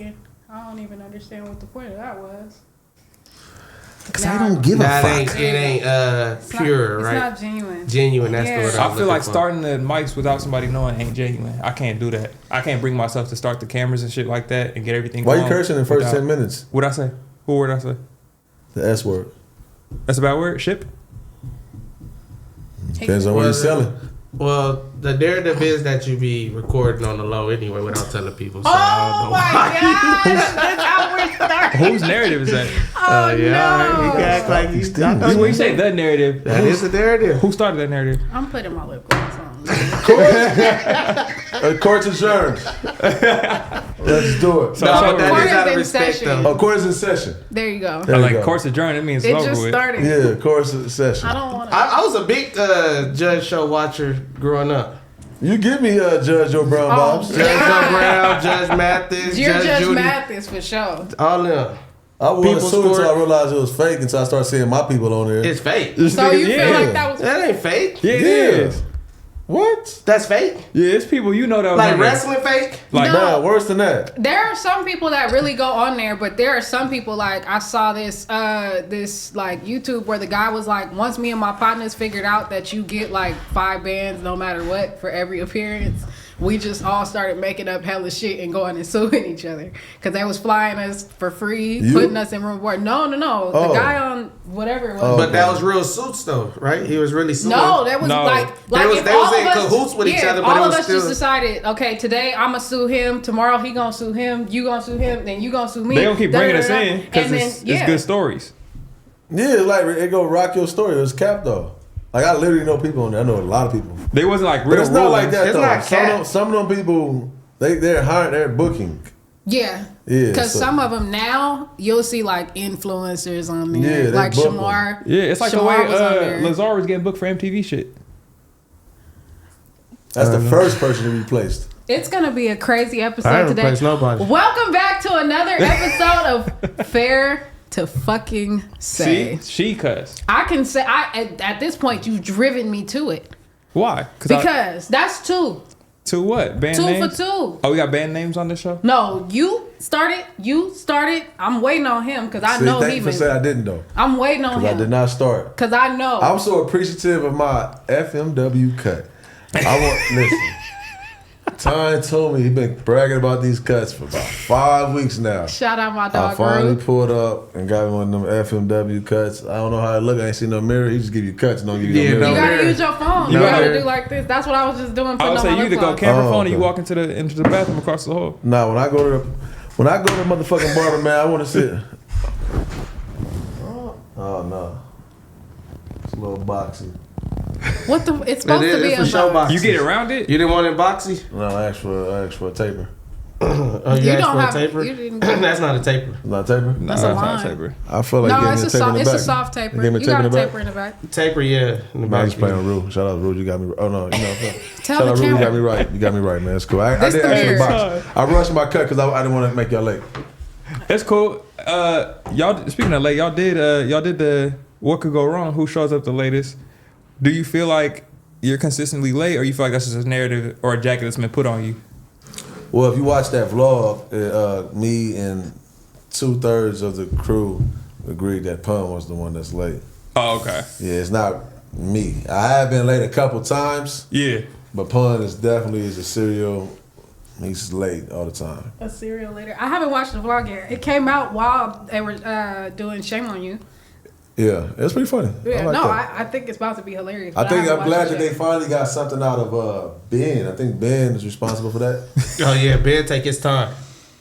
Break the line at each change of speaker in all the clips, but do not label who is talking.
asking. I don't even understand what the point of that was.
Because I don't give a fuck.
It ain't pure, right?
It's not genuine.
Genuine, that's the word.
I feel like starting the mics without somebody knowing ain't genuine. I can't do that. I can't bring myself to start the cameras and shit like that and get everything
Why
going.
you cursing in the first 10 minutes?
What'd I say? What word I say?
The S word.
That's a bad word? Ship?
Depends on what you're selling.
Well, the narrative is that you be recording on the low anyway without telling people. So
Oh my gosh! That's how we're starting.
Whose narrative is that?
Oh
yeah,
no!
right. You can act like you.
When you say the narrative,
That is the narrative.
who started that narrative?
I'm putting my lip gloss on.
Court's adjourned. Let's do it.
So
No, that
Court
is out
is
of
in
respect,
session.
though.
Oh, court is in session.
There you go.
There you
Like
go.
course adjourned, it means
It
it's over
just
with.
started.
Yeah, court is in session.
I don't want to.
I was a big Judge Show watcher growing up.
You give me Judge Joe Brown Bobs.
Judge Joe Brown, Judge Mathis,
You're
Judge
Judge
Judy.
Mathis for sure.
All them.
I was
People's
soon until I
Court.
realized it was fake until I started seeing my people on there.
It's fake.
So you feel
yeah.
like that was
That ain't fake.
Yeah, it is.
What?
That's fake.
Yeah, it's people you know that was
Like
on there.
wrestling fake.
Like,
No.
Nah, worse than that.
There are some people that really go on there, but there are some people like I saw this this like YouTube where the guy was like, once me and my partners figured out that you get like 5 bands no matter what for every appearance, we just all started making up hella shit and going and suing each other because they was flying us for free,
You?
putting us in room board. No.
Oh.
The guy on whatever it was.
Oh.
But that was real suits though, right? He was really suing.
No, that was
No.
like
They was-
if
they was
all
in
of us,
cahoots with each
yeah,
other,
if
but it
all of
was
us
still-
just decided, okay, today I'm gonna sue him, tomorrow he gonna sue him, you gonna sue him, then you gonna sue me.
they don't keep bringing us
Da-da-da-da.
in because
And then,
it's good stories.
Yeah, it's like it go rock your story. It's cap though. Like I literally know people on there. I know a lot of people.
They wasn't like
But
real
it's not like
rulings.
that
It's
though.
not cap.
Some of them people they're hiring, they're booking.
Yeah.
Yeah,
Because
so-
some of them now, you'll see like influencers on there.
Yeah, they
like
book 'em.
Shamar.
Yeah, it's like the
Shamar
way
was on there.
Lazar was getting booked for MTV shit.
That's the first person to be placed.
It's going to be a crazy
I
episode
haven't
today.
replaced nobody.
Welcome back to another episode of Fair to Fucking Say.
See, she cussed.
I can say, at this point, you've driven me to it.
Why?
Because that's two.
To what? Band
Two
names?
for two.
Oh, we got band names on this show?
No, you started. I'm waiting on him because I know
thank
he
you for
been.
saying I didn't though.
I'm waiting on
Because I did
him
not start.
because I know.
I'm so appreciative of my FMW cut. Listen. Ty told me he been bragging about these cuts for about 5 weeks now.
Shout out my
I
dog.
finally
Rue.
pulled up and got one of them FMW cuts. I don't know how it look. I ain't seen no mirror. He just give you cuts, don't give you
Yeah,
no
no
You
mirror.
gotta
mirror.
use your phone.
You
You gotta
gotta-
do like this. That's what I was just doing.
I
Putting
would
on
say
my
you either
lip
go
gloss.
camera
Oh,
phone or you
okay.
walk into the bathroom across the hall.
Nah, when I go to the motherfucking barber, man, I want to sit. Oh no, it's a little boxy.
What the? It's supposed to be
It's
a
for show
box.
box.
You get around it?
You didn't want it boxy?
No, I asked for a taper.
Oh, you
You
asked
don't
for
have-
a taper?
you didn't-
That's not a taper.
Not a taper.
Nah,
That's a
it's not
line.
taper.
I feel like
No,
getting
it's
a
a
taper in
soft.
the
It's
back.
a soft taper.
Give me a
You
taper
got
in
a
the back.
taper in the back.
Taper, yeah. In the
No, I'm
back.
just playing with Rue. Shout out to Rue. You got me. Oh no, you know.
Tell
Shout
the
out Rue. You got
camera.
me right. You got me right, man. It's cool. I
This
did
the
actually
mirror.
box. I rushed my cut because I didn't want to make y'all late.
That's cool. Y'all speaking of late, y'all did the what could go wrong? Who shows up the latest? Do you feel like you're consistently late, or you feel like that's just a narrative or a jacket that's been put on you?
Well, if you watch that vlog, me and 2/3 of the crew agreed that Pun was the one that's late.
Oh, okay.
Yeah, it's not me. I have been late a couple times,
Yeah.
but Pun is definitely a serial. He's late all the time.
A serial later. I haven't watched the vlog yet. It came out while they were doing Shame on You.
Yeah, it's pretty funny.
Yeah,
I like
no,
that.
I think it's about to be hilarious.
I
but
think
haven't
I'm glad
watched
that
it
they
yet.
finally got something out of Ben. I think Ben is responsible for that.
Oh, yeah. Ben take his time.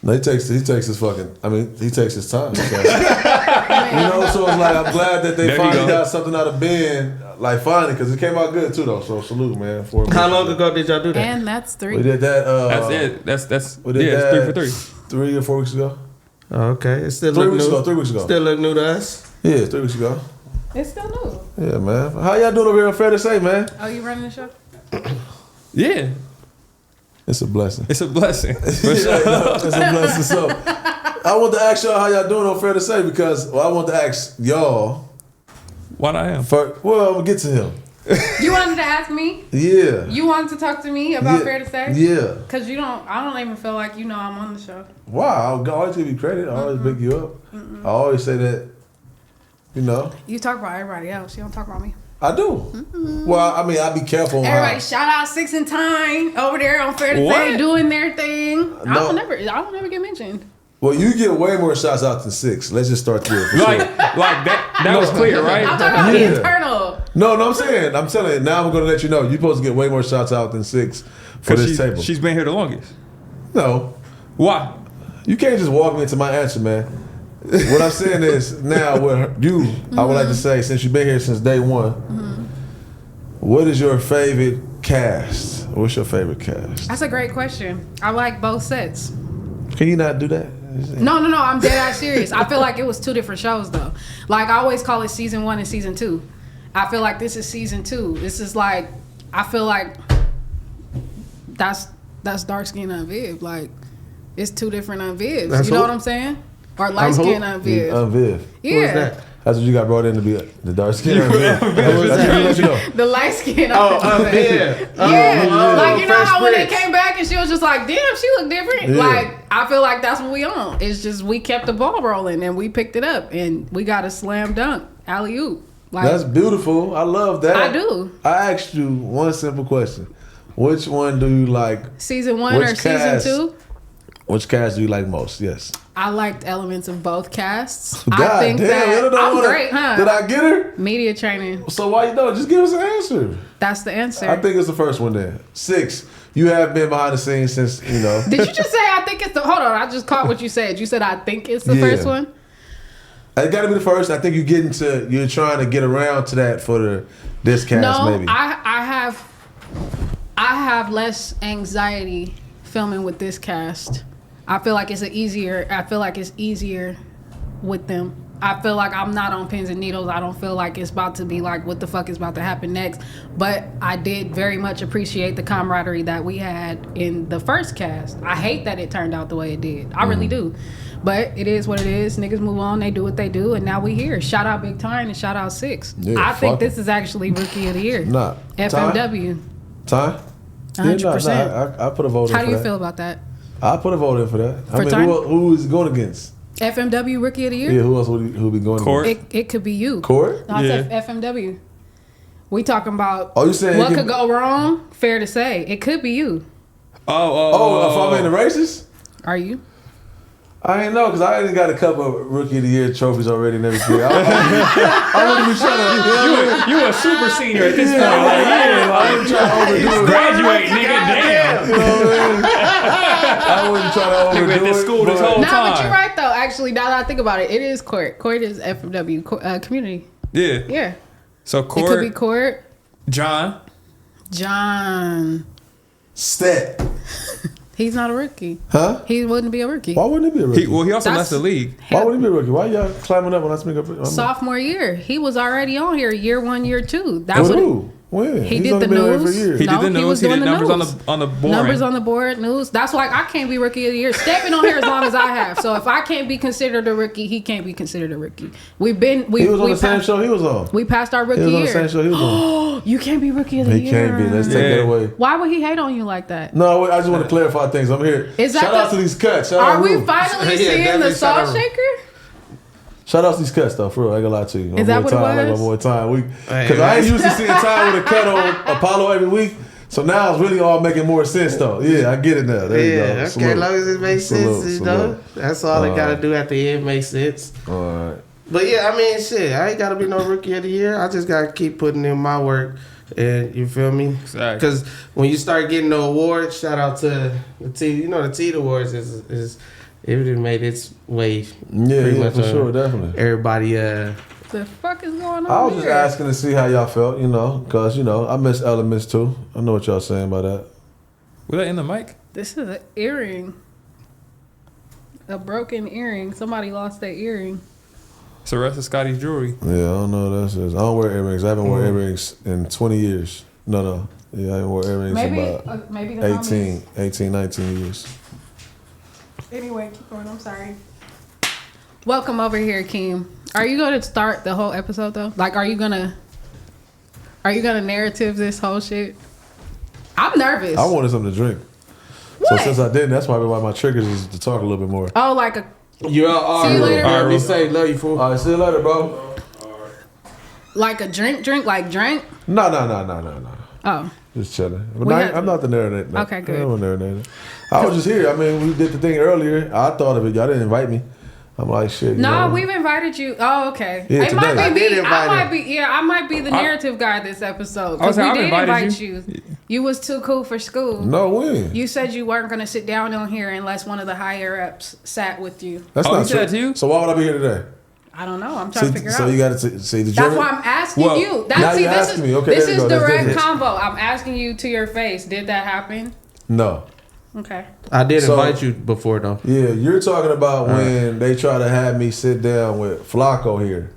No, he takes his time. So, you know, so it's like I'm glad that they
There you
finally
go.
got something out of Ben. Like finally, because it came out good too, though. So salute, man. For
How long ago did y'all do that?
And that's 3.
we did that?
That's it. That's
We did
it's
that
3 for 3.
3 or 4 weeks ago.
Oh, okay. It still
3
look
weeks
new.
ago. 3 weeks ago.
Still look new to us.
Yeah, 3 weeks ago.
It's still new.
Yeah, man. How y'all doing over here on Fair to Say, man?
Oh, you running the show?
Yeah.
It's a blessing.
It's a blessing. For
Yeah,
sure.
no, it's a blessing. So, I want to ask y'all how y'all doing on Fair to Say because I want to ask y'all.
Why not him?
First, well, I'm gonna get to him.
You wanted to ask me?
Yeah.
You wanted to talk to me about
Yeah.
Fair to Say?
Yeah.
Cause I don't even feel like I'm on the show.
Wow, I always give you credit. I always big you up. I always say that, you know.
You talk about everybody else. You don't talk about me.
I do. Well, I mean, I be careful. On
Everybody,
how,
shout out 6 and Time over there on Fair to
What?
Say doing their thing. I
No.
don't ever get mentioned.
well, you get way more shots out than 6. Let's just start there. For
Like
sure.
that was clear, right?
I'm talking about the
Yeah.
internal.
No, I'm telling you. Now I'm going to let you know. You're supposed to get way more shots out than 6 for this table.
She's been here the longest.
No,
Why?
you can't just walk me into my answer, man. What I'm saying is now with you, I would like to say, since you've been here since day one, what is your favorite cast? What's your favorite cast?
That's a great question. I like both sets.
Can you not do that?
No. I'm dead ass serious. I feel like it was 2 different shows though. Like I always call it season 1 and season 2. I feel like this is season 2. This is like I feel like that's dark skin on Viv. Like it's 2 different on Vivs.
That's
You know
who?
what I'm saying? Or light skin on Viv.
Viv.
Yeah.
Who is that?
That's what you got brought in to be the dark skin.
You-
Viv.
Who is
That's
that?
what you let you know.
The light skin
Oh,
on Viv.
yeah.
Yeah, like you know
Fresh
how when they
Prince.
came back and she was just like, "Damn, she looked different."
Yeah.
Like I feel like that's what we on. It's just we kept the ball rolling and we picked it up and we got a slam dunk alley oop. Like
That's beautiful. I love that.
I do.
I asked you one simple question. Which one do you like?
Season 1
Which
or
cast?
season 2?
Which cast do you like most? Yes.
I liked elements of both casts.
God
I think
damn,
that
you don't
I'm
wanna-
great, huh?
Did I get her?
Media training.
So why you don't? Just give us an answer.
That's the answer.
I think it's the first one then. 6. You have been behind the scenes since, you know.
Did you just say I think it's the? Hold on, I just caught what you said. You said I think it's the
Yeah.
first one.
It got to be the first. I think you're trying to get around to that for this cast
No,
maybe.
I have less anxiety filming with this cast. I feel like it's easier with them. I feel like I'm not on pins and needles. I don't feel like it's about to be like what the fuck is about to happen next. But I did very much appreciate the camaraderie that we had in the first cast. I hate that it turned out the way it did. I really do. But it is what it is. Niggas move on. They do what they do. And now we here. Shout out Big Time and shout out 6.
Yeah,
I think
fuck
this is actually Rookie of the Year.
Nah.
FMW.
Time?
100%.
I put a vote in
How
for
do you
that.
feel about that?
I put a vote in for that.
For time?
Who is it going against?
FMW Rookie of the Year?
Yeah, who else would be going
Court.
against?
It could be you.
Court?
No, I
Yeah.
said FMW. We talking about
Oh, you saying
what
it
could go wrong? Fair to say. It could be you.
Oh, if I'm in the races?
Are you?
I ain't know, because I already got a couple of Rookie of the Year trophies already and everything. I wouldn't be trying to,
You a super senior at this point.
I
Like,
wouldn't try to overdo it.
graduate, nigga. Damn.
You know what I mean? I wouldn't try to
Nigga
overdo
been
it.
to school this
but-
whole
Nah, but
time.
you're right though. Actually, now that I think about it, it is Court. Court is FMW community.
Yeah.
Yeah,
So
it could be
Court,
Court.
John.
John.
Stat.
He's not a rookie.
Huh?
He wouldn't be a rookie.
Why wouldn't he be a rookie?
He also
That's-
left the league.
Why wouldn't he be a rookie? Why y'all climbing up when I speak up?
Sophomore year, he was already on here. Year 1, year 2. That's
With
what.
who? When?
He
He's
did
only
the
been there
news.
for years.
He
No,
did the
he
news.
was
He did
doing the
numbers
news.
on the board.
Numbers on the board, news. That's why I can't be Rookie of the Year. Steph been on here as long as I have. So if I can't be considered a rookie, he can't be considered a rookie.
He was on the same show he was on.
We passed our
He
rookie
was on the
year.
same show he was on.
You can't be Rookie of the
He
Year.
can't be. Let's take
Yeah.
that away.
Why would he hate on you like that?
No, I just want to clarify things. I'm here.
Is that
Shout out
the-
to these cuts. Shout
Are
out
we
Rue.
finally
Yeah,
seeing the
definitely shout
salt
out.
shaker?
Shout out to these cuts though, for real. I ain't gonna lie to you.
Is that what it
Time, like my
was?
boy Time.
Hey,
Because I ain't
man.
used to seeing Time with a cut on Apollo every week. So now it's really all making more sense though. Yeah, I get it now. There you go.
Yeah, okay,
Salute.
as long as it makes
Salute,
sense, you
salute.
know. That's all they gotta do at the end makes sense.
All right.
But yeah, I mean, shit, I ain't gotta be no Rookie of the Year. I just gotta keep putting in my work, and you feel me?
Exactly.
Because when you start getting the awards, shout out to the T. You know, the T Awards is it really made its way.
Yeah,
pretty
yeah,
much
for
on
sure, definitely.
Everybody,
The fuck is going on
I was just
here?
asking to see how y'all felt, you know, because, you know, I miss Elements too. I know what y'all saying about that.
Was that in the mic?
This is an earring. A broken earring. Somebody lost their earring.
It's the rest of Scotty's jewelry.
Yeah, I don't know what that is. I don't wear earrings. I haven't worn earrings in 20 years. No. Yeah, I haven't worn earrings in about
Maybe the
18, 19 years.
Anyway, keep going. I'm sorry. Welcome over here, Keem. Are you going to start the whole episode though? Like, are you gonna? Are you gonna narrative this whole shit? I'm nervous.
I wanted something to drink.
What?
So since I didn't, that's probably why my triggers is to talk a little bit more.
Oh, like a
You're all
See you later.
right. Me say love you, fool.
All right, see you later, bro.
drink, like drink.
No.
Oh,
Just chilling. But
We
no,
had-
I'm not the narrator.
Okay, good.
I'm not the narrator. I was just here. I mean, we did the thing earlier. I thought of it. Y'all didn't invite me. I'm like, shit. you
no,
know.
we've invited you. Oh, okay.
Yeah,
It might
today.
be
I did
me.
invite
I
him.
might be. Yeah, I might be the narrative guy this episode because
I
we
was
did
like, I've
invite
invited
you. You was too cool for school.
No, when?
You said you weren't gonna sit down on here unless one of the higher ups sat with you.
That's
Oh,
not
you said
true.
that too?
So why would I be here today?
I don't know. I'm trying to figure
So
out.
you got to see the
That's
jury?
why I'm asking
Well,
you.
now
That's, see,
you're
this
asking
is,
me. Okay,
this
there
is
you go. That's
direct
different.
combo. I'm asking you to your face. Did that happen?
No.
Okay.
I did
So-
invite you before though.
Yeah, you're talking about when they try to have me sit down with Flacco here.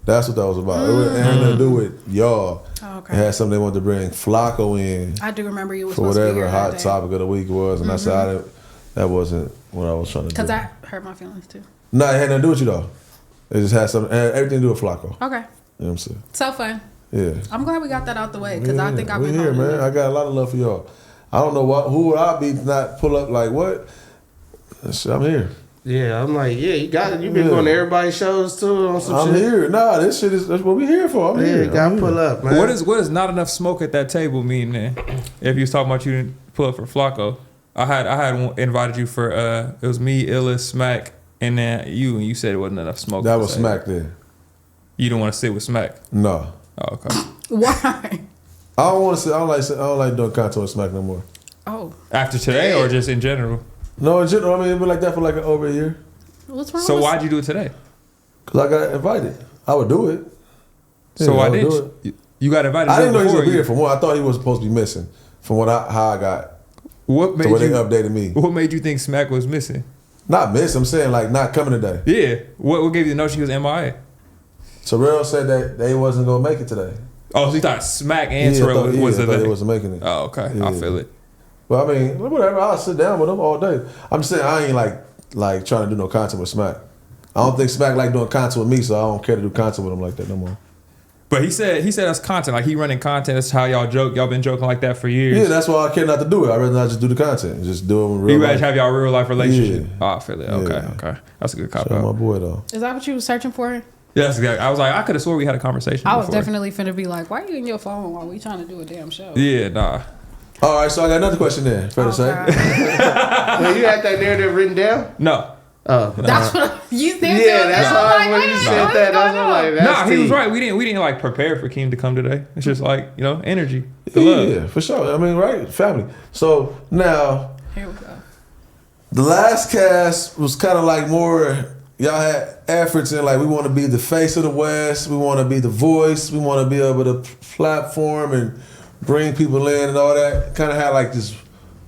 That's what that was about. It had nothing to do with y'all.
Oh, okay.
It had something they wanted to bring Flacco in
I do remember you were
for
supposed to be
whatever
here
hot
that day.
topic of the week was, and I said I didn't, that wasn't what I was trying to do.
Because that hurt my feelings too.
No, it had nothing to do with you though. It just had something, it had everything to do with Flacco.
Okay.
You know what I'm saying?
So fun.
Yeah.
I'm glad we got that out the way because I think I've
we
been
here,
holding
man.
it.
I got a lot of love for y'all. I don't know who would I be to not pull up like what? Shit, I'm here.
Yeah, I'm like, yeah, you got it. You been
Yeah.
going to everybody's shows too on some
I'm
shit.
here. Nah, this shit is that's what we here for. I'm
Yeah,
here.
you gotta
I'm
pull
here.
up, man.
What is not enough smoke at that table mean then? If you was talking about you didn't pull up for Flacco, I had invited you for it was me, Illis, Smack, and then you, and you said it wasn't enough smoke.
That
at the
was
table.
Smack then.
You don't want to sit with Smack.
No.
Oh, okay.
Why?
I don't want to say I don't like doing content with Smack no more.
Oh,
After today or just in general?
No, in general, I mean it's been like that for like over a year.
what's wrong?
So
with
why'd you do it today?
Cause I got invited. I would do it.
So
Yeah,
why
I would do
didn't
it.
you got invited?
I didn't know he was
before
gonna be
you-
here for one. I thought he was supposed to be missing from how I got
What
to
made
where they
you?
updated me.
What made you think Smack was missing?
Not miss. I'm saying like not coming today.
Yeah. What gave you the notion he was MIA?
Terrell said that they wasn't gonna make it today.
Oh, so you thought Smack and
I
Terrell
thought,
was
I
the
thought they wasn't making it.
Oh, okay.
Yeah.
I feel it.
But I mean, whatever. I'll sit down with them all day. I'm saying I ain't like trying to do no content with Smack. I don't think Smack like doing content with me, so I don't care to do content with him like that no more.
But he said that's content. Like he running content. That's how y'all joke. Y'all been joking like that for years.
Yeah, that's why I care not to do it. I'd rather not just do the content. Just do it in real
You guys
life.
have y'all real life relationship.
Yeah.
Oh, I feel it. Okay,
Yeah.
okay. That's a good cop
Shout out my
out.
boy though.
Is that what you was searching for?
Yeah, that's exactly. I was like, I could have swore we had a conversation.
I was
before.
definitely finna be like, why are you in your phone while we trying to do a damn show?
Yeah, nah.
All right, so I got another question there. Fair to say.
God.
Well, you had that narrative written down?
No.
Oh,
That's what you think.
yeah, that's
I'm
why
like,
when
wait
you
a
said
minute,
that,
what's
that's
going
like
on?
that's
Nah, he was
deep.
right. We didn't like prepare for Keem to come today. It's just like, energy. The love.
Yeah, for sure. I mean, right, family. So now
Here we go.
the last cast was kind of like more. Y'all had efforts in like we want to be the face of the West. We want to be the voice. We want to be able to platform and bring people in and all that. Kind of had like this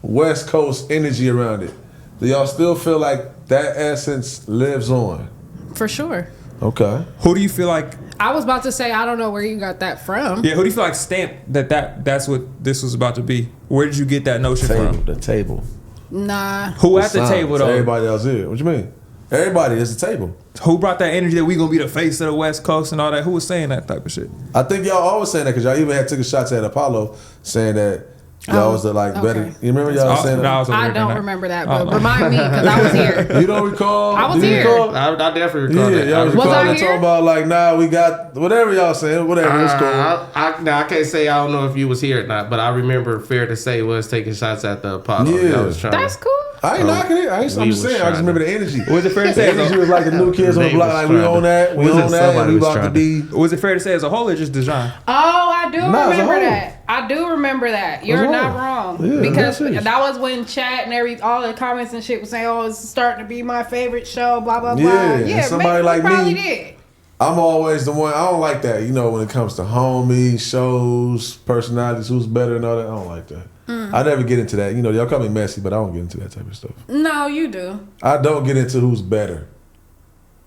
West Coast energy around it. Do y'all still feel like that essence lives on?
For sure.
Okay.
Who do you feel like?
I was about to say, I don't know where you got that from.
Yeah, who do you feel like stamped that's what this was about to be? Where did you get that notion from?
The table.
Nah.
Who at the
Signs.
table though?
Everybody else here. What you mean? Everybody is the table.
Who brought that energy that we gonna be the face of the West Coast and all that? Who was saying that type of shit?
I think y'all always saying that because y'all even had took a shots at Apollo saying that y'all was the better.
okay.
You remember y'all saying
no, I
that?
was over
I
here
don't
doing
remember that,
Oh,
but
no.
remind me because I was here.
You don't recall?
I was
Do you
here.
recall?
I definitely recall
Yeah,
that.
y'all
Was
recall
I
that
here?
talking about like, nah, we got whatever y'all saying, whatever, it's cool.
I can't say I don't know if you was here or not, but I remember fair to say was taking shots at the Apollo.
Yeah.
I was trying
That's cool.
I ain't knocking it. I'm
we
just
was
saying. I just
trying
remember the energy.
Was it fair to
The
say?
energy was like the new kids on the
They
block.
was
Like we
trying
on
to-
that, we
was it
on that, and
somebody
we
was
about to
trying
be.
Was it fair to say as a whole or just Dejan?
Oh, I do
Nah, as a
remember
whole.
that. I do remember that. You're
As a
not
whole.
wrong.
Yeah,
because
that's it.
that was when chat and all the comments and shit was saying, oh, it's starting to be my favorite show, blah, blah, blah.
Yeah, and somebody
maybe
like
we probably
me-
did.
I'm always the one. I don't like that. You know, when it comes to homies, shows, personalities, who's better and all that. I don't like that. I never get into that. You know, y'all call me messy, but I don't get into that type of stuff.
No, you do.
I don't get into who's better.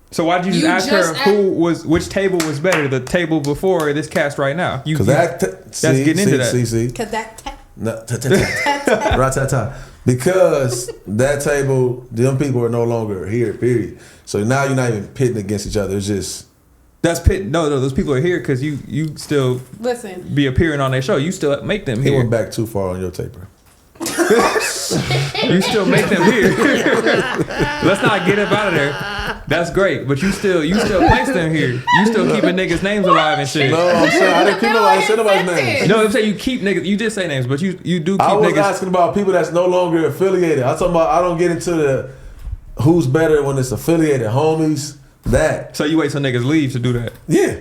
So why'd you just
You
ask
just
her which table was better, the table before or this cast right now?
Because that
getting into that.
See.
Because that...
No, Rat-tat-tat. Because that table, them people are no longer here, period. So now you're not even pitting against each other. It's just
No, those people are here because you still
Listen.
be appearing on their show. You still make them
He
here.
went back too far on your taper.
You still make them here. Let's not get up out of there. That's great, but you still place them here. You still keeping niggas' names alive and shit.
No, I'm saying I didn't keep nobody. I said nobody's names.
No, I'm saying you keep niggas. You did say names, but you do keep
I was
niggas.
asking about people that's no longer affiliated. I'm talking about. I don't get into the who's better when it's affiliated, homies. That.
So you wait till niggas leave to do that.
Yeah.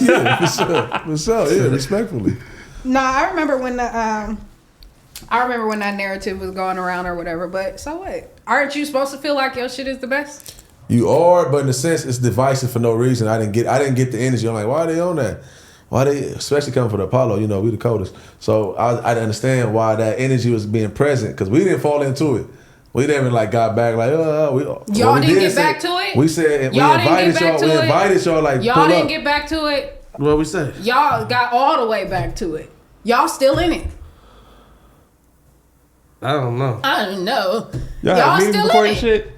Yeah, for sure. Yeah, respectfully.
No, I remember when that narrative was going around or whatever. But so what? Aren't you supposed to feel like your shit is the best?
You are, but in a sense, it's divisive for no reason. I didn't get the energy. I'm like, why are they on that? Why they, especially coming from the Apollo? You know, we the coldest. So I understand why that energy was being present because we didn't fall into it. We never got back like
y'all didn't get back to it.
We said
y'all
we invited y'all. We invited y'all like
y'all didn't get back to it.
What we say?
Y'all got all the way back to it. Y'all still in it.
I don't know.
I don't know.
Y'all had a meeting
still
before
in
this
it.
shit?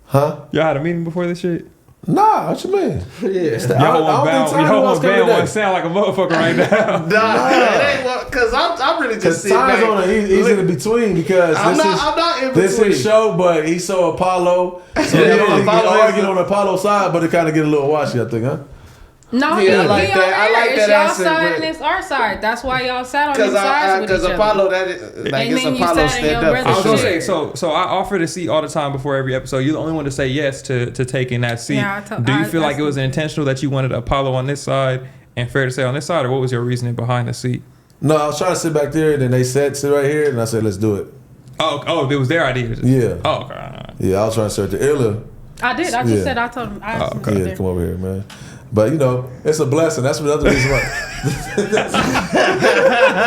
Huh?
Y'all had a meeting before this shit?
Nah, what you mean?
Yeah.
Y'all want band one sound like a motherfucker right now.
Nah, it ain't because I'm really just sitting
Ty's
back.
on it. He's in between because
I'm not in
this
between.
is show, but he saw Apollo. So
Yeah,
he
Apollo
arguing on Apollo side, but it kind of get a little washy, I think, huh?
No,
Yeah, I
he
like
over
that. I
there.
like
It's
that
y'all
answer,
side
but-
and it's our side. That's why y'all sat on your sides with each other.
Apollo, that is, like
And
it's
then you
Apollo
sat in your
stand up.
brother's
I was gonna
shit.
say, so I offer the seat all the time before every episode. You're the only one to say yes to taking that seat.
Yeah,
Do you feel like it was intentional that you wanted Apollo on this side and Fair to say on this side, or what was your reasoning behind the seat?
No, I was trying to sit back there, and then they said sit right here, and I said let's do it.
Oh, it was their idea.
Yeah.
Oh, okay.
Yeah, I was trying to search the Illa.
I did. I just said I told him. I asked him to
Yeah,
there.
come over here, man. But you know, it's a blessing. That's another reason why.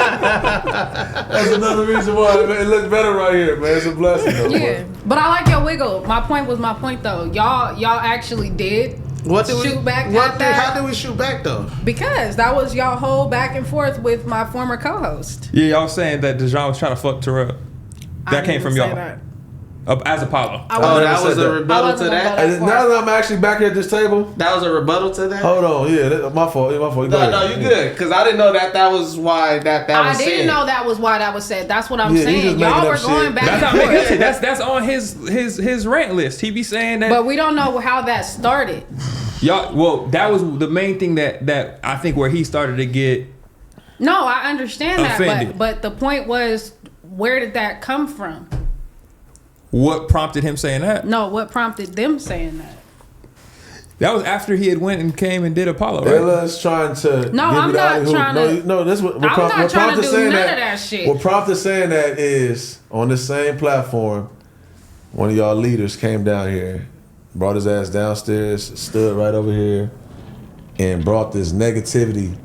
That's another reason why it looks better right here, man. It's a blessing, though.
Yeah, but I like your wiggle. My point was my point though. Y'all actually did shoot back at that.
How did we shoot back though?
Because that was y'all whole back and forth with my former co-host.
Yeah, y'all saying that Dejan was trying to fuck t-rell. That came from y'all.
That.
As Apollo.
That was a
I
rebuttal to
wasn't gonna
that.
go
And now that I'm actually back here at this table,
That was a rebuttal to that.
hold on, my fault. My fault.
No, you good. Because I didn't know that was why that was
I
said.
didn't know that was why that was said. That's what I'm
Yeah, he just
saying.
making
Y'all
up
were going
shit.
back
That's not
and
making
forth.
sense. That's on his rant list. He be saying that.
But we don't know how that started.
Y'all, well, that was the main thing that I think where he started to get.
No, I understand that,
Offended.
but the point was, where did that come from?
What prompted him saying that?
No, what prompted them saying that?
That was after he had went and came and did Apollo, right?
Illa's trying to.
No,
give
I'm
you the
not
alley-oop.
trying to-
No, this what
I'm not trying
prompted
to do
saying
none of that shit.
What prompted saying that is on the same platform. One of y'all leaders came down here, brought his ass downstairs, stood right over here, and brought this negativity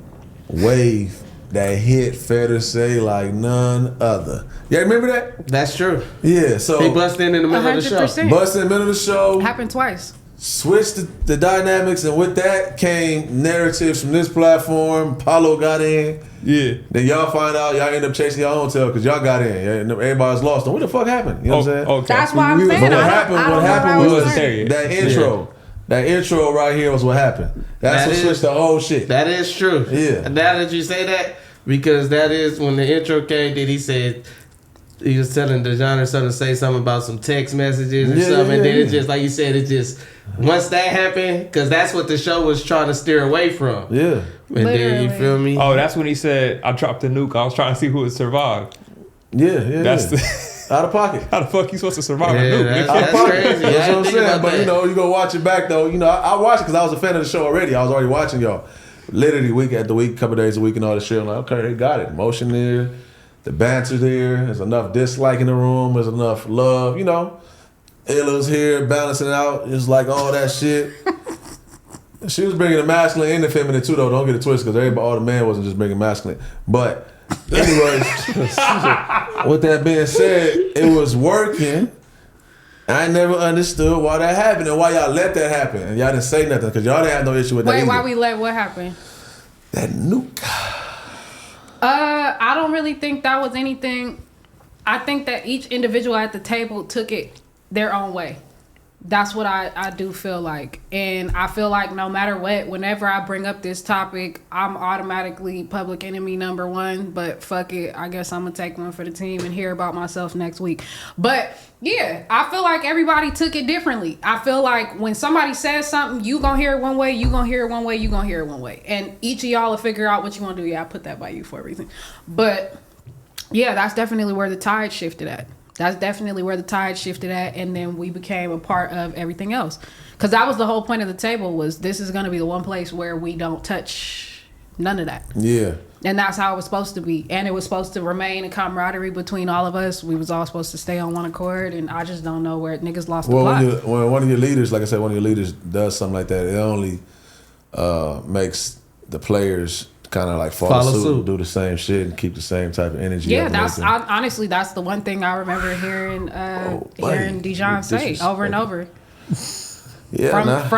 wave that hit Fair to say like none other. Yeah, remember that?
That's true.
Yeah, so
He busted in the middle of the show.
100%.
busted in the middle of the show.
Happened twice.
Switched the dynamics, and with that came narratives from this platform. Paulo got in.
Yeah.
Then y'all find out y'all end up chasing your own tail because y'all got in. Yeah, everybody's lost. What the fuck happened? You know what I'm saying?
Okay.
That's why I'm
But
saying.
what
I don't
happened?
know
What
how
happened
it
was
wasn't there yet.
that intro. That intro right here was what happened. That's
That
what
is-
switched the whole shit.
That is true.
Yeah.
And now that you say that, because that is when the intro came, then he said he was telling Dejan or something to say something about some text messages or
Yeah,
something. And then
yeah.
it just, like you said, it just, once that happened, because that's what the show was trying to steer away from.
Yeah.
And then, you
Literally.
feel me?
Oh, that's when he said, I dropped the nuke. I was trying to see who would survive.
Yeah.
That's
yeah.
the,
Out of pocket.
how the fuck you supposed to survive
Yeah,
a nuke?
that's-
nigga?
Out of
That's
pocket.
crazy. I
That's what
didn't
I'm
think
saying.
about
But
that.
you know, you go watch it back though. You know, I watched it because I was a fan of the show already. I was already watching y'all. Literally week after week, couple days a week and all this shit. I'm like, okay, they got it. Emotion there. The banter there. There's enough dislike in the room. There's enough love. You know, Illa's here balancing out. It's like all that shit. She was bringing the masculine and the feminine too, though. Don't get it twisted, because all the man wasn't just bringing masculine. But anyways, with that being said, it was working. I never understood why that happened and why y'all let that happen. And y'all didn't say nothing because y'all didn't have no issue with that.
Wait, why
either.
we let what happened?
That nuke.
I don't really think that was anything. I think that each individual at the table took it their own way. That's what I do feel like. And I feel like no matter what, whenever I bring up this topic, I'm automatically public enemy number one. But fuck it. I guess I'm going to take one for the team and hear about myself next week. But yeah, I feel like everybody took it differently. I feel like when somebody says something, you going to hear it one way, you going to hear it one way, you going to hear it one way. And each of y'all will figure out what you want to do. Yeah, I put that by you for a reason. But yeah, that's definitely where the tide shifted at. That's definitely where the tide shifted at, and then we became a part of everything else. Because that was the whole point of the table, was this is going to be the one place where we don't touch none of that.
Yeah.
And that's how it was supposed to be. And it was supposed to remain a camaraderie between all of us. We was all supposed to stay on one accord, and I just don't know where niggas lost the plot.
When one of your leaders, like I said, one of your leaders does something like that, it only makes the players kind of like follow suit, do the same shit, and keep the same type of energy.
Yeah, honestly, that's the one thing I remember hearing Dijon say over and over.
Yeah,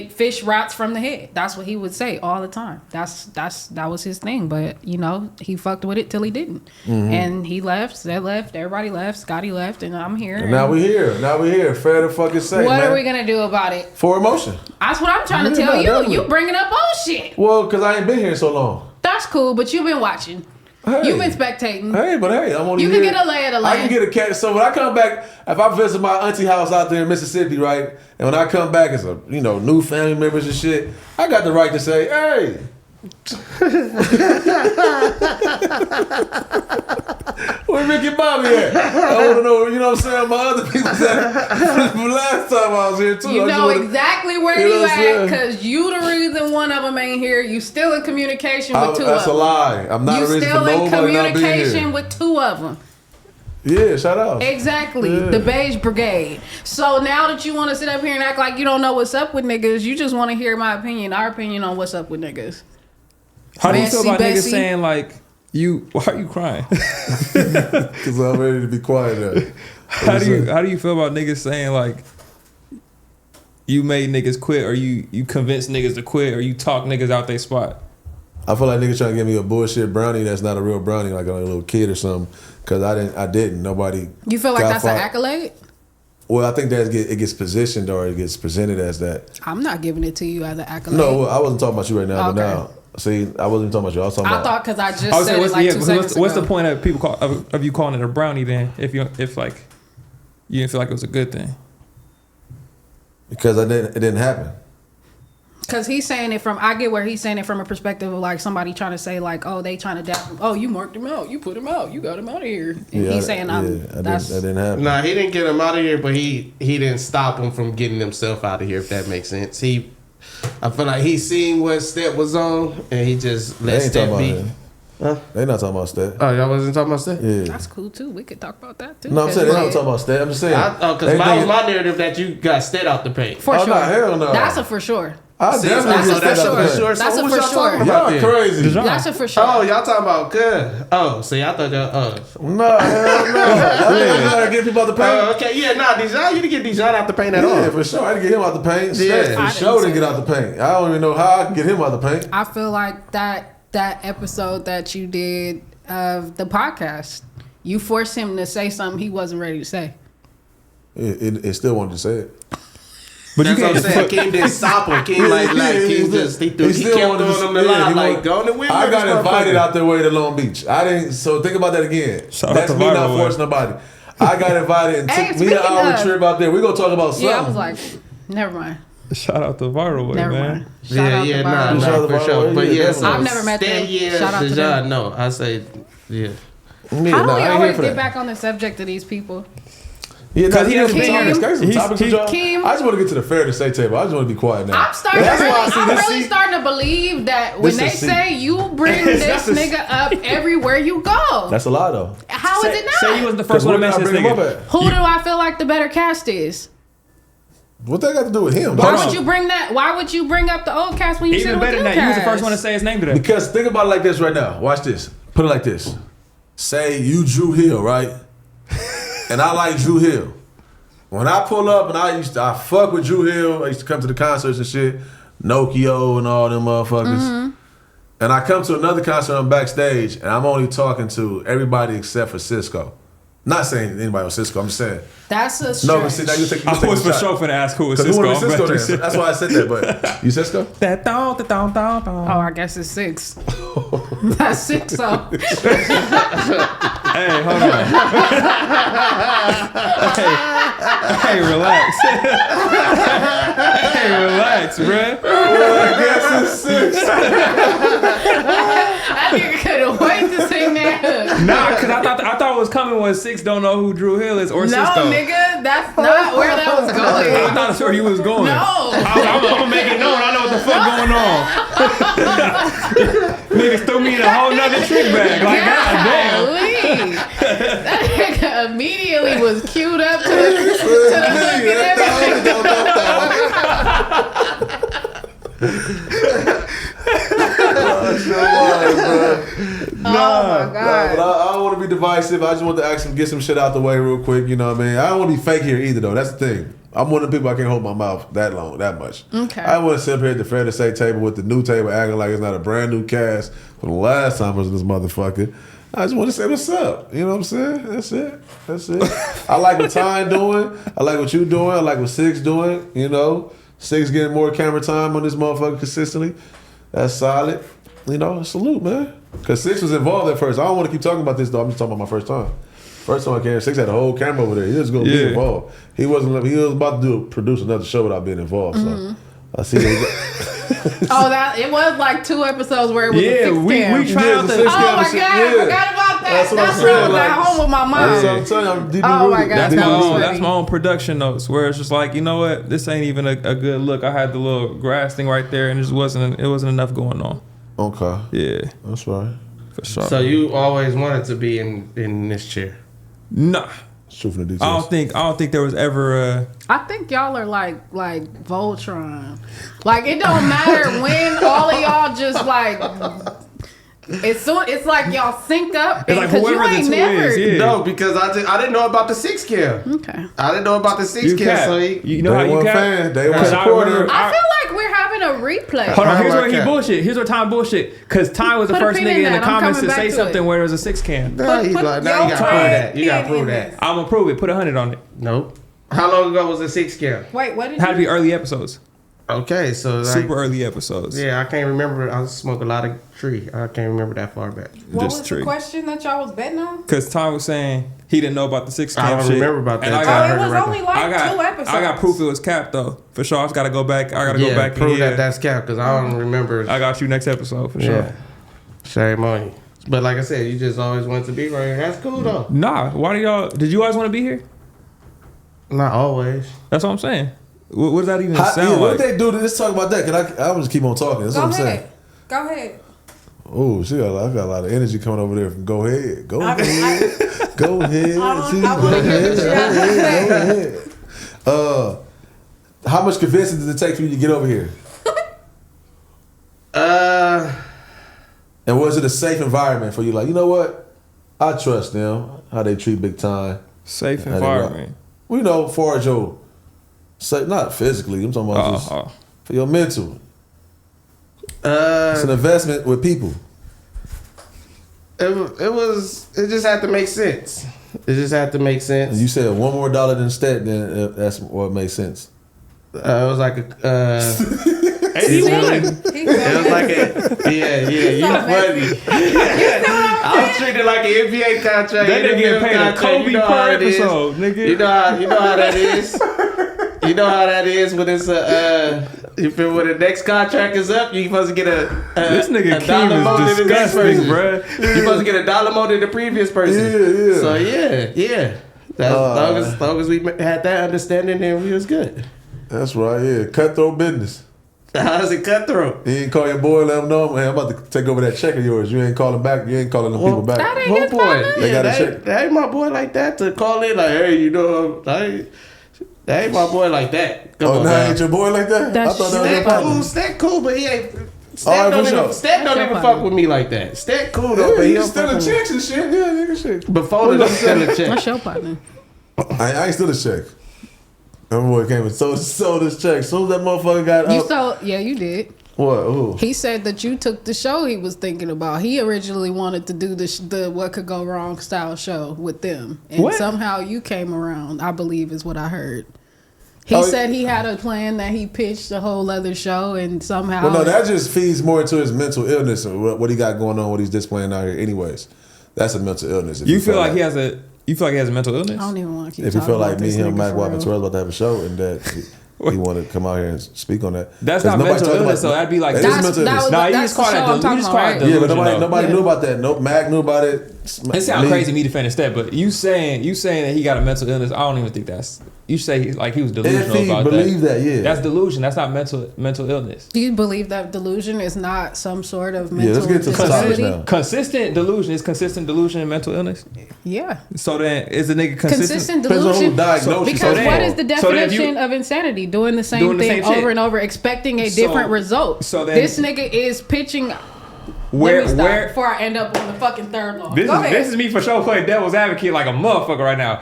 fish rots from the head. That's what he would say all the time. That was his thing. But you know, he fucked with it till he didn't, and he left. They left. Everybody left. Scotty left, and I'm here.
And now we here. Fair to fucking say.
What
man.
are we gonna do about it?
For emotion.
That's what I'm trying to tell you. Definitely. You bringing up old shit.
Well, because I ain't been here so long.
That's cool, but you've been watching. Hey. You've been spectating.
Hey, I'm only
You can get a lay of the land.
I can get a cat. So when I come back, if I visit my auntie house out there in Mississippi, right, and when I come back as a new family members and shit, I got the right to say, hey. Where Ricky Bobby at? I want to know, you know what I'm saying, my other people's at. From last time I was here too.
You know exactly where you at, because you the reason one of them ain't here. You still in communication with two of them. That's
a lie. I'm not a reason for nobody not being here. You still in communication
with two of them.
Yeah, shout out.
Exactly. Yeah. The Beige Brigade. So now that you want to sit up here and act like you don't know what's up with niggas, you just want to hear my opinion, our opinion on what's up with niggas.
How do you feel about niggas saying like, why are you crying?
Because I'm ready to be quiet now.
How do you feel about niggas saying like, you made niggas quit, or you convinced niggas to quit, or you talk niggas out their spot?
I feel like niggas trying to give me a bullshit brownie that's not a real brownie, like a little kid or something. Because I didn't. Nobody.
You feel like that's an accolade?
Well, I think that it gets positioned or it gets presented as that.
I'm not giving it to you as an accolade.
No, I wasn't talking about you right now, but now. See, I wasn't talking about you. I was talking about.
I thought because I just said it like 2 seconds ago.
What's the point of people of you calling it a brownie then? If like you didn't feel like it was a good thing?
Because it didn't happen.
Because he's saying it I get where he's saying it from a perspective of like somebody trying to say like, oh, they trying to doubt him. Oh, you marked him out. You put him out. You got him out of here. And he's saying, that
didn't happen.
Nah, he didn't get him out of here, but he didn't stop him from getting himself out of here, if that makes sense. I feel like he's seeing what Step was on, and he just let Step be.
Huh? They not talking about Step.
Oh, y'all wasn't talking about Step?
Yeah.
That's cool too. We could talk about that too.
No, I'm saying they're not talking about Step. I'm just saying.
Because that was my narrative that you got Step out the paint.
For sure.
No, hell no.
That's a for sure.
That's a for sure.
That's a for sure.
Y'all crazy.
That's a for sure.
Oh, y'all talking about good. Oh, see, I thought y'all.
No, hell no. I gotta get people out the paint.
Okay, yeah, Dijon, you didn't get Dijon out the paint at all.
Yeah, for sure. I didn't get him out the paint.
Yeah,
for sure didn't get out the paint. I don't even know how I can get him out the paint.
I feel like that episode that you did of the podcast, you forced him to say something he wasn't ready to say.
It still wanted to say it.
But that's what I'm saying. Keem didn't stop him. Keem he kept throwing him the line like, go on the win.
I got invited out their way to Long Beach. I didn't. So think about that again. That's me not forcing nobody. I got invited and took me an hour trip out there. We gonna talk about something.
Yeah, I was like, never mind.
Shout out to Viral Way,
never
man.
Mind.
For sure. But yes,
I've never met them. Shout out to them.
No, I say, yeah.
How do we always get back on the subject of these people?
Yeah, because he has
Keem.
I just want to get to the fair to say table. I just want to be quiet now.
I'm really starting to believe that when they say you bring this nigga up everywhere you go.
That's a lie though.
How is it not?
Say you was the first one to mention this nigga.
Who do I feel like the better cast is?
What that got to do with him?
Why would you bring that? Why would you bring up the old cast when you said it was the new cast?
You was the first one to say his name today.
Because think about it like this right now. Watch this. Put it like this. Say you Drew Hill, right? And I like Drew Hill. When I pull up and I fuck with Drew Hill, I used to come to the concerts and shit, Nokia and all them motherfuckers. Mm-hmm. And I come to another concert, I'm backstage, and I'm only talking to everybody except for Cisco. Not saying anybody on Cisco. I'm just saying.
That's a stretch.
No, but see, now you take
I was for sure finna ask who was
Because
Cisco.
who Cisco then? That's why I said that. But you Cisco?
That down.
Oh, I guess it's 6. That's 6. So
Hey, hold on. hey, relax. Hey, relax, bruh.
Well, I guess it's 6.
I nigga couldn't wait to sing that hook.
Nah, cause I thought what was coming was 6 don't know who Drew Hill is or
No,
Cisco.
nigga, that's not where that was
I
going.
thought that's where you was going.
No.
I'm gonna make it known. I know what the fuck going on. Niggas threw me in a whole nother trick bag. Like, goddamn.
Golly. That nigga immediately was queued up to the hook and everything. Oh my God.
But I don't want to be divisive. I just want to ask him, get some shit out the way real quick. You know what I mean? I don't want to be fake here either, though. That's the thing. I'm one of the people I can't hold my mouth that much.
Okay.
I want to sit up here at the Fair to Say table with the new table acting like it's not a brand new cast from the last time I was in this motherfucker. I just want to say what's up. You know what I'm saying? That's it. I like what Ty doing. I like what you doing. I like what Six doing. You know, Six getting more camera time on this motherfucker consistently. That's solid. You know, salute, man. Because Six was involved at first. I don't want to keep talking about this, though. I'm just talking about my first time. First time I came, Six had a whole camera over there. He was going to be involved. He was about to produce another show without being involved. So I see that.
It was like 2 episodes where it was a 6 cam.
we tried out the
Oh my God, I forgot about that.
That's what I'm
when I
saying,
was
like-
at home with my mom.
That's what I'm telling you.
Oh my God.
That's my own production notes where it's just like, you know what, this ain't even a good look. I had the little grass thing right there and it wasn't enough going on.
Okay.
Yeah,
That's right.
for sure.
So you always wanted to be in this chair.
Nah,
Shoot from the
I
details.
don't think there was ever
I think y'all are like Voltron. Like it don't matter when all of y'all just like it's like y'all sync up.
It's like
because you
whoever the
ain't
two
never.
is, yeah.
No, because I didn't know about the 6 cam.
Okay.
I didn't know about the 6
you
cam.
cap.
So
You know how
Day
you
one
cap?
fan, day one
'Cause I
supporter.
remember-
I feel like we're having a replay.
Hold on, here's
How
where he
about
bullshit. Here's where Time bullshit. Because Ty was the
Put a
first
pin
nigga
in
in the
that. I'm
comments to
coming
say
back to
something
it.
where there was a 6 cam.
now you
put
got to
your
prove that. You got to
pin
prove
in
that.
this.
I'm gonna prove it. Put 100 on it.
Nope. How long ago was the 6 cam?
Wait, what did
Had to be
you?
early episodes.
Okay, so like,
Super early episodes.
yeah, I can't remember. I smoked a lot of tree. I can't remember that far back.
What
Just
was
tree.
the question that y'all was betting on?
Because Ty was saying he didn't know about the 6 cam
I don't
shit.
remember about
And
that.
I
Oh,
I
got,
it
heard
was
it right
only
there.
like
I got,
2 episodes.
I got proof it was capped though. For sure. I just gotta go back. I gotta go back
prove
and
that that's cap because I don't remember.
I got you next episode for sure.
Yeah. Shame on you. But like I said, you just always wanted to be right here. That's cool though.
Nah, why do y'all? Did you guys want to be here?
Not always.
That's what I'm saying. What does that even
How,
sound
what
like?
they do? Let's talk about that. Cause I'm just keep on talking. That's
Go
what I'm saying.
ahead. Go ahead.
Oh, I got a lot of energy coming over there from Go Ahead. Go ahead. Go ahead.
I
Go
wanna hear
ahead.
what you have to say.
Go ahead. How much convincing did it take for you to get over here? And was it a safe environment for you? Like, you know what? I trust them. How they treat Big Time.
Safe
How they
environment.
rock. Well, you know, for your, not physically. I'm talking about just for your mental. It's an investment with people.
It just had to make sense. It just had to make sense.
And you said $1 more than stat, then that's what makes sense.
It was like a
81.
it was like a you funny. I was treated like an NBA contract.
That nigga getting paid a Kobe
you know
per
how it is.
episode, nigga.
You know how that is. You know how that is when it's you feel when the next contract is up, you supposed to get
This nigga
a dollar
Keem
more
is
than the next
disgusting,
person.
bruh.
You supposed to get a dollar more than the previous person.
Yeah.
So yeah. As long as we had that understanding, then we was good.
That's right, yeah. Cutthroat business.
How's it cutthroat?
You ain't call your boy, let him know, man, I'm about to take over that check of yours. You ain't calling back. You ain't calling them people back.
That ain't
What
his
boy?
partner.
They
Yeah,
gotta
that,
check.
that ain't my boy like that to call in like, hey, you know, that ain't my boy like that. Come
Oh,
on,
now
man.
ain't your boy like that?
That's
I thought that was your
Stat
partner.
cool, Stat cool, but he ain't.
All right,
Stat don't
for
even,
sure.
Stat don't
That's
even
your
fuck
partner.
with me like that. Stat cool though, but
Yeah,
he
you
don't fuck
stealing
with me.
checks and shit. Yeah, nigga, shit.
Before the stealing check.
What's your partner?
I ain't still a check. That boy came and sold this check. As soon as that motherfucker got
You
up.
sold, yeah, you did.
What? Who?
He said that you took the show he was thinking about. He originally wanted to do the What Could Go Wrong style show with them. And
What?
somehow you came around, I believe is what I heard. He said he had a plan that he pitched a whole other show and somehow...
Well, no, that just feeds more into his mental illness and what he got going on, what he's displaying out here anyways. That's a mental illness.
You feel like he has a mental illness?
I don't even want to keep
If you
talking
feel like
about
me,
this
him,
nigga
Mac,
for
Wap, and
real.
Terrell about to have a show and that he wanted to come out here and speak on that.
That's
'Cause
not
nobody
mental
talked
illness,
about-
so that'd be like...
It is
That's-
mental
that
illness.
was-
Nah, you
that's
just call
the
that
show I'm talking
you just
about,
call it
right?
Yeah, but
delusion,
nobody
though.
knew about that. No, Mac knew about it.
It sounds
Lee-
crazy me defending Steph, but you saying that he got a mental illness, I don't even think that's... You say he was delusional
If he
about
believed
that.
that, yeah.
That's delusion. That's not mental illness.
Do you believe that delusion is not some sort of
Yeah, let's
mental
get to the topics
disability?
now.
Consistent delusion is consistent delusion and mental illness.
Yeah.
So then, is the nigga consistent?
Consistent
Depends on who
delusion.
diagnosed you.
Because
then-
what is the
so then if
definition
you-
of insanity? Doing the same
Doing the
thing
same shit.
over and over, expecting a
So-
different result.
so then-
this nigga is pitching.
Where
Let me stop
where
before I end up on the fucking third law.
this
Go ahead.
is me for sure playing devil's advocate like a motherfucker right now.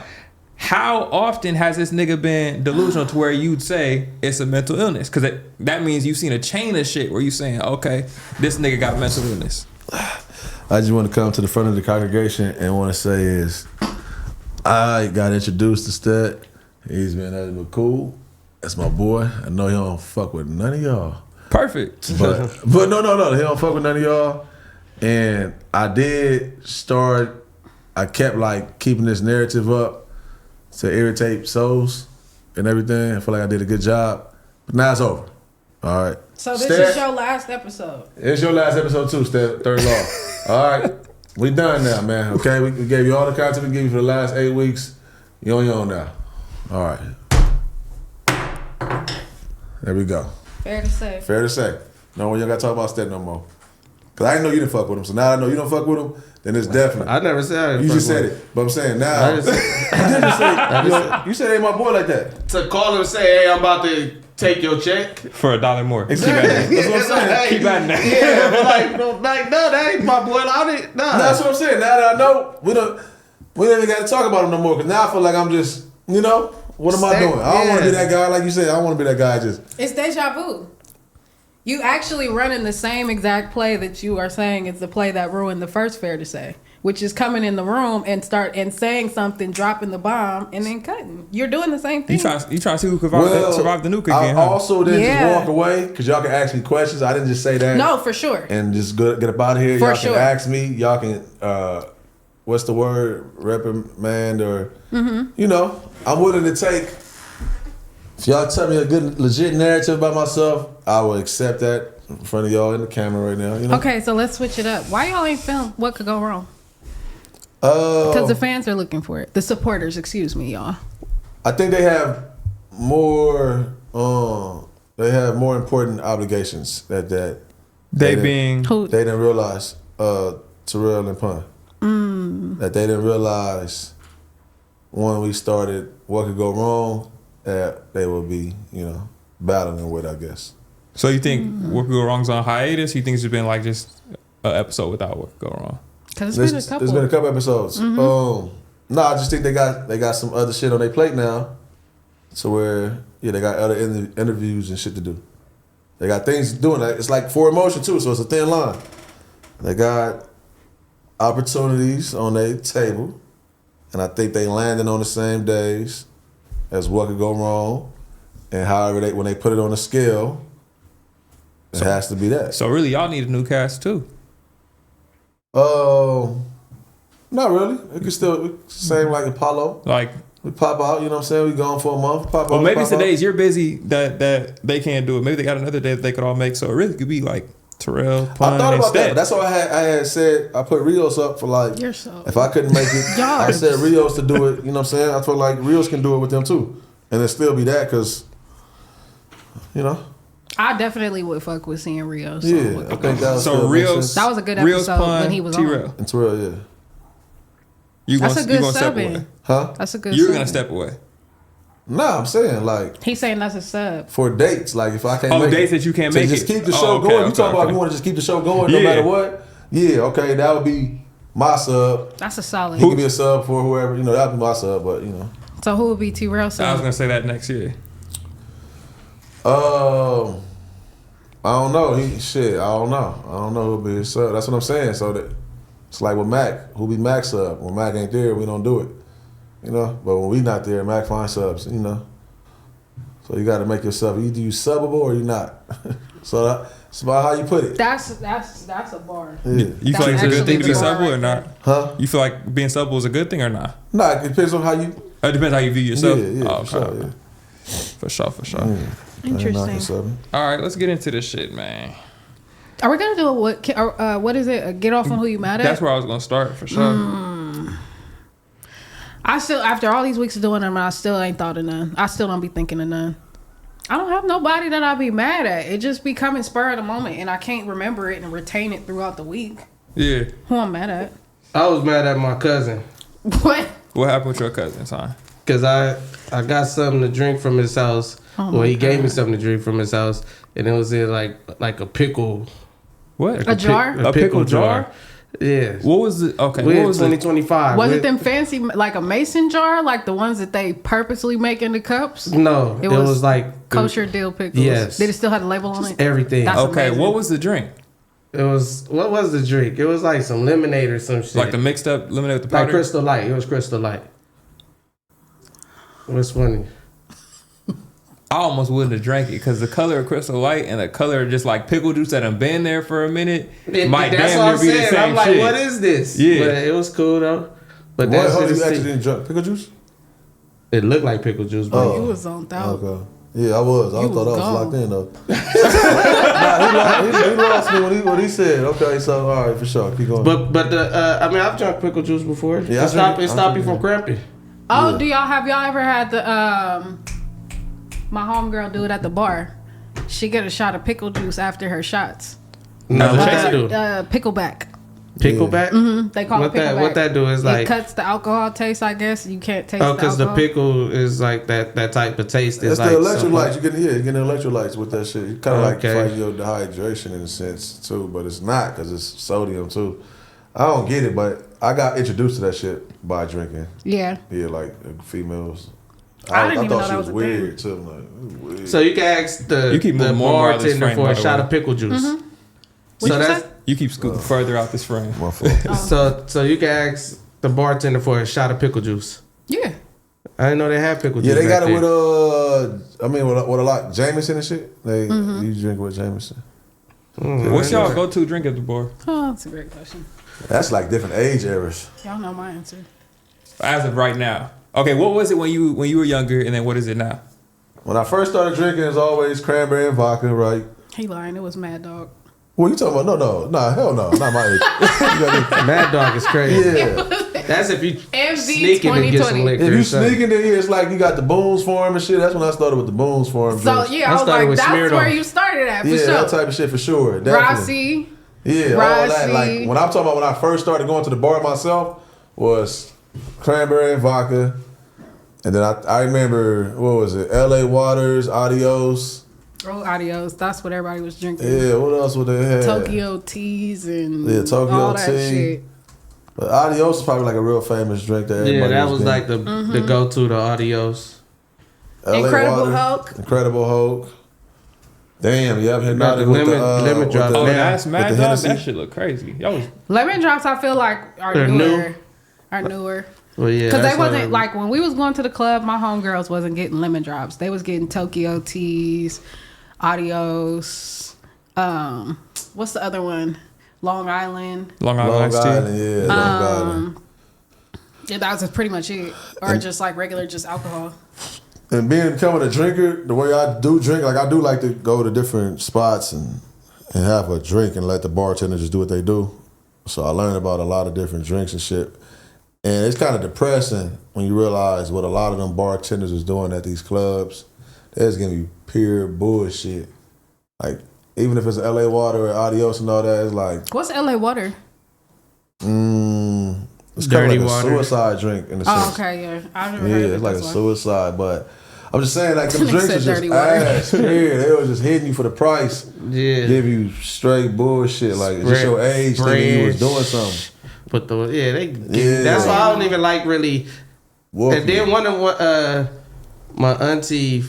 How often has this nigga been delusional to where you'd say it's a mental illness? Because that means you've seen a chain of shit where you saying, okay, this nigga got mental illness.
I just want to come to the front of the congregation and want to say is I got introduced to Stet. He's been nothing but cool. That's my boy. I know he don't fuck with none of y'all.
Perfect.
But no, he don't fuck with none of y'all. And I kept like keeping this narrative up to irritate souls and everything. I feel like I did a good job. But now it's over. All right.
So this
Stet,
is your last episode.
it's your last episode too, Stet, third law. All right. We done now, man. Okay, we gave you all the content we gave you for the last 8 weeks. You on your own now. All right. There we go.
Fair to say.
Fair to say. No one, you gotta talk about Stet no more. Cause I didn't know you didn't fuck with him. So now I know you don't fuck with him, then it's definite.
I never said I didn't
You
fuck
just said
with
it. But I'm saying now.
I just-
you just say, you said, hey, my boy like that.
To call him and say, hey, I'm about to take your check.
For $1 more.
Exactly. That's what I'm saying.
Keep adding that.
Yeah, but no, that ain't my boy.
That's what I'm saying. Now that I know, we don't even gotta talk about him no more. Cause now I feel like I'm just, what am I doing? I don't want to be that guy, like you said. I don't want to be that guy just.
It's deja vu. You actually running the same exact play that you are saying is the play that ruined the first Fair to Say, which is coming in the room and saying something, dropping the bomb, and then cutting. You're doing the same thing.
You trying to see who could survive the nuke again,
I
huh?
also didn't
Yeah.
just walk away because y'all can ask me questions. I didn't just say that.
No, for sure.
And just get up out of here.
For
Y'all
sure.
can ask me. Y'all can, what's the word? Reprimand or, I'm willing to take. If y'all tell me a good, legit narrative about myself, I will accept that in front of y'all in the camera right now.
Okay, so let's switch it up. Why y'all ain't film What Could Go Wrong? Because the fans are looking for it. The supporters, excuse me, y'all.
I think they have more. They have more important obligations that
They being...
Who?
they didn't realize. T-rell and Pun. That they didn't realize when we started What Could Go Wrong that they would be, battling with, I guess.
So you think What Could Go Wrong's on hiatus? You think it's been like just an episode without What Could Go Wrong?
Because it's been a couple.
There's been a couple episodes. No, I just think they got some other shit on their plate now, to where they got other interviews and shit to do. They got things doing. It's like for emotion too, so it's a thin line. They got opportunities on their table, and I think they landing on the same days as What Could Go Wrong, and however when they put it on a scale, it has to be that.
So really, y'all need a new cast too.
Not really. It could still same like Apollo.
Like,
We pop out, you know what I'm saying? We gone for a month. Pop
well,
out.
maybe
pop
the
out.
days you're busy that they can't do it. Maybe they got another day that they could all make. So it really could be like T-rell, Pun,
I thought
and
about that.
Stet.
But that's why I had said I put Rios up for like
You're so-
if I couldn't make it, I
Yours.
said Rios to do it. You know what I'm saying? I feel like Rios can do it with them too, and it still be that because,
I definitely would fuck with seeing Rio. So
yeah, I think that was
So Rios,
That was a good
Rios,
episode
Pun,
when he was on.
T-rell.
and Terrell, yeah,
That's a good
gonna step
sub-in.
away.
huh?
That's a good
You're
sub.
gonna step away.
Nah, I'm saying like
He's saying that's a sub.
for dates, like if I can't
Oh,
make
dates
it,
that you can't
to
make
just
it.
keep the
Oh,
show
okay,
going. You
okay,
talk about
okay.
you want to just keep the show going no
Yeah.
matter what. Yeah, okay, that would be my sub.
That's a solid.
He could be a sub for whoever, that'd be my sub, but
So who would be T-rell
I was
sub?
gonna say that next year.
I I don't know. I don't know. I don't know who'll be his sub. That's what I'm saying. So that it's like with Mac, who be Mac sub? When Mac ain't there, we don't do it. You know? But when we not there, Mac finds subs, you know. So you gotta make yourself either you subbable or you not. So it's about how you put it.
That's a bar.
Yeah.
You feel like it's a good thing to be subbable or not?
Huh?
You feel like being subbable is a good thing or not?
Nah, it depends on how you
It depends how you view yourself.
Yeah,
Oh,
for sure, yeah.
For sure.
Interesting.
All right, let's get into this shit, man.
Are we gonna do what is it? A get off on who you mad at?
That's where I was gonna start for sure.
I still, after all these weeks of doing them, I still ain't thought of none. I still don't be thinking of none. I don't have nobody that I be mad at. It just be coming spur of the moment, and I can't remember it and retain it throughout the week.
Yeah.
Who I'm mad at?
I was mad at my cousin.
What?
What happened with your cousin, son?
Cause I got something to drink from his house.
Oh
He gave me something to drink from his house, and it was in like a pickle.
What?
Like
A jar?
A pickle jar. Yeah.
What was it? Okay.
With
What was
2025.
Was it them fancy, like a mason jar, like the ones that they purposely make into cups?
No, it was like
kosher dill pickles.
Yes.
Did it still have the label on it?
everything.
That's
Okay.
amazing.
What was the drink?
It was, what was the drink? It was like some lemonade or some shit.
Like the mixed up lemonade with the powder?
Like Crystal Light. It was Crystal Light. What's funny?
I almost wouldn't have drank it because the color of Crystal Light and the color of just like pickle juice that have been there for a minute might
That's
damn
what I'm
near be the
saying.
same
I'm like,
shit.
what is this?
Yeah.
But it was cool though. But
What
that's
hold
what
you
it
actually didn't drink pickle juice?
It looked like pickle juice, but
You was on out.
Okay. Yeah, I was. I
You
thought I
was
was
gone.
locked in though. Nah, he lost me what he said. Okay, so all right, for sure. Keep going.
but the I mean, I've drunk pickle juice before.
Yeah,
it stopped me from cramping.
Oh, have y'all ever had the my homegirl do it at the bar? She get a shot of pickle juice after her shots.
No, what
Uh,
that do?
Pickleback.
Pickleback.
They call it pickleback.
What that do is
It
like,
cuts the alcohol taste. I guess you can't taste.
because
the
the
alcohol.
pickle is like that type of taste.
That's
Is
the
like
electrolytes. You getting electrolytes with that shit. You kind of like
Okay.
fight your dehydration in a sense too, but it's not because it's sodium too. I don't get it, but I got introduced to that shit by drinking.
Yeah.
Yeah, like females.
I didn't even know
thought
that
she
was
was
a
weird too. I'm like, ooh, weird.
So you can ask the
You keep moving more and more out of this
bartender
frame,
for
by
a
the
shot
way.
of pickle juice.
What'd
So
you
that's
say?
You keep scooting further out this frame.
My fault.
so you can ask the bartender for a shot of pickle juice.
Yeah.
I didn't know they had pickle juice.
Yeah, they got
back
it
then.
with a lot Jameson and shit. They you drink with Jameson.
What's y'all go-to drink at the bar?
Oh, that's a great question.
That's like different age eras.
Y'all know my answer.
As of right now. Okay, what was it when you were younger, and then what is it now?
When I first started drinking, it's always cranberry and vodka, right?
He lying. It was Mad Dog.
What you talking about? No, hell no, not my age. You gotta
Mad Dog is crazy.
be- yeah.
That's if you
MV
sneaking and get some
2020.
liquor.
If
or
you
something.
sneaking in here, it's like you got the Boone's Farm and shit. That's when I started with the Boone's Farm.
So
drinks.
yeah,
I
I was
started
like,
with
that's
Smirnoff.
where you started at for
Yeah,
sure.
that type of shit for sure. Definitely.
Rossi.
Yeah, all that. Like
Rossi.
when I'm talking about when I first started going to the bar myself was cranberry and vodka. And then I remember, what was it? LA Waters, Adios.
Oh, adios. That's what everybody was drinking.
Yeah, what else would they have?
Tokyo teas and
Yeah, Tokyo
all that
tea.
shit.
But Adios is probably like a real famous drink that everybody
Yeah, that was
getting.
like the go-to, the Adios.
LA
Incredible
Waters,
Hulk.
Incredible Hulk. Damn, you ever
Got the
Hypnotic with the
lemon
with
drop.
the-
Oh,
Yeah.
that's
with
Mad
the
Dog?
Hennessy?
That shit look crazy. Y'all was
Lemon drops, I feel like are
They're
newer.
new?
Are newer.
Well, yeah,
Because
that's
they
what
wasn't like when we was going to the club. My homegirls wasn't getting lemon drops. They was getting Tokyo teas, Adios. What's the other one? Long Island.
Long Island
Long
Iced Tea.
Island, yeah, Long Island.
Yeah, that was pretty much it. Or just like regular, just alcohol.
And becoming a drinker, the way I do drink, like I do like to go to different spots and have a drink and let the bartender just do what they do. So I learned about a lot of different drinks and shit. And it's kind of depressing when you realize what a lot of them bartenders is doing at these clubs. They're just giving you pure bullshit. Like, even if it's LA Water or Adios and all that, it's like,
What's LA Water?
it's kind of
Dirty
like
water.
a suicide drink in a
Oh,
sense.
okay, yeah. I've never
Yeah,
heard of
it's like a
this one.
suicide, but I'm just saying, like, them
Nigga
drinks
said
are just
dirty water.
ass. Yeah, they was just hitting you for the price.
Yeah.
Give you straight bullshit. Like, it's just your age thinking you was doing something.
But
Yeah.
that's why I don't even like really.
Whooping
And then
you.
one of my auntie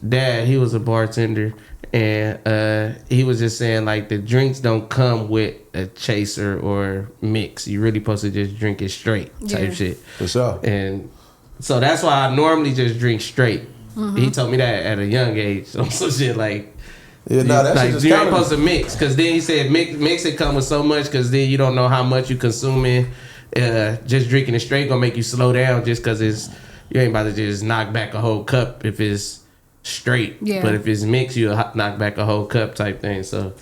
dad, he was a bartender, and he was just saying like the drinks don't come with a chaser or mix. You really supposed to just drink it straight type shit.
For sure.
And so that's why I normally just drink straight.
Mm-hmm.
He told me that at a young age. So some shit like.
Yeah, no, that
like
shit just
you ain't
counted.
supposed to mix, because then he said mix it come with so much, because then you don't know how much you consuming. Just drinking it straight gonna make you slow down, just because you ain't about to just knock back a whole cup if it's straight.
Yeah.
But if it's mixed, you'll knock back a whole cup type thing. So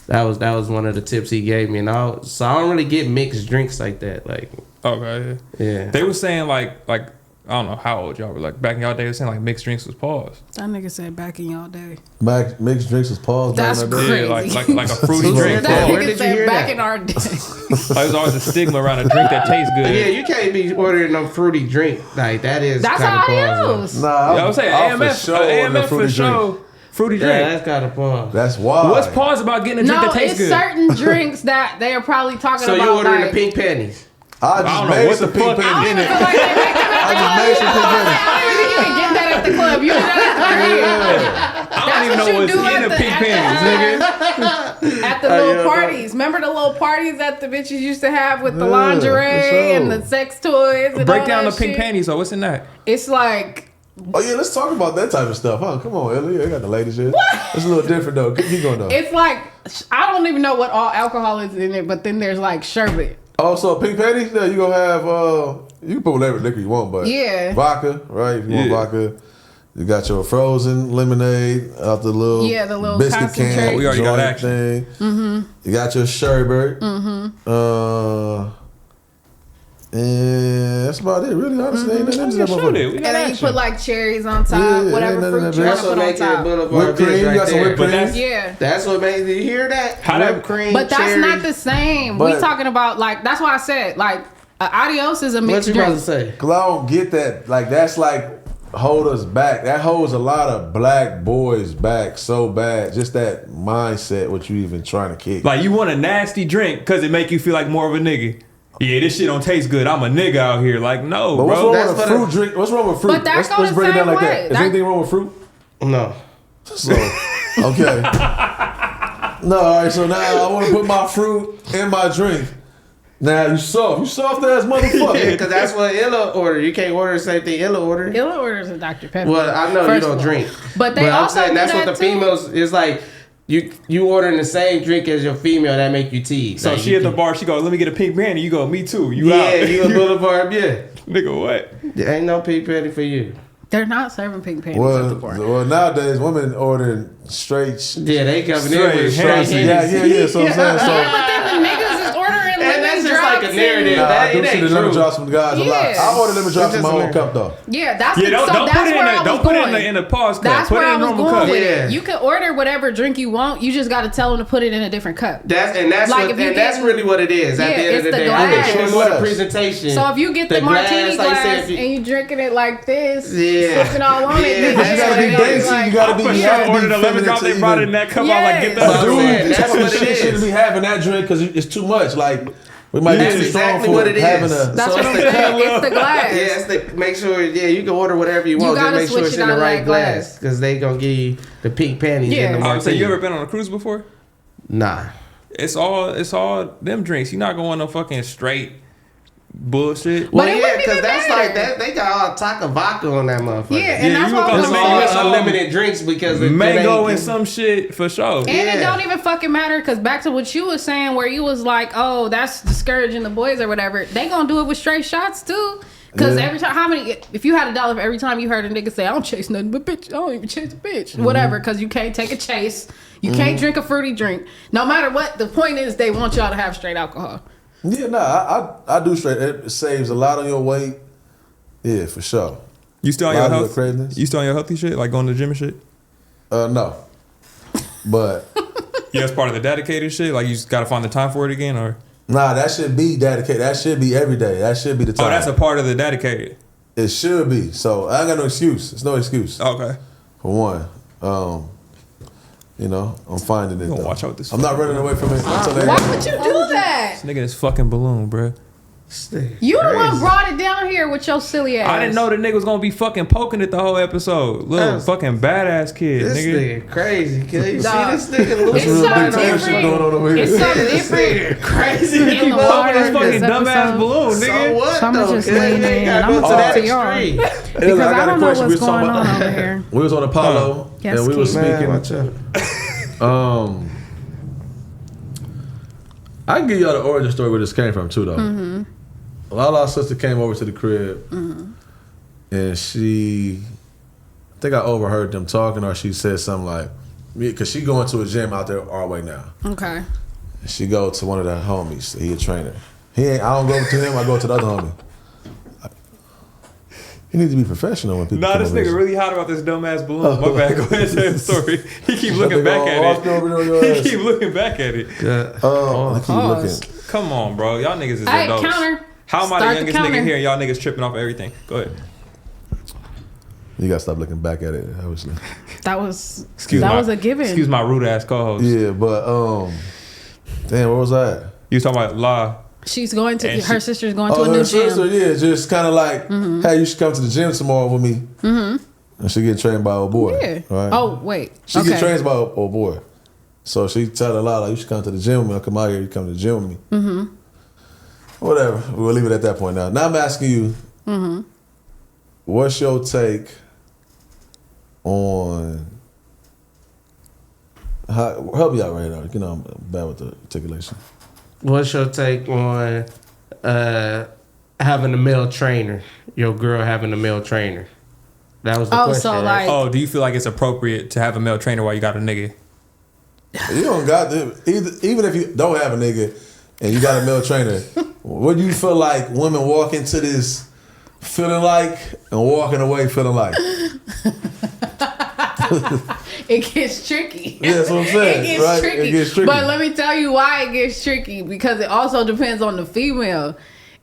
that was one of the tips he gave me, and so I don't really get mixed drinks like that. Like
Okay.
yeah,
They were saying like I don't know how old y'all were. Like back in y'all day, they were saying like mixed drinks was paused.
That nigga said back in y'all day.
Mixed drinks was paused.
That's
back in that day.
crazy.
Yeah, like a fruity drink.
That
Where
nigga
did you
said
hear
back
that?
in our day.
Like, there's always a stigma around a drink that tastes good.
yeah, you can't be ordering no fruity drink like that. Is
That's
kinda
how
pause,
I use.
Nah,
Yeah, I'm saying
I'm
AMF for
order fruity
sure. Fruity
Yeah,
drink.
that's kind of pause.
That's why.
What's pause about getting a drink
No,
that tastes
it's
good?
certain drinks that they are probably talking
So
about.
you ordering
like,
the pink panties?
I
I
just
don't know
made
what
some
the
pink
fuck
I don't
pennies.
even feel like they make them at the
I just
club.
made some pink pennies.
I don't even think you can get that at the club. You know that
I don't even know what's in the pink panties, nigga.
at the little parties. Remember the little parties that the bitches used to have with the lingerie
for sure.
and the sex toys and
Break
all
down the
that
pink
shit?
panties. So what's in that?
It's like
Oh yeah, let's talk about that type of stuff, huh? Come on, Ellie. I got the ladies here. It's a little different though. Keep going though.
it's like I don't even know what all alcohol is in it, but then there's like sherbet.
Oh, so pink panties? Yeah, you gonna have you can put whatever liquor you want, but
Yeah.
vodka, right? If you want
Yeah.
vodka, you got your frozen lemonade out the little
the little
biscuit
concentrate.
can.
Oh, we already got
joint
action.
thing. Mm-hmm. You got your sherbet. Mm-hmm. And that's about it, really. Honestly, ain't nothing into that
Shoot
motherfucker.
it. We
And
got
then you
action.
put like cherries on top,
Yeah,
whatever
ain't none of
fruit
that
you
bitch.
want
That's
to
what
put on
make it
top.
Boulevard
Whipped cream,
bitch
you
right
got some
there.
whipped
But
cream.
that's
Yeah.
That's what makes you hear that.
How that-
Whipped cream,
But that's
cherries.
not the same.
But-
We talking about like that's why I said like adios is a
What
mixed
you about
drink.
to say?
Cause I don't get that. Like that's like hold us back. That holds a lot of black boys back so bad. Just that mindset, what you even trying to kick.
Like you want a nasty drink because it make you feel like more of a nigga. Yeah, this shit don't taste good. I'm a nigga out here. Like no,
But what's
bro.
wrong
That's
with a
for
fruit
the-
drink? What's wrong with fruit?
But that
let's
go the
break it down
same
like
way.
that. Is
That-
anything wrong with fruit?
No.
So okay. No, all right. So now I want to put my fruit in my drink. Now you soft ass motherfucker.
Because that's what Illa order. You can't order the same thing Illa order.
Illa orders a Dr. Pepper.
Well, I know you
First
don't
of all.
drink.
But they
I'm
also
saying
do
that's what
that
the
too.
females is like. You ordering the same drink as your female that make you tease.
So
Like,
she
you
at the
can-
bar. She go, let me get a pink brandy. You go, me too. You
Yeah,
out.
you a Boulevard, yeah.
Nigga, what?
There ain't no pink penny for you.
They're not serving pink panties at the bar.
Well, nowadays women ordering straight.
Yeah, they coming in
Straight
with
hands.
straight
Yeah,
Hennessy.
yeah. So I'm saying, so
Yeah, but then the niggas is ordering
And
lemon
that's just
drops
like a narrative.
nah, I
That
do
it
see
ain't
the lemon
true.
drops from the guys a lot.
Yeah.
I order lemon drops in my
just
own
a-
cup though.
Yeah, that's
Yeah, don't
so
put
that's
it in
where I
the
was
don't put it
going.
in the pause cup.
That's
Put
where
it
I
in
was
normal
going
cup.
with
Yeah.
it. You can order whatever drink you want. You just got to tell them to put it in a different cup.
That's
Like, if you
that's
get-
really what it is. At
Yeah,
the end of
it's
the
the
day,
glass.
I think it's more the
Glass.
presentation.
So if you get the martini
like I
glass
said, if
and you drinking it like this,
Yeah.
sipping all on it,
Yeah,
then
but
You
that's
gotta be
what it is.
dainty. You
I
gotta be.
for
You
sure
gotta
ordered
be
a lemon drop. They brought it in that cup. I was like, get
Yes.
that
But
dude.
saying, that's
Dude,
what it
shit
is.
shouldn't be having that drink because it's too much. Like we might
That's
be too strong
exactly
for
what it is.
having a.
That's
So
what
it's
I'm
the
saying.
cup.
It's the glass.
Yeah, it's the make sure. Yeah, you can order whatever you want. Just
gotta
make sure
switch
it's
it
in the
out of
right
that
glass
glass.
because they gonna give you the pink panties
Yeah.
in the
So
martini.
you ever been on a cruise before?
Nah.
It's all them drinks. You're not going no fucking straight bullshit.
Well,
But it
yeah,
wouldn't
because
even
that's
matter.
like that. They got all taco vodka on that motherfucker.
Yeah, and
Yeah,
that's
you
what I
was
was
gonna
All
make
saying.
you
unlimited drinks because it
Mango
ain't-
and some shit for sure.
And
Yeah.
it don't even fucking matter because back to what you was saying where you was like, oh, that's discouraging the boys or whatever. They gonna do it with straight shots too. Because
Yeah.
every time, if you had $1 for every time you heard a nigga say, I don't chase nothing but bitch. I don't even chase a bitch.
Mm-hmm.
Whatever, because you can't take a chase. You can't drink a fruity drink. No matter what, the point is they want y'all to have straight alcohol.
Yeah, nah, I do straight. It saves a lot on your weight. Yeah, for sure.
You still on
A
your
lot of
health?
craziness.
You still on your healthy shit, like going to the gym and shit?
No, but
Yeah, it's part of the dedicated shit. Like you just gotta find the time for it again, or
nah, that should be dedicated. That should be every day. That should be the time.
oh, that's a part of the dedicated.
It should be. So I ain't got no excuse. It's no excuse
Okay.
for one. You know, I'm finding it.
You gonna
Though.
watch out with this
I'm not running away from it until they.
Why would you do that?
This nigga is fucking balloon, bruh.
You the one brought it down here with your silly ass.
I didn't know the nigga was gonna be fucking poking it the whole episode. Little fucking badass kid,
This
nigga.
nigga crazy, kid. You
Dog.
see this nigga
It's
losing
something
big time shit going on over
different.
here.
It's something different.
crazy.
In the
Poking
water
this fucking
this
dumbass
episode.
balloon,
So
nigga.
what
So I'ma
though?
just
Kid?
lean
They
in.
gotta
I'ma
go to
talk
that
to y'all.
extreme.
Because I don't know what's going on over here.
We was on Apollo
Yes,
and we was
Keem.
speaking.
Man, watch out.
I can give y'all the origin story where this came from too, though. Lala's sister came over to the crib, and I think I overheard them talking, or she said something like, because she going to a gym out there our way now.
Okay.
And she go to one of the homies. He a trainer. I don't go to him. I go to the other homie. You need to be professional when people.
Nah,
come
this
over
nigga
here.
really hot about this dumbass balloon. My bad. Go ahead and tell the story. He keep looking
That
back
nigga
at
all walked over there on your
it.
ass.
He keep looking back at it.
I keep
Pause.
looking.
Come on, bro. Y'all niggas is
Hey,
adults.
counter.
How am I
Start
the
the
youngest
counter.
nigga here and y'all niggas tripping off everything? Go ahead.
You gotta stop looking back at it, obviously.
That was
my-
was a given.
Excuse my rude ass co-host.
Yeah, but damn, where was I at?
You was talking about La.
She's going to
And
her
she-
sister's going to a
her
new
sister,
gym.
yeah, just kind of like, hey, you should come to the gym tomorrow with me. And she get trained by a boy.
Yeah.
Right?
Oh wait.
She get trained by a boy. So she tell a lot like, you should come to the gym with me. I'll come out here, you come to the gym with me. Whatever. We'll leave it at that point now. Now I'm asking you, what's your take on help me out right now. You know I'm bad with the articulation.
What's your take on having a male trainer? Your girl having a male trainer. That was the question.
So
right?
like,
Oh, do you feel like it's appropriate to have a male trainer while you got a nigga?
You don't got to, even if you don't have a nigga and you got a male trainer, what do you feel like women walk into this feeling like and walking away feeling like?
it gets tricky.
Yeah, that's what I'm saying.
It gets
right?
tricky.
It gets tricky.
But let me tell you why it gets tricky, because it also depends on the female.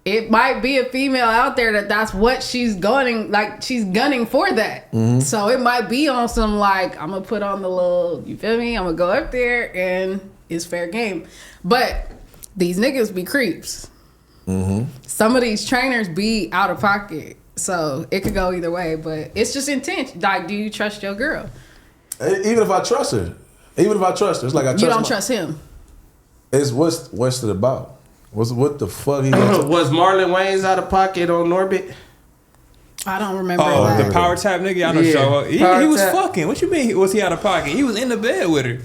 It might be a female out there that's what she's gunning, like she's gunning for that. So it might be on some like, I'm gonna put on the little, you feel me? I'm gonna go up there and it's fair game. But these niggas be creeps. Some of these trainers be out of pocket. So it could go either way, but it's just intent. Like, do you trust your girl?
Even if I trust her, it's like I trust
You don't trust him.
It's what's it about? What the fuck he got?
Was Marlon Wayans out of pocket on Norbit?
I don't remember
Oh,
that.
the power tap nigga? I know.
Yeah,
Show he
power
was
tap.
fucking. What you mean? Was he out of pocket? He was in the bed with her.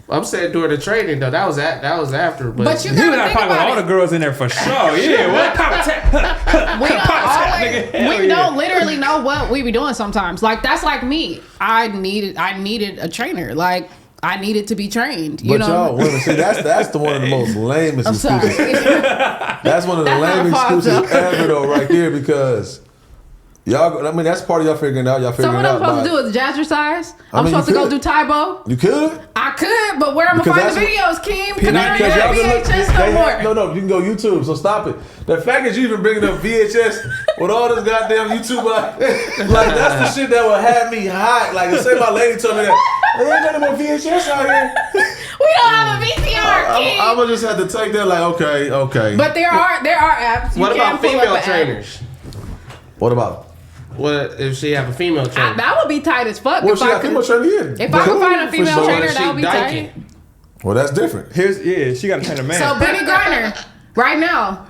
I'm saying during the training though. That was after.
But you
He was
gotta
out of
think
pocket with all
about
the
it.
girls in there for sure. Yeah, what power tap?
We don't
tap,
always,
nigga. Hell
we
yeah.
don't literally know what we be doing sometimes. Like that's like me. I needed a trainer. Like I needed to be trained. You
But
know.
y'all women, see that's the one of the most lamest
I'm sorry.
excuses. That's one of the
That's not a
lamest
fault,
excuses
though.
ever though, right there, because y'all. I mean, that's part of y'all figuring out. Y'all
So
figuring
what
out.
I'm supposed
by-
to do is jazzercise?
I
I'm
mean,
supposed to
you
go
could.
do Taibo?
You could.
I could, but where am I
Because
find the
that's
videos, Keem? Because I
Because
don't
y'all
have
been
VHS no more.
no, you can go YouTube. So stop it. The fact that you even bringing up VHS with all this goddamn YouTube, like that's the shit that would have me hot. Like, say my lady told me that. They ain't got no more VHS out here.
We don't have a VCR, Keem.
I'm gonna just have to take that. Like, okay.
But there are apps. You
What
can
about
pull up
female
an app.
trainers?
What about?
What if she have a female trainer?
That would be tight as fuck.
Well,
if
she
I
got
could,
female trainer in.
if I could find a
For
female
sure.
trainer,
She
that would be
dyking.
tight.
Well, that's different.
She got to train a man.
So Brittany Griner, right now,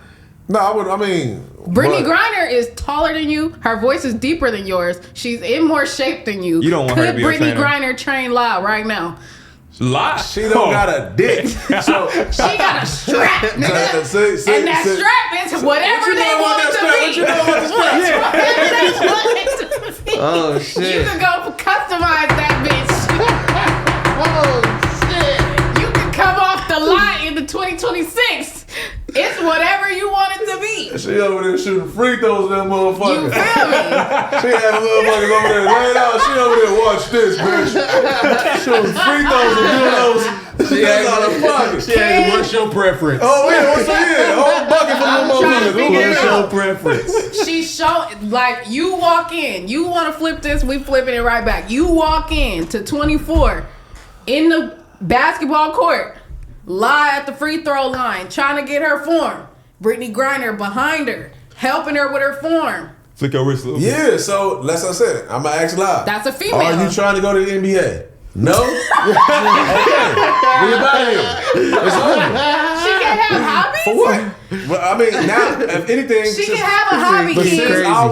No, I mean,
Brittany
but-
Griner is taller than you. Her voice is deeper than yours. She's in more shape than you.
You don't want her to
Could
be a
Brittany
trainer.
Griner train live right now?
Lie.
She don't got a dick. So
She got a strap, nigga.
See,
And that
see.
strap is whatever
you
they
know
want
about
it
that
to
strap?
be.
What you know about the strap?
Whatever they want it to be.
Oh
You
shit!
can go customize that bitch.
Oh shit!
You can come off the lot in the 2026. It's whatever you want it to be.
She over there shooting free throws at that
You
motherfucker.
feel me?
She had a motherfuckers over there laying out. She over there, watch this, bitch. Shooting free throws and doing those. That's out of pocket.
She asked, "What's your preference?"
Oh, yeah, what's the whole bucket for
I'm
them
trying to
motherfuckers.
figure it
What's
out.
your preference?
She showing like you walk in, you want to flip this, we flipping it right back. You walk in to 24 in the basketball court, lie at the free throw line, trying to get her form. Brittany Griner behind her, helping her with her form.
Flick your wrist a little bit.
Yeah, so that's what I said. I'm gonna ask live.
That's a female.
Are you trying to go to the NBA? No? Okay. We about here. It's over.
She can have hobbies?
For what? Well, I mean, now, if anything,
She can have a hobby,
but
Keem.
since I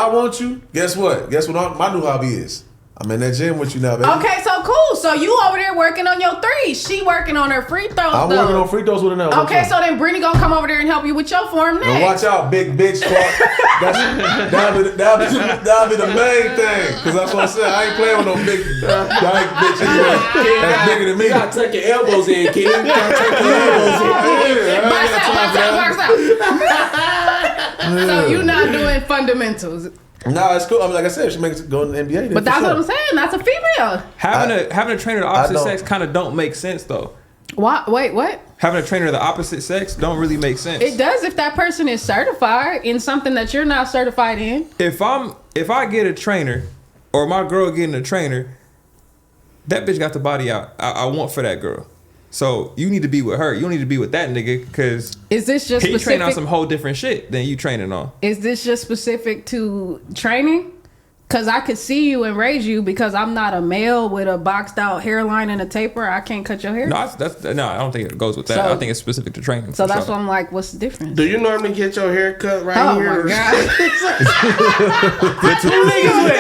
want you, guess what? Guess what my new hobby is? I'm in that gym with you now, baby.
Okay, so cool. So you over there working on your threes. She working on her free throws.
I'm
though.
working on free throws with her now.
Okay, so then Brittany gonna come over there and help you with your form next.
And watch out, big bitch. That'll be the main thing. Because that's what I said. I ain't playing with no big bitch anyway. That's bigger than me.
You gotta tuck your elbows in, kid. You gotta tuck your elbows in.
So you not doing fundamentals.
No, it's cool. I mean, like I said, she makes it go in the NBA.
But that's what I'm saying. That's a female.
Having a trainer of the opposite
don't.
sex kind of don't make sense though.
What? Wait, what?
Having a trainer of the opposite sex don't really make sense.
It does if that person is certified in something that you're not certified in.
If I get a trainer, or my girl getting a trainer, that bitch got the body I want for that girl. So you need to be with her. You don't need to be with that nigga because
Is this just
he
specific?
train on some whole different shit than you training on.
Is this just specific to training? Because I could see you and raise you because I'm not a male with a boxed out hairline and a taper. I can't cut your hair.
No, I don't think it goes with that.
So-
I think it's specific to training.
So
for
that's
sure.
why I'm like, what's the difference?
Do you normally get your hair cut right
Oh
here?
my god!
The two niggas with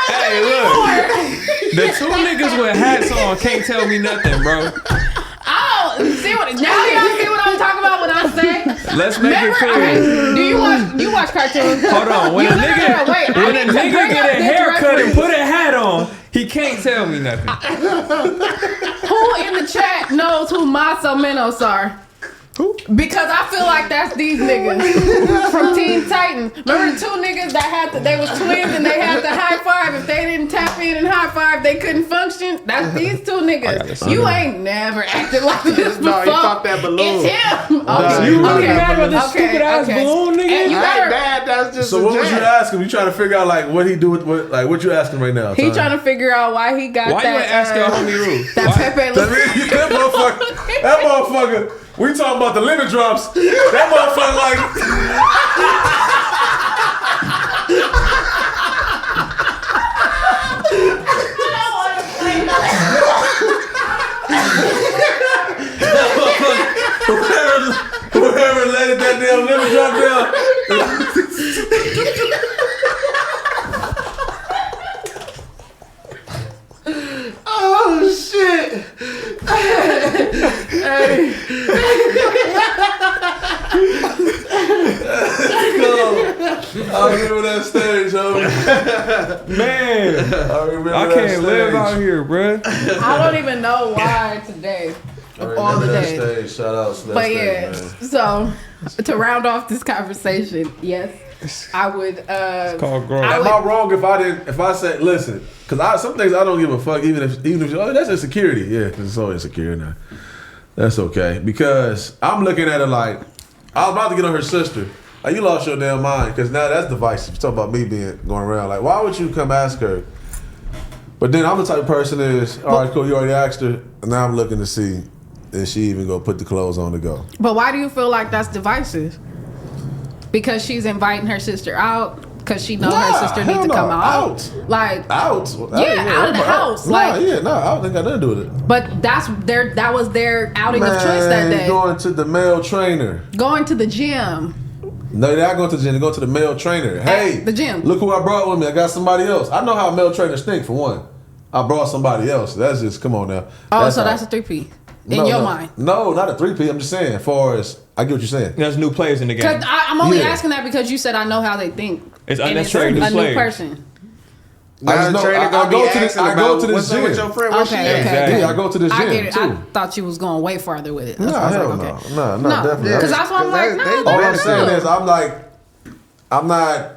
hey, look, the two niggas with hats on can't tell me nothing, bro.
Oh, see what? Now y'all see what I'm talking about when I say.
Let's make it clear.
Okay, do you watch cartoons?
Hold on. When a nigga
bring
get
up
a
this
haircut and
reference.
put a hat on, he can't tell me nothing.
Who in the chat knows who Maso Menos are?
Who?
Because I feel like that's these niggas from Teen Titans. Remember the two niggas that they was twins and they had to high five. If they didn't tap in and high five, they couldn't function. That's these two niggas. You ain't never acted like this before.
No, he popped that balloon.
It's him.
No,
You
okay.
really mad about this
Okay,
stupid ass
okay.
balloon, nigga?
And you
I
better-
ain't mad. That's just
So
a
what was you
jab.
asking? You trying to figure out like what he do with what you asking right now?
He trying to figure out why he got
Why
that.
you ain't ask your homie Ruth?
That
Why?
Pepe.
that motherfucker. We talking about the limit drops. That motherfucker like. Whoever let that damn limit drop down.
Oh shit! Hey,
I remember that stage, homie.
Man,
I remember
I
that
can't live
stage.
out here, bruh.
I don't even know why today
I
of all the
remember that
days.
stage. Shout out to that
But
stage,
yeah,
man.
so to round off this conversation, yes, I would.
Called growth.
I
Am
would-
I wrong if I say listen? Because some things I don't give a fuck. Even if that's insecurity. Yeah, 'cause it's so insecure now. That's okay because I'm looking at it like I was about to get on her sister. Like you lost your damn mind because now that's divisive. You talking about me going around like why would you come ask her? But then I'm the type of person is all right, cool. You already asked her. And now I'm looking to see if she even go put the clothes on to go.
But why do you feel like that's divisive? Because she's inviting her sister out. Because she knows her sister needs to come out. Like
Out?
Yeah, out of the house, like-
I don't think I got nothing to do with it.
but that was their outing of choice that day.
Going to the male trainer.
Going to the gym.
No, they're not going to the gym. They go to the male trainer. Hey,
the gym.
Look who I brought with me. I got somebody else. I know how male trainers think. For one, I brought somebody else. That's just come on now.
Oh, so
how-
that's a 3P in your mind.
No, not a 3P. I'm just saying. As far as I get what you're saying.
There's new players in the game.
Because I'm only
Yeah.
asking that because you said I know how they think.
It's
And
unnecessary new
a new
players.
person.
I just
Now
know-
the trainer
I
gonna
go
be
to this-
asking
I go
about
to this
what's up
gym.
with your friend. Where she
Okay,
at?
okay.
Exactly.
Yeah, I go to this
I
gym
get it.
too.
I thought you was going way farther with it. That's
Nah,
why I was
hell
like,
no.
okay.
No,
No,
definitely.
because that's why I'm like, no.
they-
All I'm
That's
saying
cool.
is, I'm not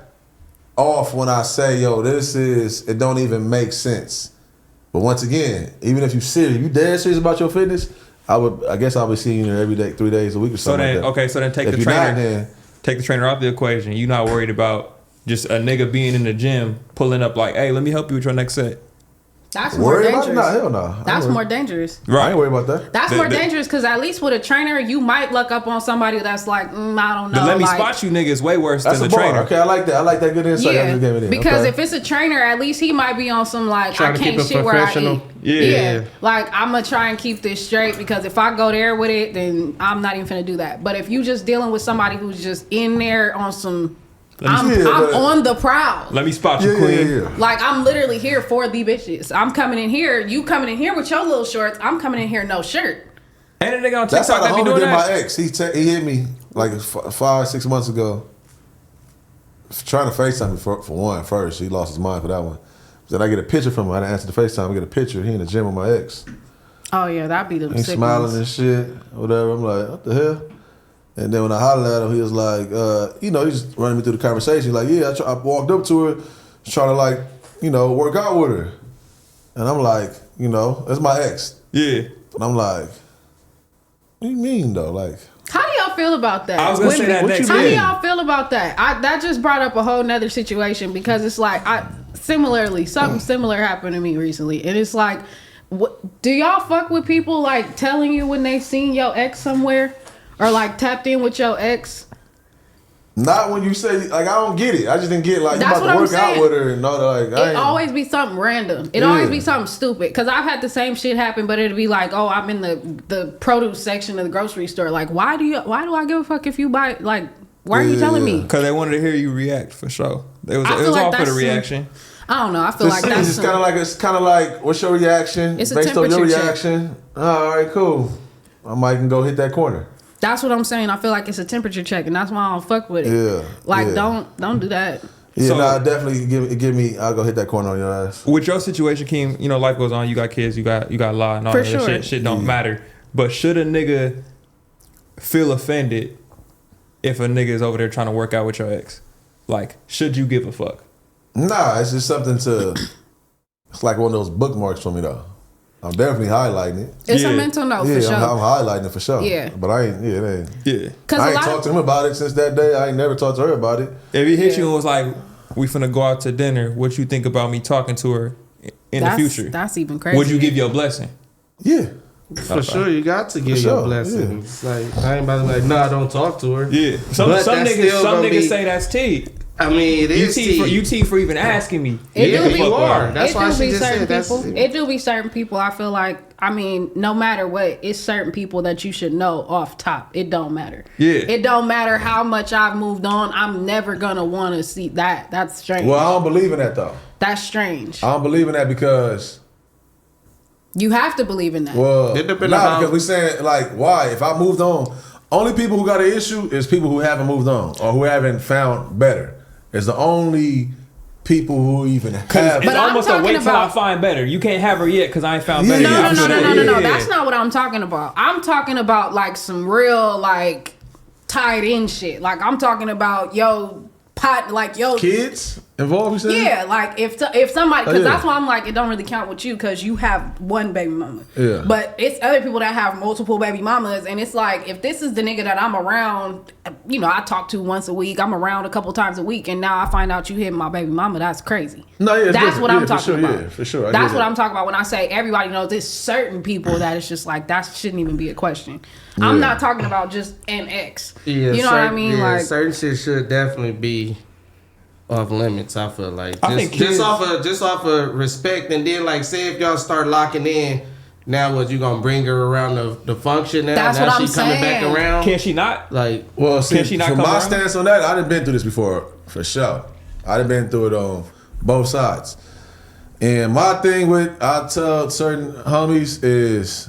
off when I say, yo, it don't even make sense. But once again, even if you serious, you dead serious about your fitness, I guess I'll be seeing you there every day, 3 days a week or
So
something
then,
like that.
okay, so then take
If
the
you're not,
trainer.
then
Take the trainer out the equation. You're not worried about just a nigga being in the gym, pulling up like, hey, let me help you with your next set.
That's more
Worry
dangerous.
about it? Nah, hell no.
That's more dangerous.
I ain't worried about that.
That's more dangerous because at least with a trainer, you might luck up on somebody that's like, I don't know.
The let me spot you nigga is way worse than the trainer.
Okay, I like that. I like that good insight.
Yeah, because if it's a trainer, at least he might be on some like, I can't shit where I eat. Yeah. Like, I'm going to try and keep this straight because if I go there with it, then I'm not even finna do that. But if you just dealing with somebody who's just in there on some, I'm on the prowl.
Let me spot you, queen.
Yeah.
Like, I'm literally here for the bitches. I'm coming in here. You coming in here with your little shorts. I'm coming in here no shirt.
Ain't a nigga on
That's
TikTok
how the
that be
homie
doing
did
that?
my ex. He hit me like 5-6 months ago. Trying to FaceTime me for one first. He lost his mind for that one. Then I get a picture from him. I didn't answer the FaceTime. I get a picture. He in the gym with my ex.
Oh, yeah. That'd be the
He smiling and shit. Whatever. I'm like, what the hell? And then when I hollered at him, he was like, he's running me through the conversation. He's like, yeah, I walked up to her, trying to like, work out with her. And I'm like, that's my ex.
Yeah.
And I'm like, what do you mean though? Like,
how do y'all feel about that?
I was gonna say that next.
How do y'all feel about that? That just brought up a whole nother situation because it's like, something similar happened to me recently. And it's like, do y'all fuck with people like telling you when they seen your ex somewhere? Or like tapped in with your ex?
Not when you say, like, I don't get it. I just didn't get like,
That's
you about to work out with her and all that. Like,
it always be something random. It always be something stupid. Because I've had the same shit happen, but it'd be like, oh, I'm in the produce section of the grocery store. Like, why do I give a fuck if you buy, like, why are you telling me?
Because they wanted to hear you react for sure. It was all for the reaction.
I don't know. I feel like that's
it's kind of like, what's your reaction?
It's
based on your reaction.
check.
All right, cool. I might can go hit that corner.
That's what I'm saying. I feel like it's a temperature check, and that's why I don't fuck with it.
Yeah.
Like, don't do that.
Yeah,
So,
definitely give me. I'll go hit that corner on your ass.
With your situation, Keem, life goes on. You got kids. You got law and all
For
that
sure.
shit don't matter. But should a nigga feel offended if a nigga is over there trying to work out with your ex? Like, should you give a fuck?
Nah, it's just something to. It's like one of those bookmarks for me though. I'm definitely highlighting it.
It's a mental note for sure.
I'm highlighting it for sure.
Yeah.
But I ain't. Yeah, it ain't.
Yeah.
I ain't talked to him about it since that day. I ain't never talked to her about it.
If he hit you and was like, "We finna go out to dinner. What you think about me talking to her in the future?"
That's even crazy.
Would you give your blessing?
Yeah.
For sure, you got to give your blessings. Like, I ain't about to be like, nah, don't talk to her.
Yeah. Some niggas say that's T.
I mean, it is
you T for even asking me.
You are. That's why she just said that's.
It do be certain people. I feel like, no matter what, it's certain people that you should know off top. It don't matter.
Yeah.
It don't matter how much I've moved on. I'm never gonna want to see that. That's strange.
Well, I don't believe in that though.
That's strange.
I don't believe in that because.
You have to believe in that.
Well, because we saying like, why? If I moved on, only people who got an issue is people who haven't moved on or who haven't found better. It's the only people who even have.
It's almost a wait till I find better. You can't have her yet because I ain't found better.
No. That's not what I'm talking about. I'm talking about like some real like tied in shit. Like I'm talking about
kids involved. You said?
Yeah, like if somebody, because that's why I'm like, it don't really count with you because you have one baby mama.
Yeah.
But it's other people that have multiple baby mamas, and it's like if this is the nigga that I'm around, I talk to once a week, I'm around a couple times a week, and now I find out you hit my baby mama. That's crazy.
No, yeah,
that's what I'm talking about.
Yeah, for sure.
That's what I'm talking about when I say everybody knows. There's certain people that it's just like that shouldn't even be a question. Yeah. I'm not talking about just an ex.
Yeah,
you know what I mean?
Yeah,
like
certain shit should definitely be off limits. I feel like just off of respect, and then like say if y'all start locking in, now what you gonna bring her around the function now?
That's
now
what I'm
she coming
saying.
back around.
Can she not?
Like, well, see,
can she not
from
come
my
around?
stance on that, I done been through this before for sure. I done been through it on both sides. And my thing with I tell certain homies is,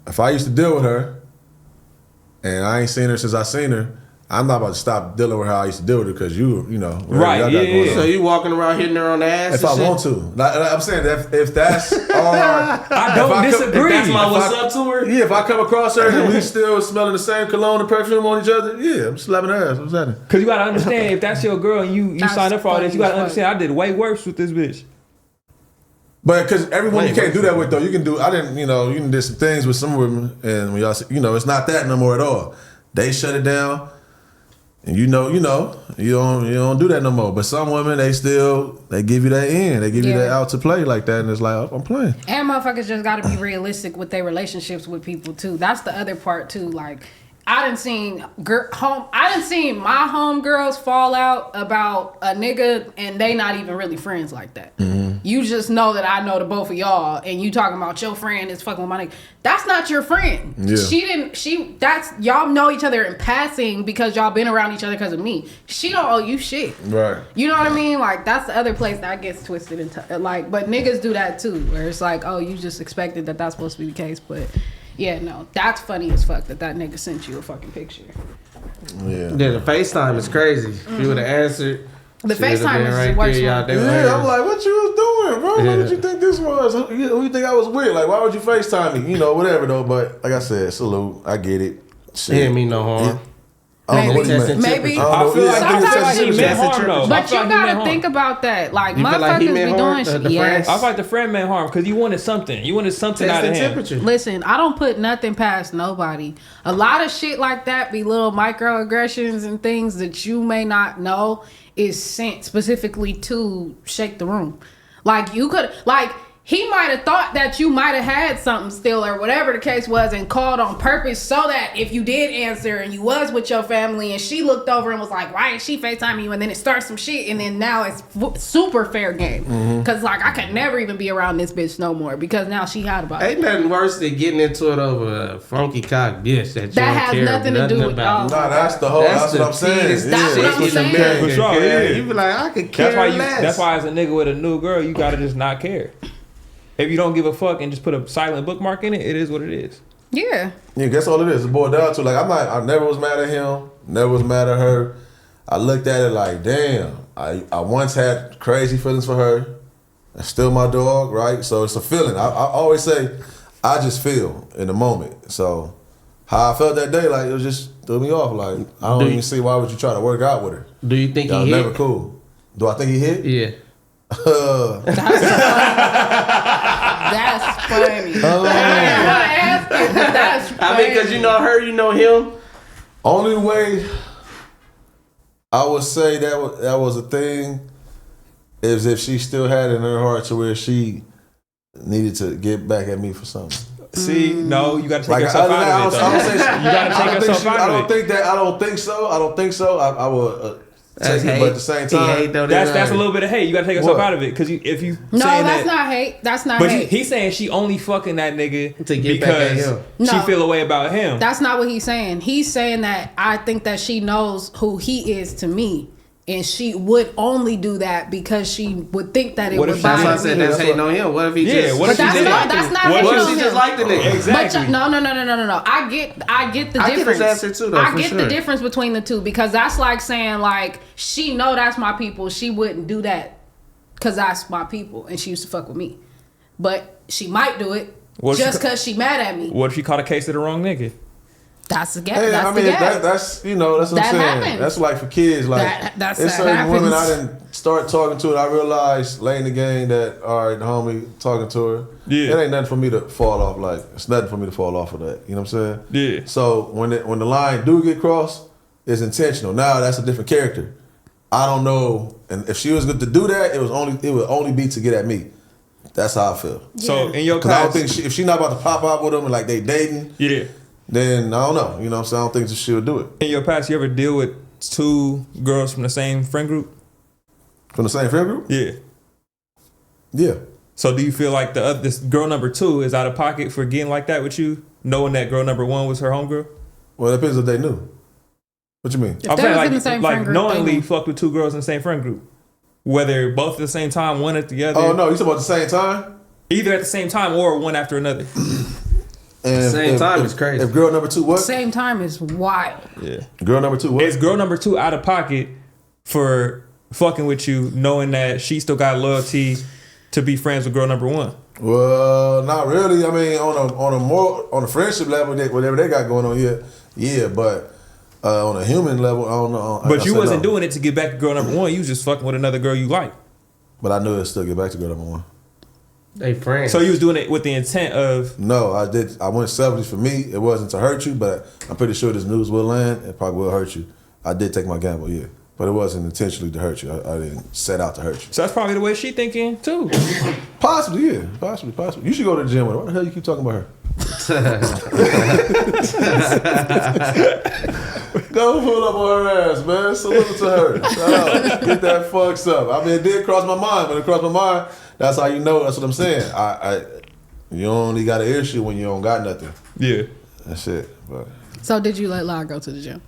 if I used to deal with her. And I ain't seen her since I seen her. I'm not about to stop dealing with her how I used to deal with her because
right. Yeah.
So you walking around hitting her on the ass?
If I want to, I'm saying that if that's all,
I don't disagree.
If that's my what's up to her.
Yeah, if I come across her and we still smelling the same cologne and perfume on each other, yeah, I'm slapping her ass. What's happening?
Because you gotta understand, if that's your girl and you sign up for all this, you gotta understand I did way worse with this bitch.
But because everyone you can't do that with though. You can do. I didn't. You can do some things with some women, and when y'all, it's not that no more at all. They shut it down. And you don't do that no more. But some women, they give you that in. They give you that out to play like that, and it's like, oh, I'm playing.
And motherfuckers just got to be realistic with their relationships with people too. That's the other part too. Like, I done seen my homegirls fall out about a nigga, and they not even really friends like that. Mm-hmm. You just know that I know the both of y'all, and you talking about your friend is fucking with my nigga. That's not your friend. Yeah. Y'all know each other in passing because y'all been around each other because of me. She don't owe you shit.
Right.
You know what I mean? Like, that's the other place that gets twisted into, like, but niggas do that too, where it's like, oh, you just expected that that's supposed to be the case, but yeah, no, that's funny as fuck that nigga sent you a fucking picture.
Yeah,
the FaceTime is crazy. If you would have answered,
the FaceTime is
right
the worst
there,
one.
I'm like, what you was doing, bro? What did you think this was? Who you think I was with? Like, why would you FaceTime me? Whatever though. But like I said, salute. I get it.
Shit. It didn't mean no harm.
I don't know what you meant.
Maybe.
I feel like
he
meant harm though.
But you gotta think about that. Like, motherfuckers be doing shit. Yes.
I feel like the friend meant harm because you wanted something. You wanted something out of him.
Listen, I don't put nothing past nobody. A lot of shit like that be little microaggressions and things that you may not know is sent specifically to shake the room. Like, you could, like, he might have thought that you might have had something still or whatever the case was and called on purpose so that if you did answer and you was with your family and she looked over and was like, why is she FaceTiming you? And then it starts some shit and then now it's super fair game. Because, like, I could never even be around this bitch no more because now she had about it.
Ain't nothing worse than getting into it over a funky cock bitch that you
has
don't care
nothing to do with
about.
Nah, that's the whole, that's what I'm saying.
That's what I'm saying.
For sure, yeah.
You be like, I could care less.
That's why as a nigga with a new girl, you gotta just not care. If you don't give a fuck and just put a silent bookmark in it, it is what it is.
Yeah.
Yeah, that's all it is. It boiled down to, like, I never was mad at him, never was mad at her. I looked at it like, damn, I once had crazy feelings for her. That's still my dog, right? So it's a feeling. I always say, I just feel in the moment. So how I felt that day, like, it was just threw me off. Like, I don't even see why would you try to work out with her.
Do you think he hit?
Never cool. Do I think he hit?
Yeah.
That's funny. That's funny.
I mean, because you know her, you know him.
Only way I would say that was a thing is if she still had it in her heart to where she needed to get back at me for something.
See, no, you got to take yourself out of it. You got to take yourself out of it.
I don't think so. I will. But at the same time,
that's a little bit of hate. You gotta take yourself out of it because if you
that's not hate. That's not hate.
But he's saying she only fucking that nigga
to get back at him.
She feel a way about him.
That's not what he's saying. He's saying that I think that she knows who he is to me, and she would only do that because she would think that it would bother me.
That's why I said that's hating on him. What if he just?
What if
that's not hating on him.
What if she just liked the nigga?
Exactly.
But no. I get the difference.
I get his answer too, though.
I get the difference between the two because that's like saying like she know that's my people. She wouldn't do that because that's my people and she used to fuck with me, but she might do it just because she mad at me.
What if she caught a case of the wrong nigga?
That's the gap.
Hey,
that's
I mean,
the gap.
that's what I'm saying.
Happens.
That's like for kids. Like there's certain women I didn't start talking to, and I realized late in the game that all right, the homie talking to her. Yeah, it ain't nothing for me to fall off. Like it's nothing for me to fall off of that. You know what I'm saying?
Yeah.
So when the line do get crossed, it's intentional. Now that's a different character. I don't know, and if she was good to do that, it would only be to get at me. That's how I feel.
Yeah. So in your
because I don't think if she's not about to pop out with him and like they dating.
Yeah.
Then I don't know. You know what I'm saying? I don't think she would do it.
In your past, you ever deal with two girls from the same friend group?
From the same friend group?
Yeah.
Yeah.
So do you feel like this girl number 2 is out of pocket for getting like that with you, knowing that girl number 1 was her homegirl?
Well, it depends if they knew. What you mean?
I'm saying like knowingly fucked with two girls in the same friend group. Whether both at the same time, one at the other.
Oh, no. You talking about the same time?
Either at the same time or one after another.
And
same time is crazy.
If girl number 2 what?
Same time is wild.
Yeah.
Girl number 2 what?
Is girl number 2 out of pocket for fucking with you, knowing that she still got loyalty to be friends with girl number 1?
Well, not really. I mean, on a friendship level, whatever they got going on, yeah. But on a human level, I don't know.
But you wasn't doing it to get back to girl number 1. You was just fucking with another girl you like.
But I knew it'd still get back to girl number 1.
They friends.
So you was doing it with the intent of?
No, I did. I went selfish for me. It wasn't to hurt you, but I'm pretty sure this news will land. It probably will hurt you. I did take my gamble, yeah. But it wasn't intentionally to hurt you. I didn't set out to hurt you.
So that's probably the way she thinking too.
Possibly, yeah. Possibly. You should go to the gym with her. What the hell you keep talking about her? Go pull up on her ass, man. Salute to her. Shout out. Get that fucks up. I mean, it did cross my mind. When it crossed my mind, that's how you know. That's what I'm saying. You only got an issue when you don't got nothing.
Yeah.
That's it. But.
So did you let La go to the gym?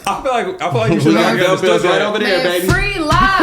I feel like you should
Girl
have
feels right over there,
Man,
baby.
free La.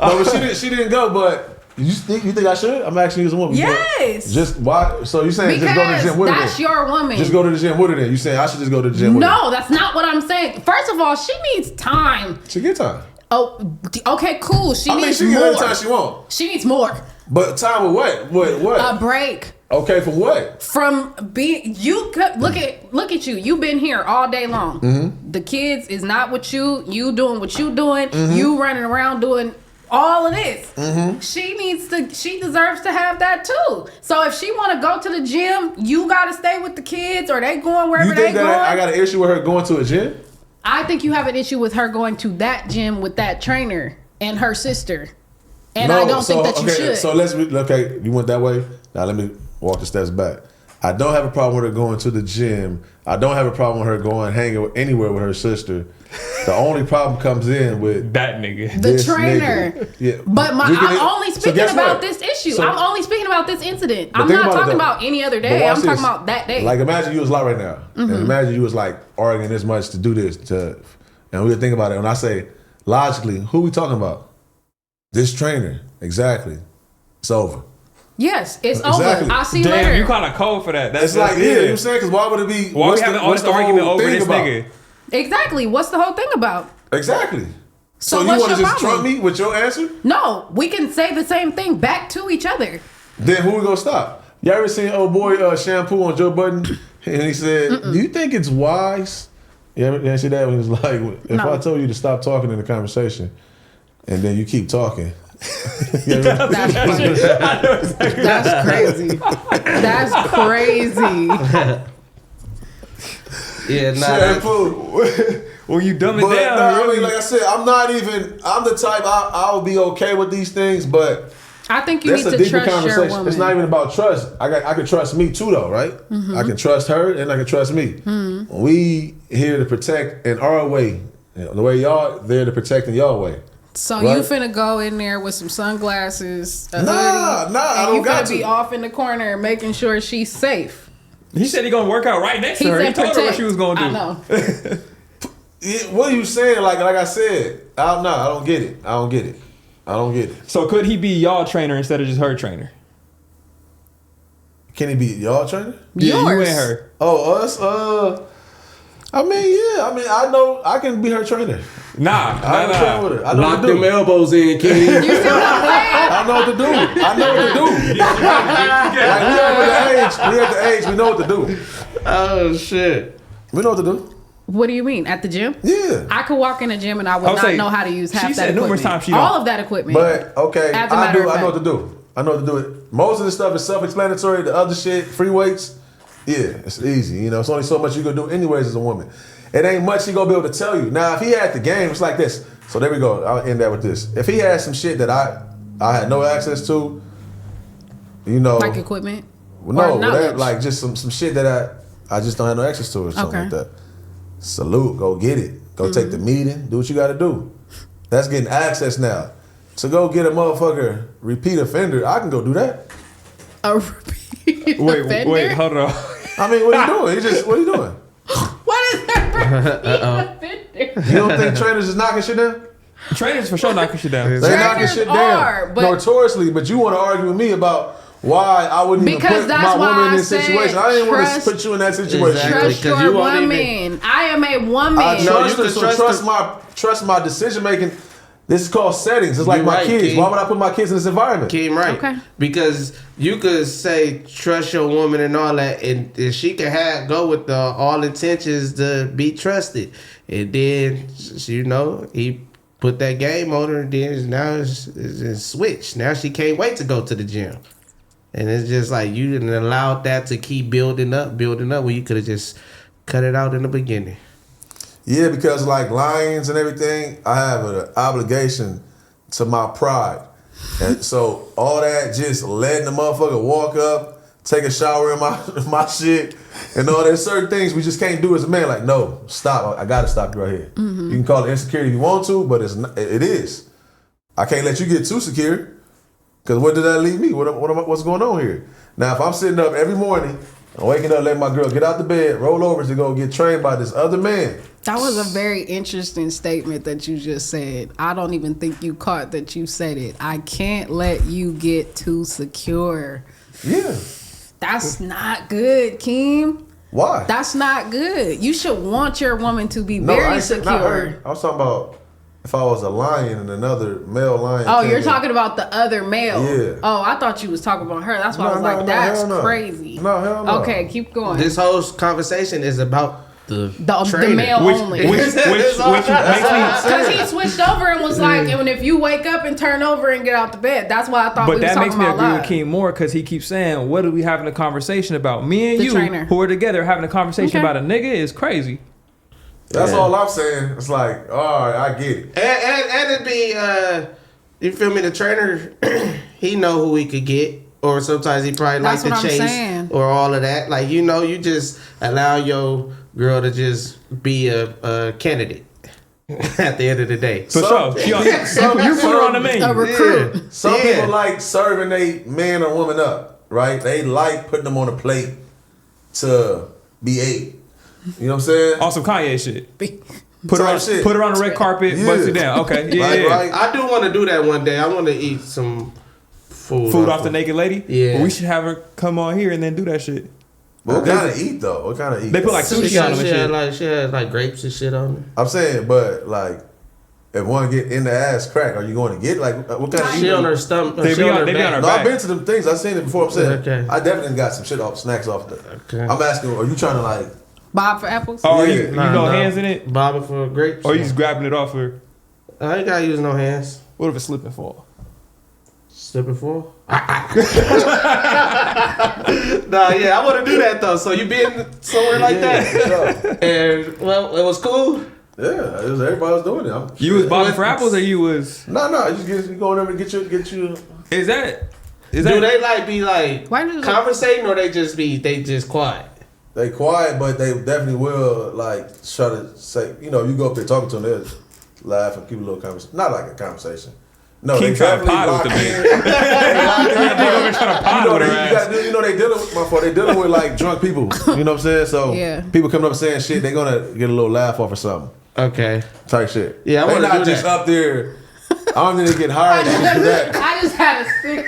No, but she didn't go. But you think I should? I'm asking you as a woman.
Yes.
Just why? So you saying
Because
just go to the gym with her?
that's your woman.
Just go to the gym with her. Then you saying I should just go to the gym with her?
No, that's not what I'm saying. First of all, she needs time.
She get time.
Oh, okay, cool. She needs
she
more.
get any time she want.
She needs more.
But time with what? What?
A break.
Okay, for what?
From being look at you. You've been here all day long.
Mm-hmm.
The kids is not with you. You doing what you doing. You running around doing all of this. She deserves to have that too. So if she want to go to the gym, you got to stay with the kids, or they going wherever
You
they
think
going.
that I got an issue with her going to a gym?
I think you have an issue with her going to that gym with that trainer and her sister. And I don't think that you should.
So you went that way. Now let me walk the steps back. I don't have a problem with her going to the gym. I don't have a problem with her going hanging anywhere with her sister. The only problem comes in with
that nigga.
The
this
trainer.
nigga. Yeah.
But I'm only speaking
guess
about
what?
this issue.
So-
I'm only speaking about this incident.
But
I'm
think
not
about it,
talking
though.
about any other
But
day.
watch
I'm
this.
talking about that day.
Like imagine you was lot right now. And imagine you was like arguing this much to do this. And we would think about it. When I say logically, who we talking about? This trainer. Exactly. It's over.
Yes, it's
Exactly.
over. I'll see you
Damn,
later.
you kind of cold for that. That's
It's like, yeah, you know what I'm saying? Because why would it be?
Why we having all this argument over this nigga?
Exactly. What's the whole thing about?
Exactly. So you
what's
want to
your
just
problem?
trump me with your answer?
No, we can say the same thing back to each other.
Then who we gonna stop? You ever seen old boy Shampoo on Joe Budden? And he said, "Do you think it's wise?" You ever see that? When he was like, "If
No.
I told you to stop talking in the conversation, and then you keep talking."
That's funny. That's crazy. That's crazy.
Yeah, nah.
Shampoo.
Well, you dumb it
But
down.
no, I
really.
mean, like I said, I'm the type I'll be okay with these things, but
I think you
that's
need
a
to
deeper
trust your
conversation.
woman.
It's not even about trust. I can trust me too, though, right? I can trust her and I can trust me. We here to protect in our way. You know, the way y'all there to protect in y'all way.
So
Right?
you finna go in there with some sunglasses, a
Nah,
hoodie,
nah, I
and
don't
you
got
finna be
to.
off in the corner making sure she's safe.
He said he gonna work out right next to her. He
said
told her what
protect.
she was gonna do.
I know.
Yeah, what are you saying? Like I said, I don't get it. I don't get it.
So could he be y'all trainer instead of just her trainer?
Can he be y'all trainer?
Yeah, you
Yours.
and her.
Oh, us? I mean, yeah. I mean, I know I can be her trainer.
Nah.
I don't train with her. I know
Lock
what to
them
do.
elbows in, Keem.
You see what I'm saying?
I know what to do. I know what to do. Like, we at the age. We know what to do.
Oh shit.
We know what to do.
What do you mean? At the gym?
Yeah.
I could walk in the gym and I would
I would
not
say,
know how to use half
she
that
said numerous
equipment.
times she
All
don't.
of that equipment.
But okay,
As a
I
matter
do.
of
I know what
fact.
to do. I know what to do. It. Most of the stuff is self-explanatory. The other shit, free weights, yeah, it's easy. You know, it's only so much you can do anyways as a woman. It ain't much he gonna be able to tell you. Now, if he had the game, it's like this. So there we go. I'll end that with this. If he had some shit that I had no access to, you know,
like equipment?
well,
or
no,
knowledge?
that, like just some shit that I just don't have no access to or something
Okay.
like that. Salute, go get it. Go take the meeting, do what you gotta do. That's getting access now. So go get a motherfucker repeat offender, I can go do that.
A repeat
Wait,
offender?
wait, hold on.
I mean, what are you doing? What are you doing?
What is that repeat offender?
You don't think trainers is knocking shit down?
Trainers for sure knocking shit down.
They
Trainers
knocking shit
are,
down.
but-
Notoriously, but you want to argue with me about why I wouldn't even
Because
put
that's
my
why
woman in
I
this
said
situation. I didn't want to
trust-
put you in that situation.
Exactly.
Trust
Because
your
you won't
woman.
even-
I am a woman.
I
No,
trust
you
her,
can
so trust my decision making. This is called settings. It's like
You're
my
right,
kids.
Keem.
Why would I put my kids in this environment?
Keem, right.
Okay.
Because you could say trust your woman and all that, and she can go with the all intentions to be trusted. And then, you know, he put that game on her, and then now it's switched. Now she can't wait to go to the gym. And it's just like you didn't allow that to keep building up when you could have just cut it out in the beginning.
Yeah, because like lions and everything, I have an obligation to my pride. And so all that just letting the motherfucker walk up, take a shower in my shit, and all that certain things we just can't do as a man. Like, no, stop. I gotta stop you right here. You can call it insecurity if you want to, but it is. I can't let you get too secure. Because what did that leave me? What's going on here? Now, if I'm sitting up every morning, I'm waking up, letting my girl get out the bed, roll over to go get trained by this other man.
That was a very interesting statement that you just said. I don't even think you caught that you said it. I can't let you get too secure.
Yeah.
That's not good, Keem.
Why?
That's not good. You should want your woman to be very secure.
Not her. I was talking about if I was a lion and another male lion.
Oh, you're talking about the other male.
Yeah.
Oh, I thought you was talking about her. That's why I was like, that's crazy.
No, hell no.
Okay, keep going.
This whole conversation is about the
male only.
Which makes me,
because he switched over and was like, and if you wake up and turn over and get out the bed, that's why I thought we was talking about. But that makes me agree with
Keem more because he keeps saying, "What are we having a conversation about?" Me and
the
you,
trainer.
who are together, having a conversation about a nigga is crazy.
That's all I'm saying. It's like, all right, I get it.
And it'd be, you feel me? The trainer, he know who he could get, or sometimes he probably like to chase, or all of that. Like you just allow your girl to just be a candidate at the end of the day.
For sure. You put her on the menu.
A recruit.
Yeah. Some people like serving a man or woman up, right? They like putting them on a plate to be ate. You know what I'm saying?
On some Kanye shit. Put her on the red carpet, bust it down. Okay. Yeah.
Right.
I do want to do that one day. I want to eat some food
off the naked lady?
Yeah.
Well, we should have her come on here and then do that shit.
What kind of eat though? What kind of eat?
They put like sushi on them and shit.
She had like grapes and shit on them.
I'm saying, but like, if one get in the ass crack, are you going to get like what kind of
shit
eat?
on her stomach.
They be on her back.
I've been to them things. I've seen it before. I'm saying,
Okay.
I definitely got some shit off snacks off there.
Okay.
I'm asking, are you trying to like
Bob for apples?
Oh,
Yeah.
you go hands in it?
Bobbing for grapes?
Or you just grabbing it off her?
I ain't gotta use no hands.
What if it's slip and fall?
Slip and fall? Nah, yeah, I want to do that though. So you been somewhere like that?
Sure.
And well, it was cool.
Yeah, everybody was doing it.
You was bobbing for apples or you was?
No, you go in there and get you.
Is that?
Do they like be like
Why does
conversating or they just quiet?
They quiet, but they definitely will like try to say, you go up there talking to them, they'll laugh and keep a little conversation. Not like a conversation. No,
Keep
they
trying to
definitely
pod
lock
with the
in. They dealing with like drunk people. You know what I'm saying? So people coming up saying shit, they gonna get a little laugh off or something.
Okay.
Type shit.
Yeah, I
they
want to
not
do
just
that.
up there. I don't think they get hired to do that.
I just had a stick.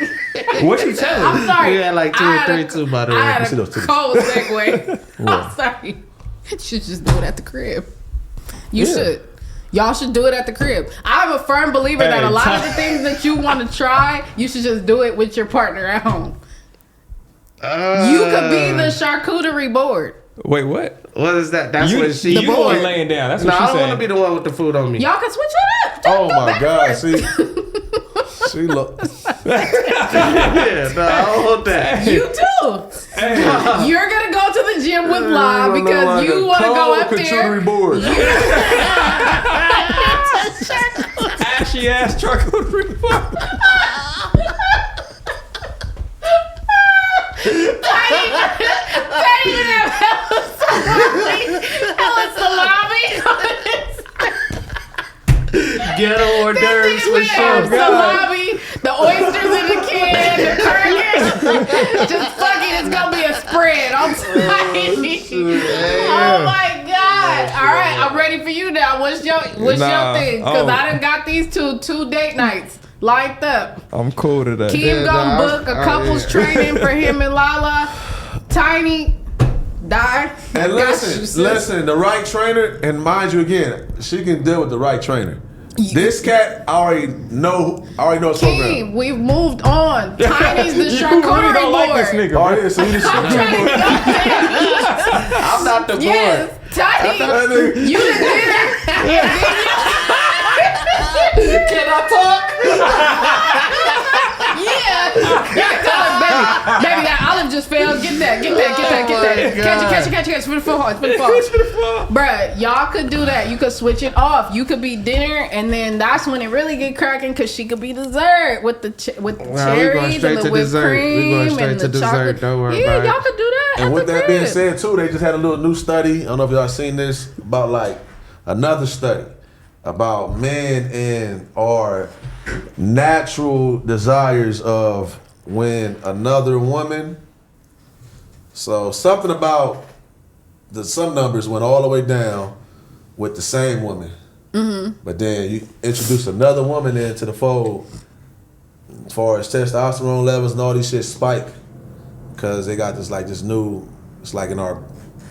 What you telling?
I'm sorry.
We had like 2 or 3 too, by the way.
I had a cold segue. I'm sorry. You should just do it at the crib. You should. Y'all should do it at the crib. I'm a firm believer that a lot of the things that you want to try, you should just do it with your partner at home. You could be the charcuterie board.
Wait, what?
What is that? That's what she.
You are laying down. That's what she
I don't
said.
want to be the one with the food on me.
Y'all can switch it up.
Oh my God! See, she look.
Yeah, no, I don't want that.
You too. You're gonna go to the gym with La because you want to go up there.
Board.
Ashy ass charcuterie board.
Ghetto hors d'oeuvres for sure.
Salami, the oysters in the can, the crackers. Just fucking, it's gonna be a spread. I'm tiny. Oh my God! All right, I'm ready for you now. What's your thing? Because I done got these two date nights lined up.
I'm cool to that.
Keem gonna book a couples training for him and Lala. Tiny. Die.
And listen, the right trainer, and mind you again, she can deal with the right trainer. This cat, I already know his program.
Keem, we've moved on. Tiny's the charcuterie board.
Like this nigga,
oh yeah, so you the charcuterie board.
I'm not the board.
Yes, Tiny, you done did it.
Can I talk?
Yeah. Baby, that olive just fell. Get that. Catch it. For the fall. Bruh, y'all could do that. You could switch it off. You could be dinner, and then that's when it really get cracking, because she could be dessert with the cherries and the whipped cream and the chocolate.
Don't worry
yeah,
about
y'all could do that.
And with that being said, too, they just had a little new study. I don't know if y'all seen this, about like another study about men and our natural desires of when another woman. So something about some numbers went all the way down with the same woman. Mm-hmm. But then you introduce another woman into the fold, as far as testosterone levels and all these shit spike, because they got this new, it's like in our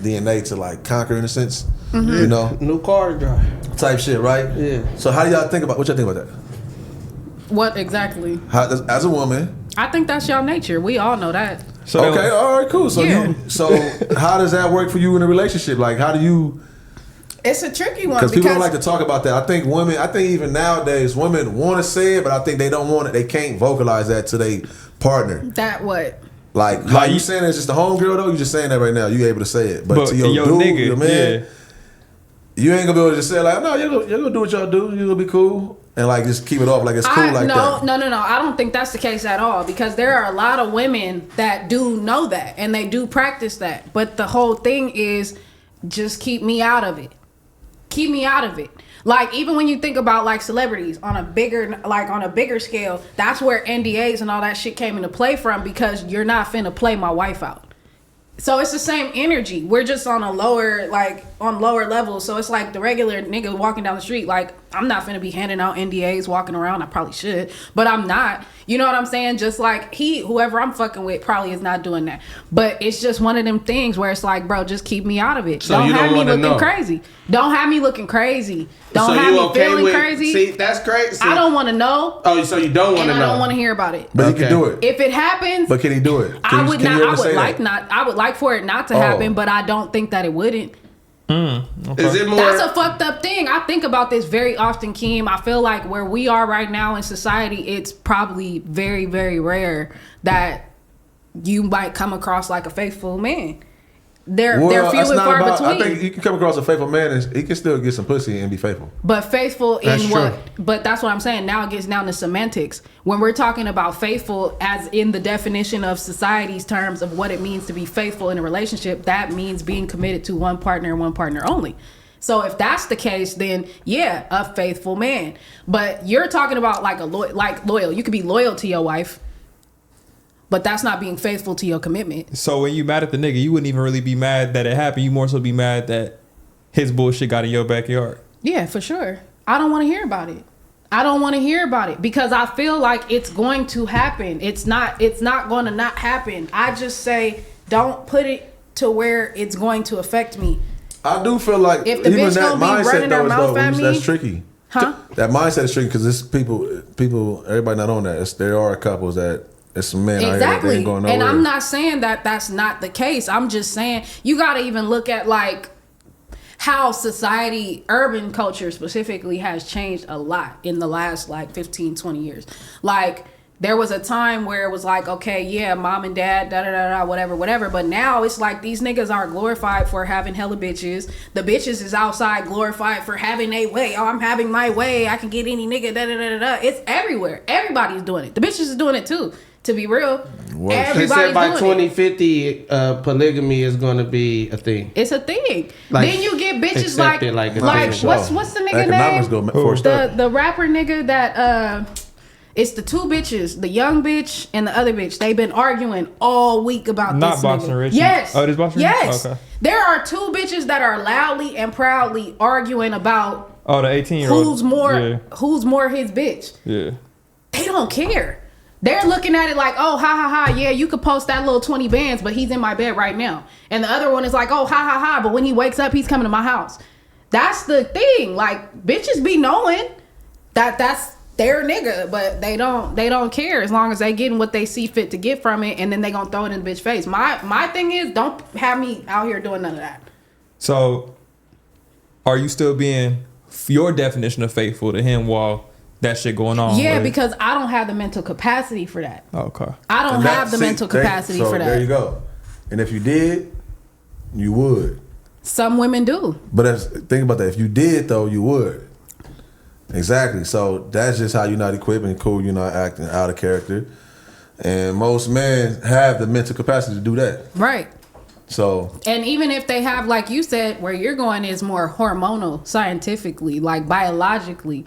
DNA to like conquer, in a sense, you know,
new car to drive
type shit, right?
Yeah.
So how do y'all think about, what y'all think about that?
What exactly?
How, as a woman,
I think that's y'all nature. We all know that.
So
okay, all right, cool. So
Yeah.
so how does that work for you in a relationship? Like, how do you?
It's a tricky one
Because people don't like to talk about that. I think even nowadays, women want to say it, but I think they don't want it. They can't vocalize that to their partner.
that what?
Like, how you saying it's just a homegirl though? You just saying that right now. You able to say it, but to your dude,
nigga,
your man, you ain't gonna be able to just say like, no, you're gonna do what y'all do. You're gonna be cool, and like just keep it off like it's cool that.
No. I don't think that's the case at all, because there are a lot of women that do know that and they do practice that. But the whole thing is, just keep me out of it. Keep me out of it. Like, even when you think about like celebrities on a bigger scale, that's where NDAs and all that shit came into play from, because you're not finna play my wife out. So it's the same energy. We're just on lower levels. So it's like the regular nigga walking down the street. Like, I'm not finna be handing out NDAs walking around. I probably should, but I'm not. You know what I'm saying? Just like whoever I'm fucking with probably is not doing that. But it's just one of them things where it's like, bro, just keep me out of it.
So
don't
you
have
don't
me
wanna
looking
know.
crazy. Don't have me looking crazy. Don't
So
have
you
me
okay
feeling
with,
crazy.
See, that's crazy.
I don't want to know.
Oh, so you don't want
And
to
I
know?
don't want to hear about it.
But he
Okay.
can do it.
If it happens,
But can he do it?
I would not. I would like
that?
not. I would like for it not to happen, but I don't think that it wouldn't.
Is it more?
That's a fucked up thing. I think about this very often, Keem. I feel like where we are right now in society, it's probably very, very rare that you might come across like a faithful man. They're few and far between.
I think you can come across a faithful man and he can still get some pussy and be faithful.
But faithful
That's
in
true.
what? But that's what I'm saying. Now it gets down to semantics. When we're talking about faithful as in the definition of society's terms of what it means to be faithful in a relationship, that means being committed to one partner and one partner only. So if that's the case, then yeah, a faithful man. But you're talking about like loyal. You could be loyal to your wife, but that's not being faithful to your commitment.
So when you mad at the nigga, you wouldn't even really be mad that it happened. You more so be mad that his bullshit got in your backyard.
Yeah, for sure. I don't want to hear about it. I don't want to hear about it because I feel like it's going to happen. It's not going to not happen. I just say don't put it to where it's going to affect me.
I do feel like
If the
even
bitch
that
gonna be
mindset
running her mouth at me,
that's tricky.
Huh?
That mindset is tricky because it's people, everybody not on that. There are couples that it's some men out here that
Exactly.
ain't going nowhere.
And I'm not saying that that's not the case. I'm just saying you got to even look at like how society, urban culture specifically, has changed a lot in the last like 15, 20 years. Like there was a time where it was like, okay, yeah, mom and dad, whatever. But now it's like these niggas are glorified for having hella bitches. The bitches is outside glorified for having a way. Oh, I'm having my way. I can get any nigga, It's everywhere. Everybody's doing it. The bitches is doing it too. To be real,
They
everybody's
said by
doing it.
2050, polygamy is going to be a thing.
It's a thing.
Like,
Then you get bitches like
accepted like a thing.
what's the nigga
Economics
name?
go forced up.
The rapper nigga that it's the two bitches, the young bitch and the other bitch. They've been arguing all week about
Not
this
Boxing
nigga.
Richie?
Yes.
Oh, it is Boxing Richie?
Yes.
Okay.
There are two bitches that are loudly and proudly arguing about
Oh, the 18-year-old.
who's more his bitch.
Yeah.
They don't care. They're looking at it like, oh, ha, yeah, you could post that little 20 bands, but he's in my bed right now. And the other one is like, oh, ha, but when he wakes up, he's coming to my house. That's the thing. Like, bitches be knowing that that's their nigga, but they don't care as long as they getting what they see fit to get from it, and then they gonna throw it in the bitch face. My thing is, don't have me out here doing none of that.
So, are you still being your definition of faithful to him while that shit going on.
Yeah,
with-
because I don't have the mental capacity for that.
Okay.
I don't have the mental capacity for that.
There you go. And if you did, you would.
Some women do.
But think about that. If you did, though, you would. Exactly. So that's just how you're not equipped and cool. You're not acting out of character. And most men have the mental capacity to do that.
Right.
So.
And even if they have, like you said, where you're going is more hormonal, scientifically, like biologically.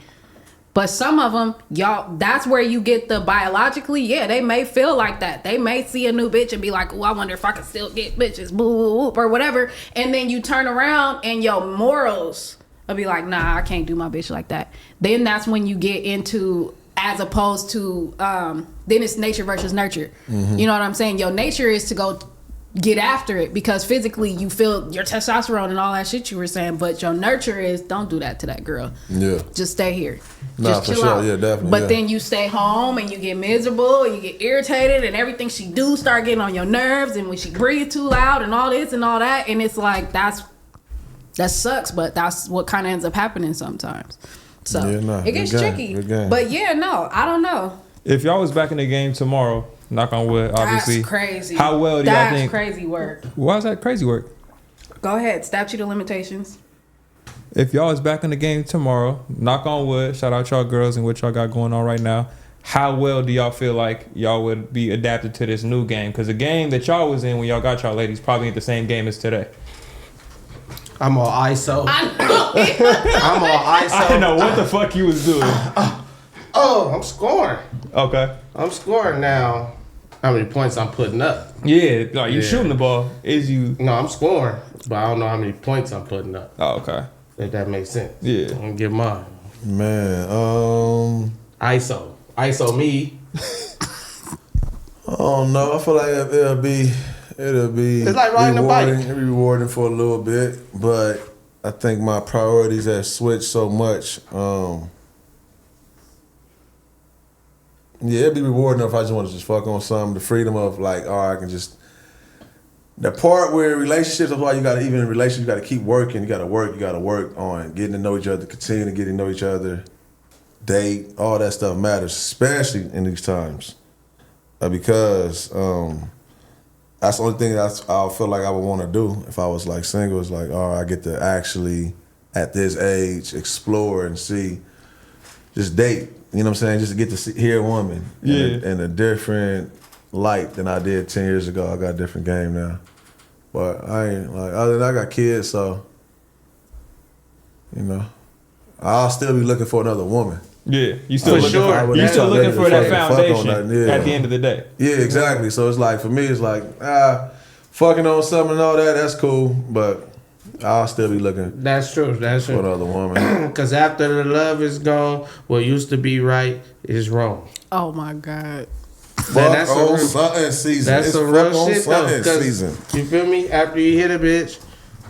But some of them, y'all, that's where you get the biologically. Yeah, they may feel like that. They may see a new bitch and be like, oh, I wonder if I can still get bitches, boo, boo, whoop, or whatever. And then you turn around and your morals will be like, nah, I can't do my bitch like that. Then that's when you get into, as opposed to, then it's nature versus nurture. Mm-hmm. You know what I'm saying? Your nature is to go get after it because physically you feel your testosterone and all that shit you were saying, but your nurture is don't do that to that girl. Yeah. Just stay here.
Nah,
just
for
chill
sure.
out.
Yeah, definitely.
But then you stay home and you get miserable and you get irritated and everything she do start getting on your nerves, and when she breathe too loud and all this and all that, and it's like that sucks, but that's what kind of ends up happening sometimes. So it gets tricky. But yeah, no, I don't know.
If y'all was back in the game tomorrow, knock on wood, obviously.
That's crazy.
How well do y'all think?
That's crazy work.
Why is that crazy work?
Go ahead. Statute of limitations.
If y'all is back in the game tomorrow, knock on wood, shout out y'all girls and what y'all got going on right now. How well do y'all feel like y'all would be adapted to this new game? Because the game that y'all was in when y'all got y'all ladies probably ain't the same game as today.
I'm all ISO. I'm all ISO.
I didn't know what the fuck you was doing.
I'm scoring.
Okay.
I'm scoring now. How many points I'm putting up?
Yeah, like you shooting the ball. Is you?
No, I'm scoring, but I don't know how many points I'm putting up.
Oh, okay.
If that makes sense.
Yeah.
I'm gonna get mine.
Man,
ISO me.
I don't know. I feel like it'll be.
It's like riding a bike.
It'll be rewarding for a little bit, but I think my priorities have switched so much. Yeah, it'd be rewarding if I just want to just fuck on something. The freedom of like, I can just. The part where relationships, that's why you got to, even in relationships, you got to keep working. You got to work on getting to know each other, continue to get to know each other, date, all that stuff matters, especially in these times. Because that's the only thing I feel like I would want to do if I was like single. Is like, I get to actually, at this age, explore and see, just date. You know what I'm saying? Just to get to hear a woman in a different light than I did 10 years ago. I got a different game now. But I ain't like, other than I got kids, so, you know, I'll still be looking for another woman.
Yeah, you still
For
looking
sure.
for, you still looking for that foundation
that,
at the end of the day.
Yeah, exactly. So it's like, for me, it's like, fucking on something and all that, that's cool, but I'll still be looking.
That's true.
For another woman.
Because after the love is gone, what used to be right is wrong.
Oh my God.
Fuck on something season.
That's some real shit though.
Season.
You feel me? After you hit a bitch,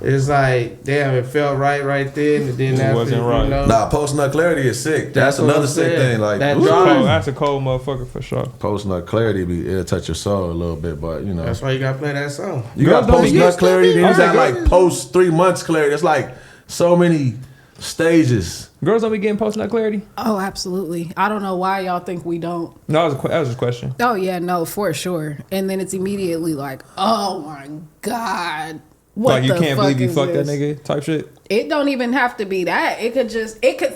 it's like, damn, it felt right then, and then after,
wasn't right.
You know,
Nah, post-nut clarity is sick. That's
what
another
I'm
sick
saying.
thing. Like,
That
ooh.
drive.
That's a cold motherfucker for sure.
Post-nut clarity, it'll touch your soul a little bit, but you know.
That's why you gotta play that song.
You
Girls
got
don't be
post-nut
used to
clarity,
it.
then you
I'm
got
saying
like post 3 months clarity. It's like so many stages.
Girls don't be getting post-nut clarity?
Oh, absolutely. I don't know why y'all think we don't.
No, that was just a question.
Oh yeah, no, for sure. And then it's immediately like, oh my God. What
Like you
the
can't
fuck
believe you
is
fucked that
this?
nigga type shit?
It don't even have to be that.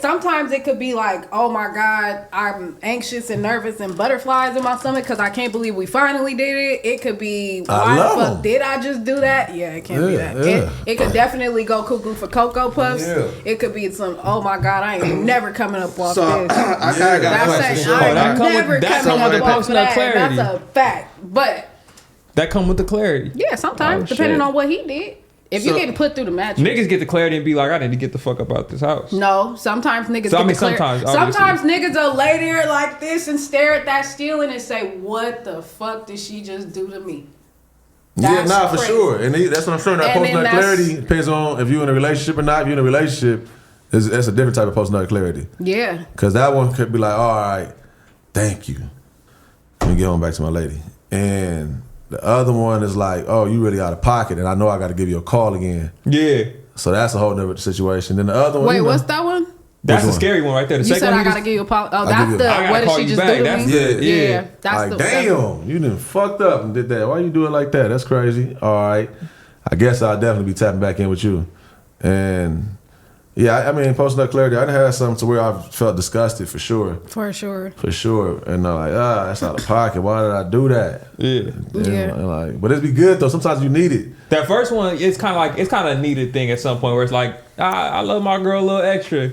Sometimes it could be like, oh my God, I'm anxious and nervous and butterflies in my stomach because I can't believe we finally did it. It could be, why the fuck did I just do that? Yeah, it can't be that.
Yeah.
It could definitely go cuckoo for Cocoa Puffs.
Yeah.
It could be some, oh my God, I ain't never coming up off
So
this.
I kinda got a
That's
question.
I
that
ain't
come with-
never
that
coming
come with
up
the
off
post-nut
that.
clarity.
That's a fact. But
That come with the clarity.
yeah, sometimes,
Oh,
depending
shit.
on what he did. If you getting put through the mattress.
Niggas get the clarity and be like, I need to get the fuck up out this house.
No, sometimes niggas
So, I
get
mean,
the clarity.
sometimes, obviously.
Sometimes niggas will lay there like this and stare at that ceiling and say, what the fuck did she just do to me? That's
for
crazy.
sure. And that's what I'm saying. That
And then
post-nut
that's-
clarity depends on if you're in a relationship or not. If you're in a relationship, that's a different type of post-nut clarity.
Yeah.
Because that one could be like, all right, thank you. Let me get on back to my lady. And the other one is like, oh, you really out of pocket, and I know I got to give you a call again.
Yeah.
So that's a whole different situation. Then the other one,
Wait,
you know,
what's that one?
That's
Which
the scary one right there. The
You
second
said
one
I gotta give you a apology. Oh,
I
that's
give
the
you-
I gotta
what did
call
she
you
just
back.
do to
That's-
me?
Yeah.
That's
like,
the
damn, you done fucked up and did that. Why you do it like that? That's crazy. All right. I guess I'll definitely be tapping back in with you. And yeah, I mean, post-nut clarity, I done had something to where I felt disgusted for sure.
For sure.
For sure. And I'm like, that's out of pocket. Why did I do that?
Yeah.
And like, but it'd be good though. Sometimes you need it.
That first one, it's kind of a needed thing at some point where it's like, I love my girl a little extra,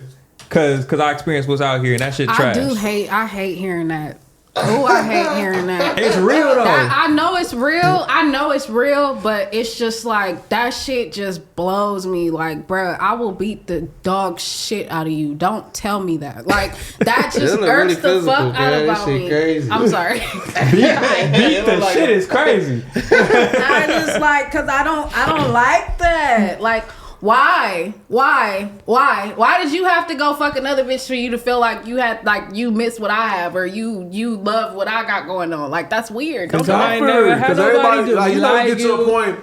cause I experienced what's out here and that shit trash.
I hate hearing that. Oh, I hate hearing that.
It's real though.
I know it's real. I know it's real, but it's just like that shit just blows me. Like, bruh, I will beat the dog shit out of you. Don't tell me that. Like, that just
look
irks
really
the fuck
physical,
out
girl. That
about
shit
me.
crazy.
I'm sorry.
Beat the shit is crazy.
I just like, cause I don't like that. Like, why did you have to go fuck another bitch for you to feel like you had, like, you miss what I have or you love what I got going on? Like, that's weird. Don't
Cause I ain't never had nobody do
like,
me
you know,
like
get to a
you.
point.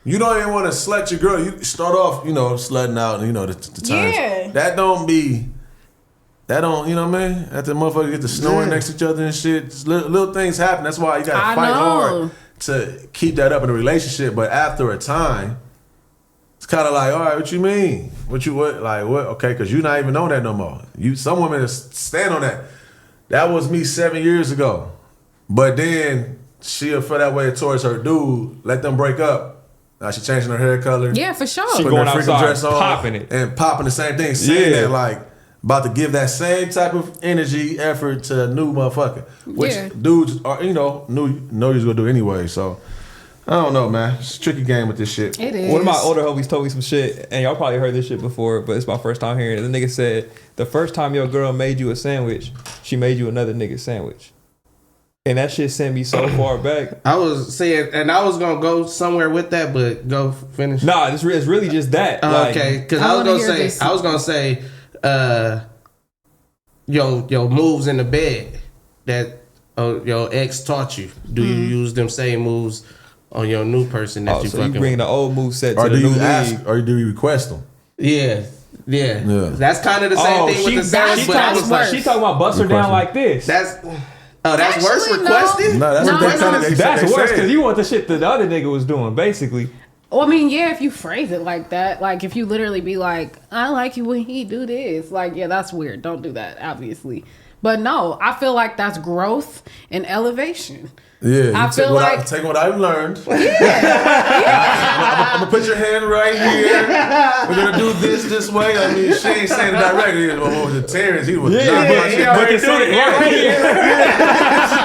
You don't even want to slut your girl. You start off, slutting out, and the times.
Yeah.
That don't, you know what I mean? After the motherfuckers get to snoring next to each other and shit, just little things happen. That's why you gotta
I
fight
know.
hard to keep that up in a relationship. But after a time, it's kind of like, all right, what you mean? What? Okay, because you're not even on that no more. Some women stand on that. That was me 7 years ago. But then she'll feel that way towards her dude. Let them break up. Now she changing her hair color.
Yeah, for sure.
She
putting
going
her freaking
outside,
dress on,
popping it.
and popping the same thing, saying
Yeah.
that like about to give that same type of energy, effort to a new motherfucker, which
Yeah.
dudes are, know you was gonna do anyway. So I don't know, man. It's a tricky game with this shit.
It is.
One of my older homies told me some shit, and y'all probably heard this shit before, but it's my first time hearing it. The nigga said, the first time your girl made you a sandwich, she made you another nigga sandwich. And that shit sent me so far back.
I was saying, and I was gonna go somewhere with that, but go finish.
Nah, it's really just that. Like,
Okay, because
I
I
wanna
was
hear
gonna say,
this.
I was gonna say, your moves in the bed that your ex taught you. Do you use them same moves on your new person that you
so
fucking
you bring
with?
the old move set to
Or
the
do
new
you ask?
league.
Or do you request them?
Yeah. That's kind of the same thing with the sandwich,
she
but I was like,
she talking about bust her down like this.
that's worse
Actually, no.
requested.
No, that's
No,
what they
no.
kind of
That's worse because you want the shit that the other nigga was doing, basically.
Well, I mean, yeah, if you phrase it like that, like if you literally be like, I like you when he do this, like, yeah, that's weird. Don't do that, obviously. But no, I feel like that's growth and elevation.
Yeah,
I feel like
take what I've learned.
yeah.
I'm gonna put your hand right here. We're gonna do this way. I mean, she ain't saying it directly. What was it, Terrence? He was not my shit.
But it's right here.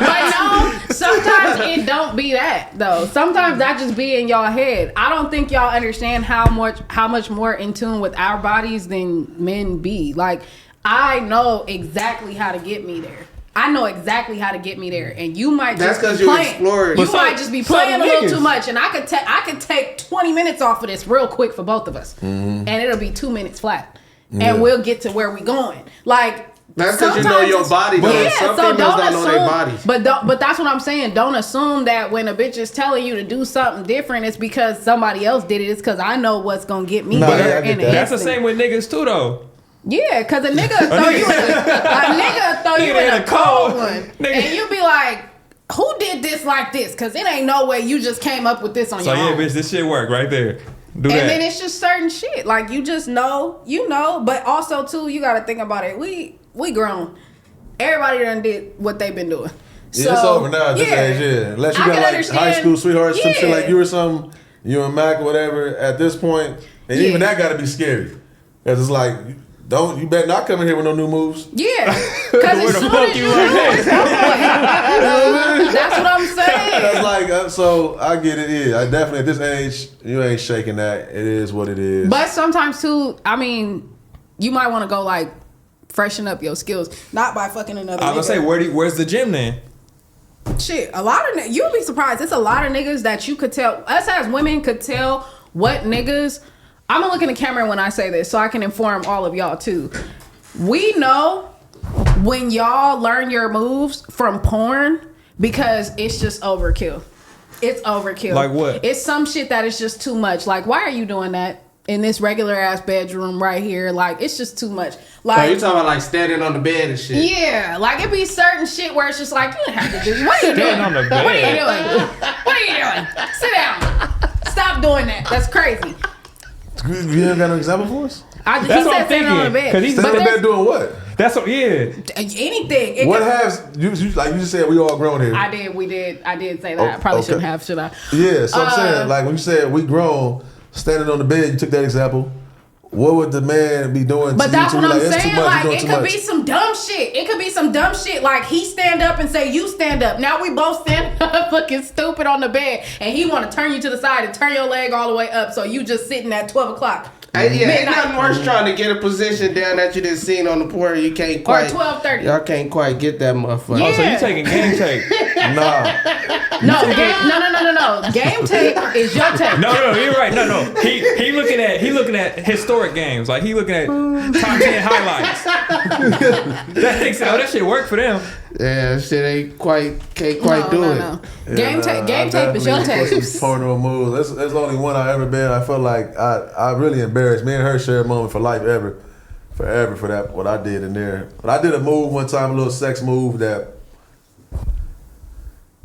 But no, sometimes it don't be that though. Sometimes that just be in y'all head. I don't think y'all understand how much more in tune with our bodies than men be. Like, I know exactly how to get me there. I know exactly how to get me there, and you might
That's
just
'cause
be
you
playing.
explored.
You
But
might just be
so
playing a little
niggas.
too much, and I could take 20 minutes off of this real quick for both of us, and it'll be 2 minutes flat, and we'll get to where we going. Like,
That's because you know
sometimes
your
it's-
body. Though.
Yeah,
Some
so
females
don't
don't know their
assume.
bodies.
But that's what I'm saying. Don't assume that when a bitch is telling you to do something different, it's because somebody else did it. It's because I know what's gonna get me
Nah,
there.
yeah, I get
in
that.
an
That's the
instant.
same with niggas too, though.
Yeah, cause a nigga throw you in a cold one,
Nigga.
and you be like, "Who did this like this?" Cause it ain't no way you just came up with this on
So
your
yeah,
own.
bitch, this shit work right there. Do
And
that.
then it's just certain shit. Like, you just know, but also too, you gotta think about it. We grown. Everybody done did what they've been doing.
Yeah, it's over now at this age, yeah. Unless you
I
got
can
like
understand-
high school sweethearts, some shit
Yeah.
like you or something, you and Mac or whatever, at this point, and
Yeah.
even that gotta be scary. Cause it's like, you better not come in here with no new moves.
Yeah, cause as soon as you do, it's over with. That's what I'm saying.
That's like, so I get it. Yeah, I definitely at this age, you ain't shaking that. It is what it is.
But sometimes too, I mean, you might want to go like freshen up your skills, not by fucking another.
I was gonna
nigga.
say, where's the gym then?
Shit, a lot of you'll be surprised. It's a lot of niggas that you could tell. Us as women could tell what niggas. I'm gonna look in the camera when I say this, so I can inform all of y'all too. We know when y'all learn your moves from porn because it's just overkill. It's overkill.
Like what?
It's some shit that is just too much. Like, why are you doing that? in this regular ass bedroom right here. Like, it's just too much.
So
Like,
you talking about like standing on the bed and shit?
yeah, like it be certain shit where it's just like, you don't have to do. What are you doing?
Stand on the
What are you
bed.
doing? What are you doing? Sit down. Stop doing that. That's crazy.
You ain't got an example for us?
That's
He
what
said
I'm
standing on the
thinking,
bed.
'cause he's
Stand in the
there's-
bed doing what?
That's what. Yeah.
anything. It
What
could-
has you like you just said we all grown here?
I did. We did. I did say that. I
Oh,
probably
okay.
shouldn't have. Should I?
Yeah, so I'm saying, like when you said we grown, standing on the bed, you took that example. What would the man be doing?
But
to
that's
you
what
to
I'm
be like, it's
saying.
too much,
Like,
you're doing
it
too
could
much?
be some dumb shit. It could be some dumb shit. Like, he stand up and say, you stand up. Now we both stand up looking stupid on the bed. And he want to turn you to the side and turn your leg all the way up. So you just sitting at 12 o'clock.
Hey, yeah, ain't
Midnight.
nothing worse trying to get a position down that you didn't seen on the porch. You can't quite.
12:30.
Y'all can't quite get that motherfucker.
Yeah.
Oh, so you taking game tape?
Nah,
No, no. Game tape is your tape.
No, you're right. No. He looking at historic games. Like he looking at top 10 highlights. That thinks that shit work for them.
Yeah, shit can't quite do it.
No.
Yeah,
Game tape is your
definitely put
tape.
some porno moves. There's only one I ever been. I felt like I really embarrassed. Me and her share a moment for life forever for that what I did in there. But I did a move one time, a little sex move that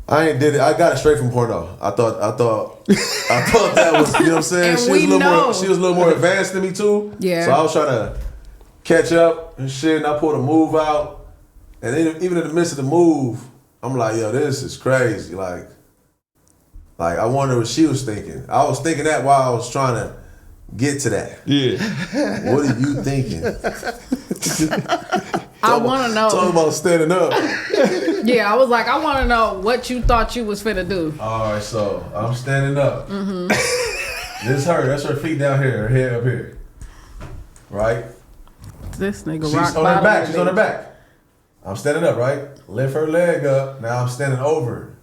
I ain't did it. I got it straight from porno. I thought that was, you know what I'm saying?
And
She
we know.
was a little more advanced than me too.
Yeah.
So I was trying to catch up and shit, and I pulled a move out. And then even in the midst of the move, I'm like, yo, this is crazy. Like I wonder what she was thinking. I was thinking that while I was trying to get to that.
Yeah.
What are you thinking?
I want to know.
Talking about standing up.
Yeah, I was like, I want to know what you thought you was finna do.
All right, so I'm standing up. Mm-hmm. This her. That's her feet down here. Her head up here. Right?
This nigga
She's
rock
on her
bottom,
back. She's on her
bitch.
back. I'm standing up, right? Lift her leg up. Now I'm standing over her.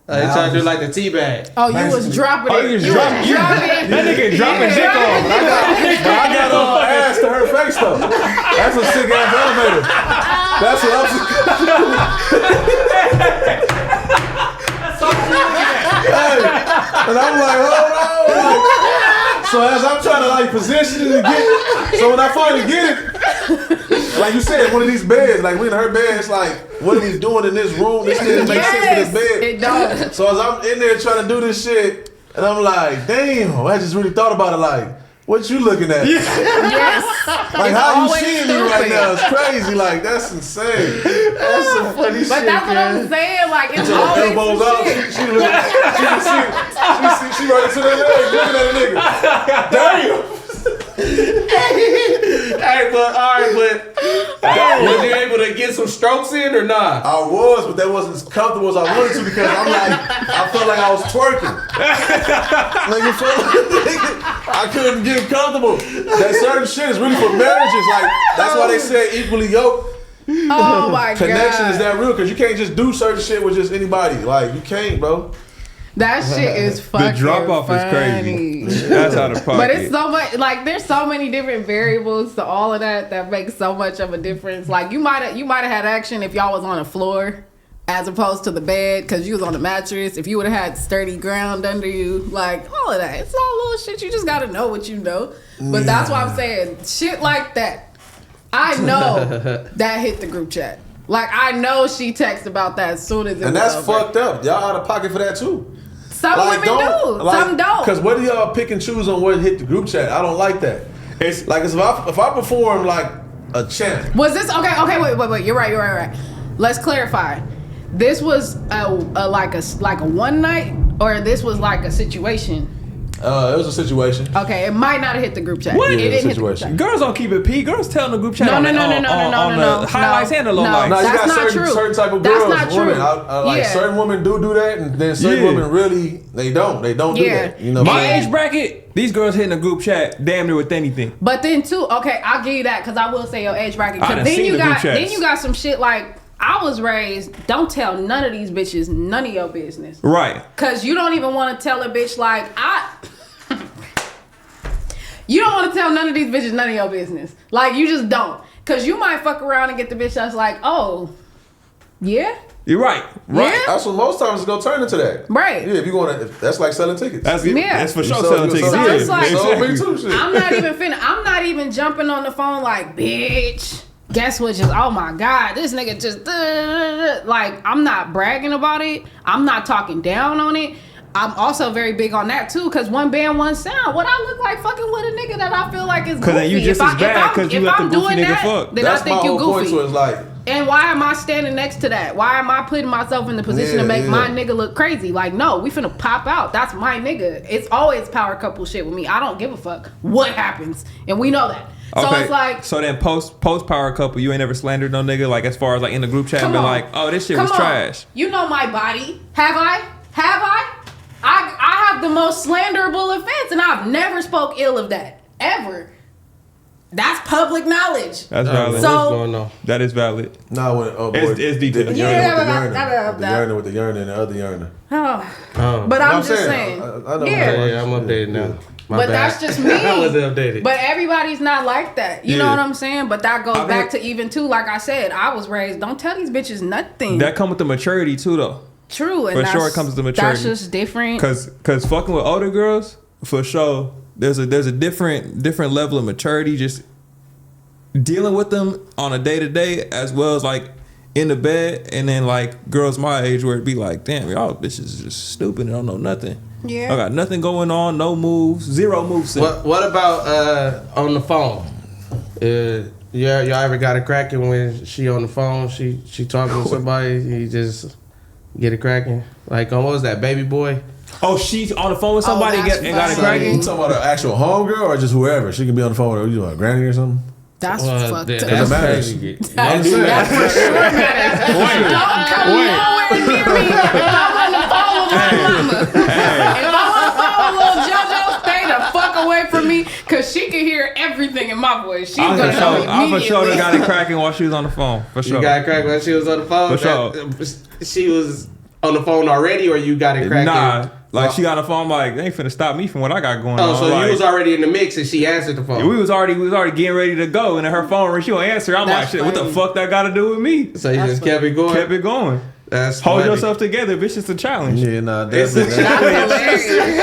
They trying to do like the tea bag.
Oh, you was dropping
Oh,
it.
you was
You was
dropping-
dropping.
That nigga dropping
Yeah.
dick off.
But I got ass to her face though. That's a sick ass elevator. That's what Hey, and I'm like, hold on. Like, so as I'm trying to like position it and get, so when I finally get it, like you said, one of these beds, like we in her bed, it's like, what are we doing in this room? This didn't make sense for this bed.
It don't.
So as I'm in there trying to do this shit, and I'm like, damn, I just really thought about it. Like, what you looking at?
Yes.
Like,
It's
how you
always
seeing me right
stupid.
now? It's crazy. Like, that's insane. That's some funny shit,
But that's what
man.
I'm saying. Like, it's
So
always
elbows
some
out.
shit.
She right into that leg, looking at a nigga. Damn.
Hey, but all right, was you able to get some strokes in or not?
I was, but that wasn't as comfortable as I wanted to because I felt like I was twerking. Like, you feel like I couldn't get comfortable. That certain shit is really for marriages. Like, that's why they say equally yoked.
Oh my god.
Connection is that real because you can't just do certain shit with just anybody. Like, you can't, bro.
That shit is fucking
The drop off is
funny.
crazy. That's out of pocket.
But it's so much, like, there's so many different variables to all of that makes so much of a difference. Like, you might have had action if y'all was on the floor as opposed to the bed because you was on the mattress. If you would have had sturdy ground under you, like, all of that. It's all little shit. You just got to know what you know. But that's why I'm saying shit like that. I know that hit the group chat. Like, I know she texted about that as soon as it
And
was
that's
over.
fucked up. Y'all out of pocket for that too.
Some women do. Some don't.
Because what do y'all pick and choose on what hit the group chat? I don't like that.
It's
Like, if I perform like a champ,
Was this okay? Wait. You're right. Let's clarify. This was like a one night, or this was like a situation.
it was a situation.
Okay, it might not have hit the group chat.
What?
It
Yeah,
didn't hit the group
situation.
chat.
girls don't keep it P. Girls tell the group chat
No,
on
no,
the,
no,
on,
no, no,
on,
no,
on
no,
the highlights
no.
and the low
No.
lights.
Now you
That's
got
not
certain
true.
type of
That's
girls,
not
women.
true.
Like
Yeah.
certain women do that, and then certain
Yeah.
women really they don't do
Yeah.
that. You know,
My
And-
age bracket, these girls hitting the group chat damn near with anything.
But then too, okay, I'll give you that because I will say your age bracket. 'Cause
I done
then
seen
you
the group
got
chats.
some shit like I was raised. Don't tell none of these bitches none of your business.
Right.
Cause you don't even want to tell a bitch like you don't want to tell none of these bitches none of your business. Like you just don't. Cause you might fuck around and get the bitch that's like, oh, yeah,
You're right.
Yeah.
That's what most times it's gonna turn into that.
Right.
Yeah, if you gonna, that's like selling tickets.
That's for sure
So-
selling tickets.
so
So it's like-
me too, shit.
I'm not even jumping on the phone like, bitch, guess what? Just, oh my God, this nigga just, like, I'm not bragging about it. I'm not talking down on it. I'm also very big on that too, because one band, one sound. What I look like fucking with a nigga that I feel like is goofy.
Then you just as bad because you let the goofy nigga fuck.
Then
That's
I think
my
you
whole point.
goofy.
So it's like,
And why am I standing next to that? Why am I putting myself in the position to make my nigga look crazy? Like, no, we finna pop out. That's my nigga. It's always power couple shit with me. I don't give a fuck what happens. And we know that. So it's like,
so then post power couple, you ain't ever slandered no nigga, like as far as like in the group chat and been like, oh, this shit was trash.
You know my body. Have I? I have the most slanderable offense, and I've never spoke ill of that. Ever. That's public knowledge.
That's valid.
So-
What's going on?
That is valid.
nah, when
It's detailed.
the urinal with the urinal and the other urinal.
Oh. But I'm just saying.
I know.
Yeah.
I'm updated now. My
But
bad.
that's just me.
I was updated.
But everybody's not like that. You know
Yeah.
what I'm saying? But that goes
I
back
mean-
to even too, like I said, I was raised, don't tell these bitches nothing.
That come with the maturity too, though.
True. And
For
that's,
sure it comes with the maturity.
That's just different.
Cause fucking with older girls, for sure, there's a different level of maturity just dealing with them on a day to day, as well as like in the bed, and then like girls my age where it'd be like, damn, y'all bitches is just stupid and don't know nothing.
Yeah.
I got nothing going on, no moves, zero moves.
What about on the phone? Y'all ever got it cracking when she on the phone? She talking to somebody. You just get it cracking. Like what was that, Baby Boy?
Oh, she's on the phone with somebody and
that's
got it
funny.
cracking.
You talking about an actual homegirl or just whoever? She can be on the phone with her. You doing a granny or something?
That's fucked up.
Doesn't matter.
crazy.
I'm saying.
That's for sure matters. Don't come nowhere near me if I'm on the phone with my mama. If I'm on the phone with little JoJo, stay the fuck away from me, because she can hear everything in my voice. She's
I'm
gonna
for
know
sure. I'm for sure
immediately.
they got it cracking while she was on the phone. For sure.
You got it cracking when she was on the phone?
For sure.
She was on the phone already, or you got it cracking?
Nah, like she got on the phone. I'm like, they ain't finna stop me from what I got going on.
Oh, so
like,
you was already in the mix and she answered the phone.
we was already getting ready to go, and then her phone, she don't answer. I'm
That's
like, shit, what the
funny.
fuck that got to do with me?
So you just kept it going?
Kept it going.
That's
Hold
funny.
yourself together, bitch. It's a challenge.
Yeah, nah,
It's
definitely.
a
That's
challenge.
hilarious.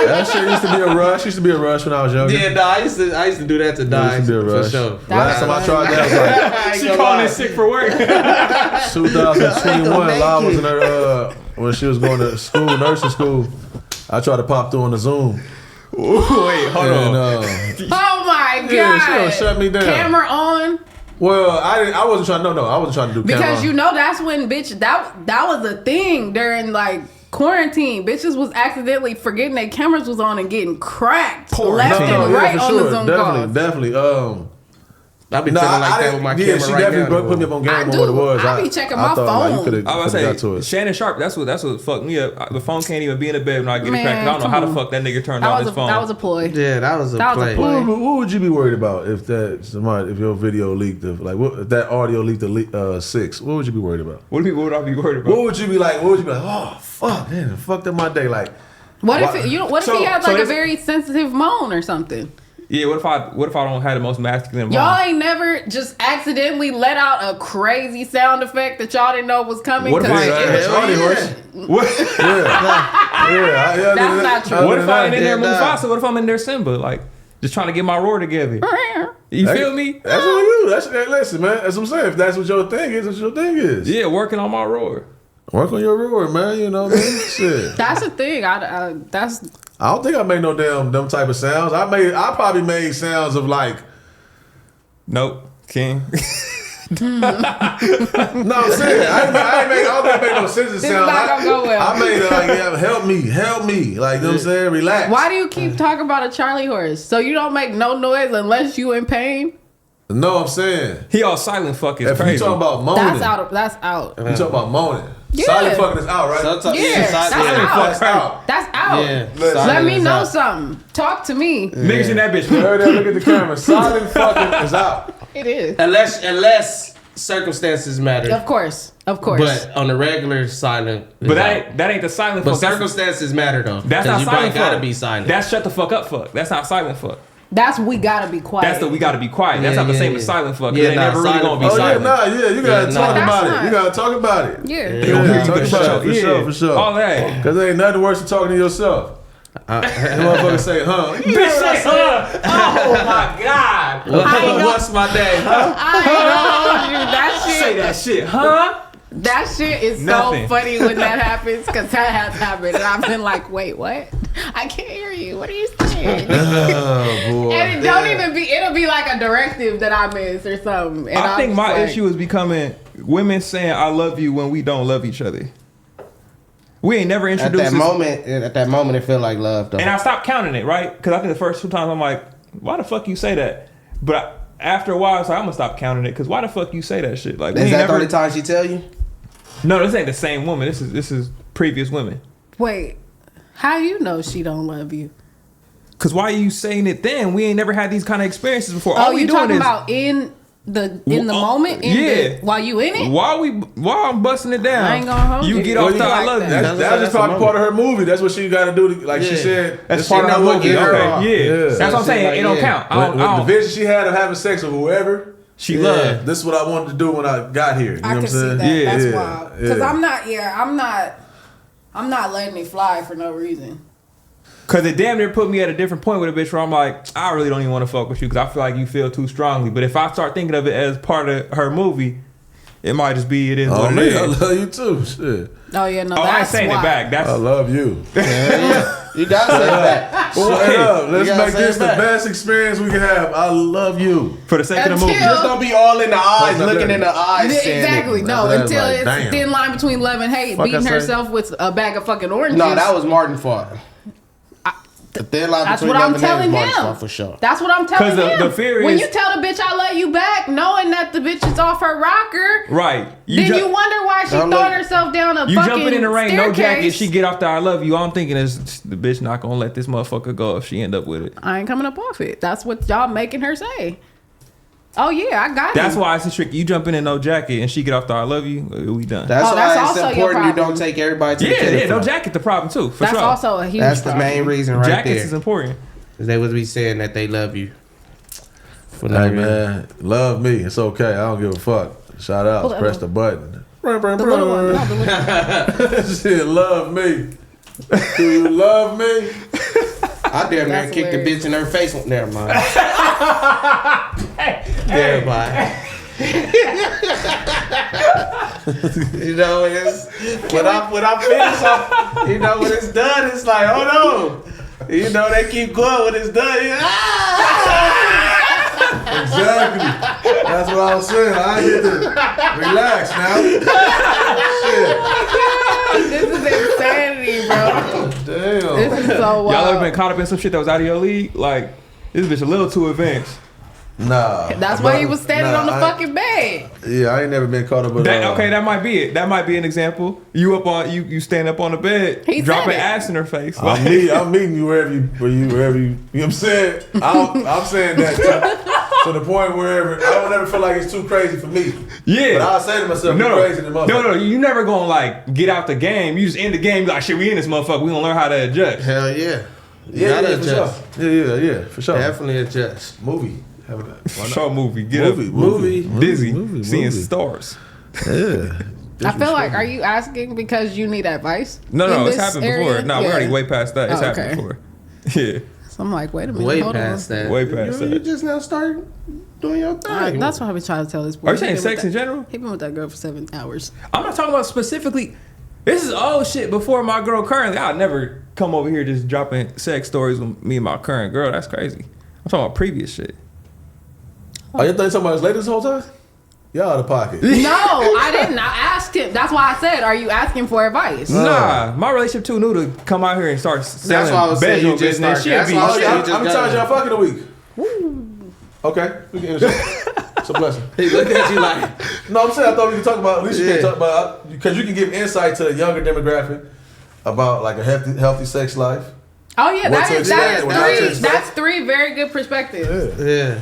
That shit used to be a rush. Used to be a rush when I was younger.
Yeah, nah, I used to do that to die
used to be a rush.
for sure.
Last time I tried that was like
She calling it sick for work.
2021. La was in her when she was going to school, nursing school. I tried to pop through on the Zoom.
Ooh, wait, hold
And,
on.
Oh my God.
Yeah, she gonna shut me down.
Camera on.
Well, I wasn't trying. No, I wasn't trying to do
Because
camera.
you know that's when that was a thing during like quarantine. Bitches was accidentally forgetting their cameras was on and getting cracked left and right on the Zoom calls.
Definitely.
I be feeling like that with my camera
she
right
definitely
now.
put me up on game
I
on
do.
what it was.
I be checking my
thought, like,
phone.
you could've
I was
got to
say
it.
Shannon Sharp. That's what fucked me up. The phone can't even be in the bed when I get it
Man,
cracked. I don't know
come
how the
on.
fuck that nigga turned on his phone.
That was a ploy.
Yeah, that was a
That was a
play.
play.
What would you be worried about if your video leaked? If that audio leaked to 6, what would you be worried about?
What would I be worried about?
What would you be like? Oh fuck, man, fucked up my day. Like,
What
Why-
if he had
so
like a
this-
very sensitive moan or something?
Yeah, what if I don't have the most masculine
Y'all
mom?
ain't never just accidentally let out a crazy sound effect that y'all didn't know was coming.
What if
'cause
I-
it was-
Charlie horse.
What,
Yeah,
That's not true.
what if I ain't in there
Yeah,
Mufasa? What if I'm in there Simba? Like, just trying to get my roar together. You feel me?
That's what you. Listen, man. That's what I'm saying. If that's what your thing is, that's what your thing is.
Yeah, working on my roar.
Work on your roar, man. You know what I mean? Shit.
That's the thing. That's
I don't think I made no them type of sounds. I probably made sounds of like.
Nope, King.
No, I'm saying I don't think I made no sense of
This
sound.
not gonna go well.
I made it like, yeah, help me. Like, you know what I'm saying? Relax.
why do you keep talking about a Charlie horse? So you don't make no noise unless you in pain?
No, I'm saying.
He all silent fuck is
If
crazy.
you talking about moaning,
That's out.
you talking about moaning.
Yeah.
Silent fucking is out, right?
Sometimes,
Yeah, that's out.
That's out.
That's out.
Yeah.
Let me
Silence
know
out.
something. Talk to me.
Niggas in that bitch.
You heard that? Look at the camera. Silent fucking is out.
It is.
Unless circumstances matter.
Of course.
But on the regular, silent.
But that ain't the silent
But
fuck.
circumstances matter though.
That's
'Cause
not
you
silent
probably gotta
fuck.
be silent.
That's shut the fuck up fuck. That's not silent fuck.
That's we gotta be quiet.
That's the we gotta be quiet. That's
Yeah,
not the same
yeah.
as silent fuck.
Yeah,
They
nah,
never really
silent-
gonna be
Oh yeah,
silent.
nah, yeah, you gotta
Yeah,
talk
nah.
about
That's
it.
not-
You gotta talk about it.
Yeah.
You gotta talk about it, for sure, for sure.
All that.
Cause there ain't nothing worse than talking to yourself. You motherfucker say, huh? You
Bitch say, oh my god.
What's my name? Huh?
I ain't gonna hold you. That
Say
shit.
that shit, huh?
That shit is
Nothing.
so funny when that happens because that has happened, and I've been like, wait, what? I can't hear you. What are you saying?
Oh boy.
And it don't even be. It'll be like a directive that I miss or something. And
I
I'm
think
just
my
like,
issue is becoming women saying I love you when we don't love each other. We ain't never
At
introduced
that
this.
moment, it feel like love though.
And I stopped counting it, right? Because I think the first 2 times I'm like, why the fuck you say that? But after a while, it's like, I'm gonna stop counting it because why the fuck you say that shit? Like, we
Is
ain't
that
never.
30 times she tell you?
No, this ain't the same woman. This is previous women.
Wait, how you know she don't love you?
Cause why are you saying it then? We ain't never had these kind of experiences before.
Oh,
All we
you
doing
talking
is
about in the moment?
Yeah.
While you in it?
while I'm busting it down.
I ain't gonna hold
you.
you.
Get
Well,
off
you
the I
like
love
that.
you.
That's
That's
just
a
probably
movie.
part of her movie. That's what she got to do. Like she
Yeah.
said,
That's
this
part of
shit
her
not
movie.
working.
Okay, yeah.
Yeah.
That's what I'm saying.
Like,
It don't
yeah.
count. I
With
don't,
the vision she had of having sex with whoever,
She
yeah,
loved.
this is what I wanted to do when I got here. You know
I
what
can
I'm
see
saying?
that.
Yeah,
That's
yeah,
wild. Because
yeah.
I'm not letting it fly for no reason.
Cause it damn near put me at a different point with a bitch where I'm like, I really don't even want to fuck with you because I feel like you feel too strongly. But if I start thinking of it as part of her movie, it might just be it is
Oh
what it
man, I
is.
love you too. Shit,
Oh yeah, no,
Oh, I ain't
that's
saying
wild.
it back. That's
I love you.
Yeah. You gotta say that.
Straight up, let's
You gotta
make
say
this
it
the
back.
best experience we can have. I love you.
for the sake of the movie.
Until-
Just don't be all in the eyes,
not
looking
that.
in the eyes.
Yeah,
saying
exactly.
it.
No,
That's
until
like,
it's
damn.
thin line between love and hate.
Fuck I
Beating
say?
herself with a bag of fucking oranges.
No, that was Martin fault. The thin line
That's
between
what
love
I'm
and hate
telling
is Martin's
him.
fault for sure.
That's what I'm telling
'Cause
him.
the fear
when
is-
you tell the bitch I love you back, knowing that the bitch is off her rocker,
Right.
then
ju-
you wonder why she
Don't
throwing
look-
herself down a
You
fucking
jumping in the rain, no jacket.
staircase.
She get off the I love you. All I'm thinking is the bitch not gonna let this motherfucker go if she end up with it.
I ain't coming up off it. That's what y'all making her say. Oh yeah, I got
That's
him.
why it's a trick. You jump in no jacket and she get off the I love you. We done.
That's
Oh,
why
that's
it's
also your
important you
problem.
don't take everybody to the
yeah,
killer
no
front.
jacket. The problem too. For
That's
sure.
also a huge
That's the
problem.
main reason right
Jackets
there.
is important.
They would be saying that they love you. For no
Hey
reason.
man, love me. It's okay. I don't give a fuck. Shout out.
Hold on.
Press the button.
The little one. No, the little one.
Shit, love me. Do you love me?
I damn near
That's
kicked the
hilarious.
bitch in her face. Never mind. Never mind. You know when it's when I finish, you know when it's done, it's like hold on. You know they keep going when it's done.
Exactly. That's what I was saying. I get to relax now.
This is insanity, bro.
Damn.
This is so
Y'all ever
wild.
been caught up in some shit that was out of your league? Like this bitch a little too advanced.
Nah.
That's why he was standing on the
I-
fucking bed.
Yeah, I ain't never been caught up with
Okay, that might be it. That might be an example. You up on you stand up on the bed,
He
dropping
said it.
ass in her face.
I'm meeting you wherever you you know what I'm saying? I'm saying that to the point where I don't ever feel like it's too crazy for me.
Yeah.
But I'll say to myself,
No,
you crazy than motherfucker.
no, you never gonna like get out the game. You just end the game. You like shit. We in this motherfucker. We gonna learn how to adjust.
Hell yeah. You
Yeah,
gotta
for sure.
adjust.
Yeah, for sure.
Definitely adjust.
Movie.
Show movie. Get
Movie.
up. Busy.
Movie.
Seeing stars.
Yeah.
I feel like, are you asking because you need advice?
No,
in
it's
this
happened
area?
before. No, we're
Yeah.
already way past that. It's
Oh,
happened
okay.
before. Yeah.
So I'm like, wait a minute.
Way
hold
past
on.
that.
Way past
you
that.
just now started doing your thing.
That's what I've been trying to tell this boy.
Are you
He
saying
been
sex
with
in general?
He been with that girl for 7 hours.
I'm not talking about specifically. This is old shit before my girl currently. I'd never come over here just dropping sex stories with me and my current girl. That's crazy. I'm talking about previous shit.
Oh, you think somebody's late this whole time? Y'all out of pocket.
No, I didn't. I asked him. That's why I said, are you asking for advice?
Nah, my relationship too new to come out here and start selling
why I was saying you
bedroom
just
business.
start-
Shit
that's
be
why I was
shit.
saying
How
you just
many
got
times
it.
y'all fucking a week? Okay, we can It's a blessing.
He looked at you like,
No, I'm saying I thought we could talk about, at least you
Yeah.
can talk about, because you can give insight to the younger demographic about like a healthy sex life.
Oh yeah,
What to expect, what not to expect.
That's three very good perspectives.
yeah.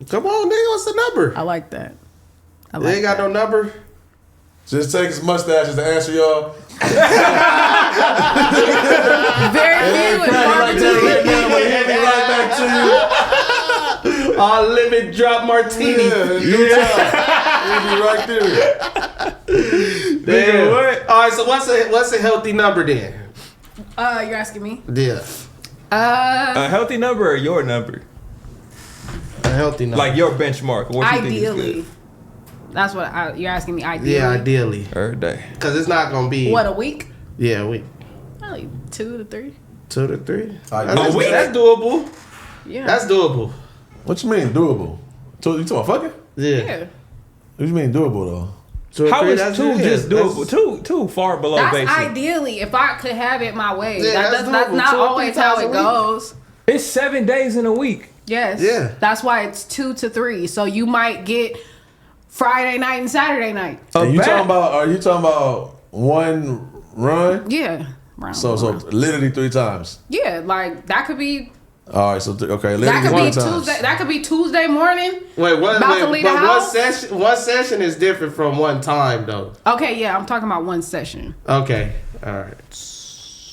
Come on, nigga, what's the number?
I like that. I
You
like
ain't got no number?
Just take his mustaches to answer y'all.
Very few and far
like
between.
All limit drop martini.
Yeah, it'll be right there.
Damn.
what?
All right, so what's a healthy number then?
You're asking me?
Yeah,
A healthy number or your number?
a healthy number.
Like your benchmark. What you think is
Ideally.
good?
That's what you're asking me. Ideally.
Yeah, ideally,
Every day.
because it's not gonna be.
What, a week?
Yeah, a week.
Probably 2 to 3.
2 to 3.
A
week?
That's doable.
Yeah.
That's doable.
What you mean doable? You talking about fucking?
yeah.
What you mean doable though?
2 or
How
3,
is
that's
2
it.
just
That's-
doable? Two far below
That's
basic.
ideally if I could have it my way.
Yeah,
that's
that's doable.
not
2 or 3
always how
times a
it
week.
goes.
It's 7 days in a week.
Yes.
Yeah.
That's why it's 2 to 3. So you might get Friday night and Saturday night.
And you
bet.
talking about? Are you talking about one run?
Yeah. Round
So literally 3 times.
yeah, like that could be
All right, so okay,
that
literally
could
3
be
times.
Tuesday. That could be Tuesday morning.
Wait, what?
About to
Wait,
leave
but
the
what
house?
session? What session is different from one time though?
Okay, yeah, I'm talking about one session.
Okay, all right.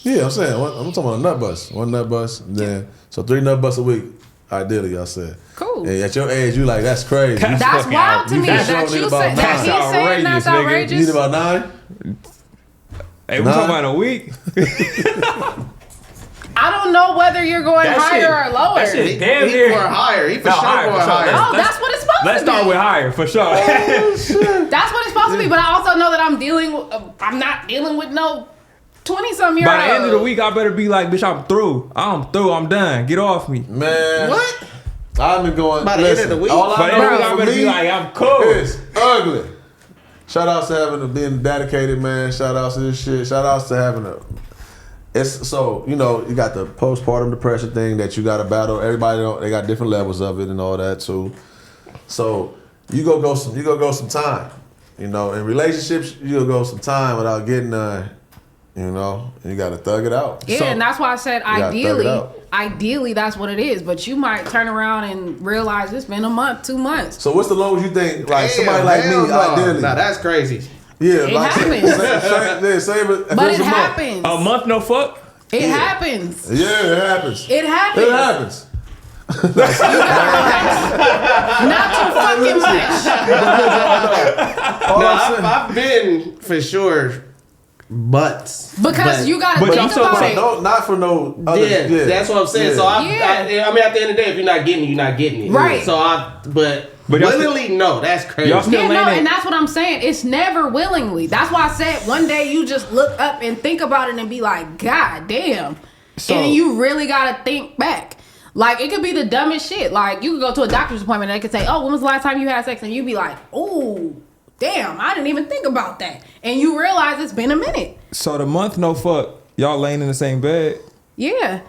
Yeah, I'm saying I'm talking about a nut bus. One nut bus, then so 3 nut busts a week. Ideally, I said.
Cool.
And at your age, you like that's crazy. You
That's
That's
fucking
wild to
you
me.
for
That
sure
you
need about
said that
nine.
he's saying that's
Outrageous, nigga.
outrageous.
You need about 9.
Hey, we
Nah.
talking about a week?
I don't know whether you're going
That
higher
shit-
or lower.
that shit-
He
Damn
he
near.
going higher. He for
No,
sure
higher,
going
for sure.
higher.
Oh, that's what it's supposed
Let's
to be.
start with higher for sure.
That's what it's supposed to be. But I also know that I'm not dealing with no 20-some-year-old.
By the end of the week, I better be like, bitch, I'm through. I'm done. Get off me.
Man,
What?
I've been going.
By the end of
listen,
the week?
all
By
I
the end of the week,
know
I
for
better be
me
like, I'm cool.
is ugly. Shout outs to being dedicated, man. Shout outs to this shit. Shout outs to having a. It's so you got the postpartum depression thing that you got to battle. Everybody they got different levels of it and all that too. So you go some time. In relationships you go some time without getting and you got to thug it out.
Yeah,
So-
and that's why I said
gotta thug it out.
ideally that's what it is. But you might turn around and realize it's been a month, 2 months.
So what's the lowest you think? Like
Damn,
somebody like me,
hell no.
ideally.
Nah, that's crazy.
Yeah,
It
like
happens.
save it. if
But
it's
it
a month.
happens.
A month, no fuck?
It happens.
Yeah, it happens.
It happens.
It happens.
Not too fucking much.
All
No,
I'm saying-
I've been for sure butts.
Because
But-
you gotta
but
think
y'all still
about
saying-
it.
No, not for no other.
Yeah, that's what I'm saying.
Yeah.
So I mean, at the end of the day, if you're not getting it, you're not getting it.
Right.
So
But y'all
willingly, no, that's crazy.
Y'all still
Yeah, no,
laying it-
and that's what I'm saying. It's never willingly. That's why I said one day you just look up and think about it and be like, God damn.
So-
and you really gotta think back. Like, it could be the dumbest shit. Like, you could go to a doctor's appointment and they could say, oh, when was the last time you had sex? And you'd be like, oh, damn, I didn't even think about that. And you realize it's been a minute.
So the month, no fuck. Y'all laying in the same bed?
Yeah.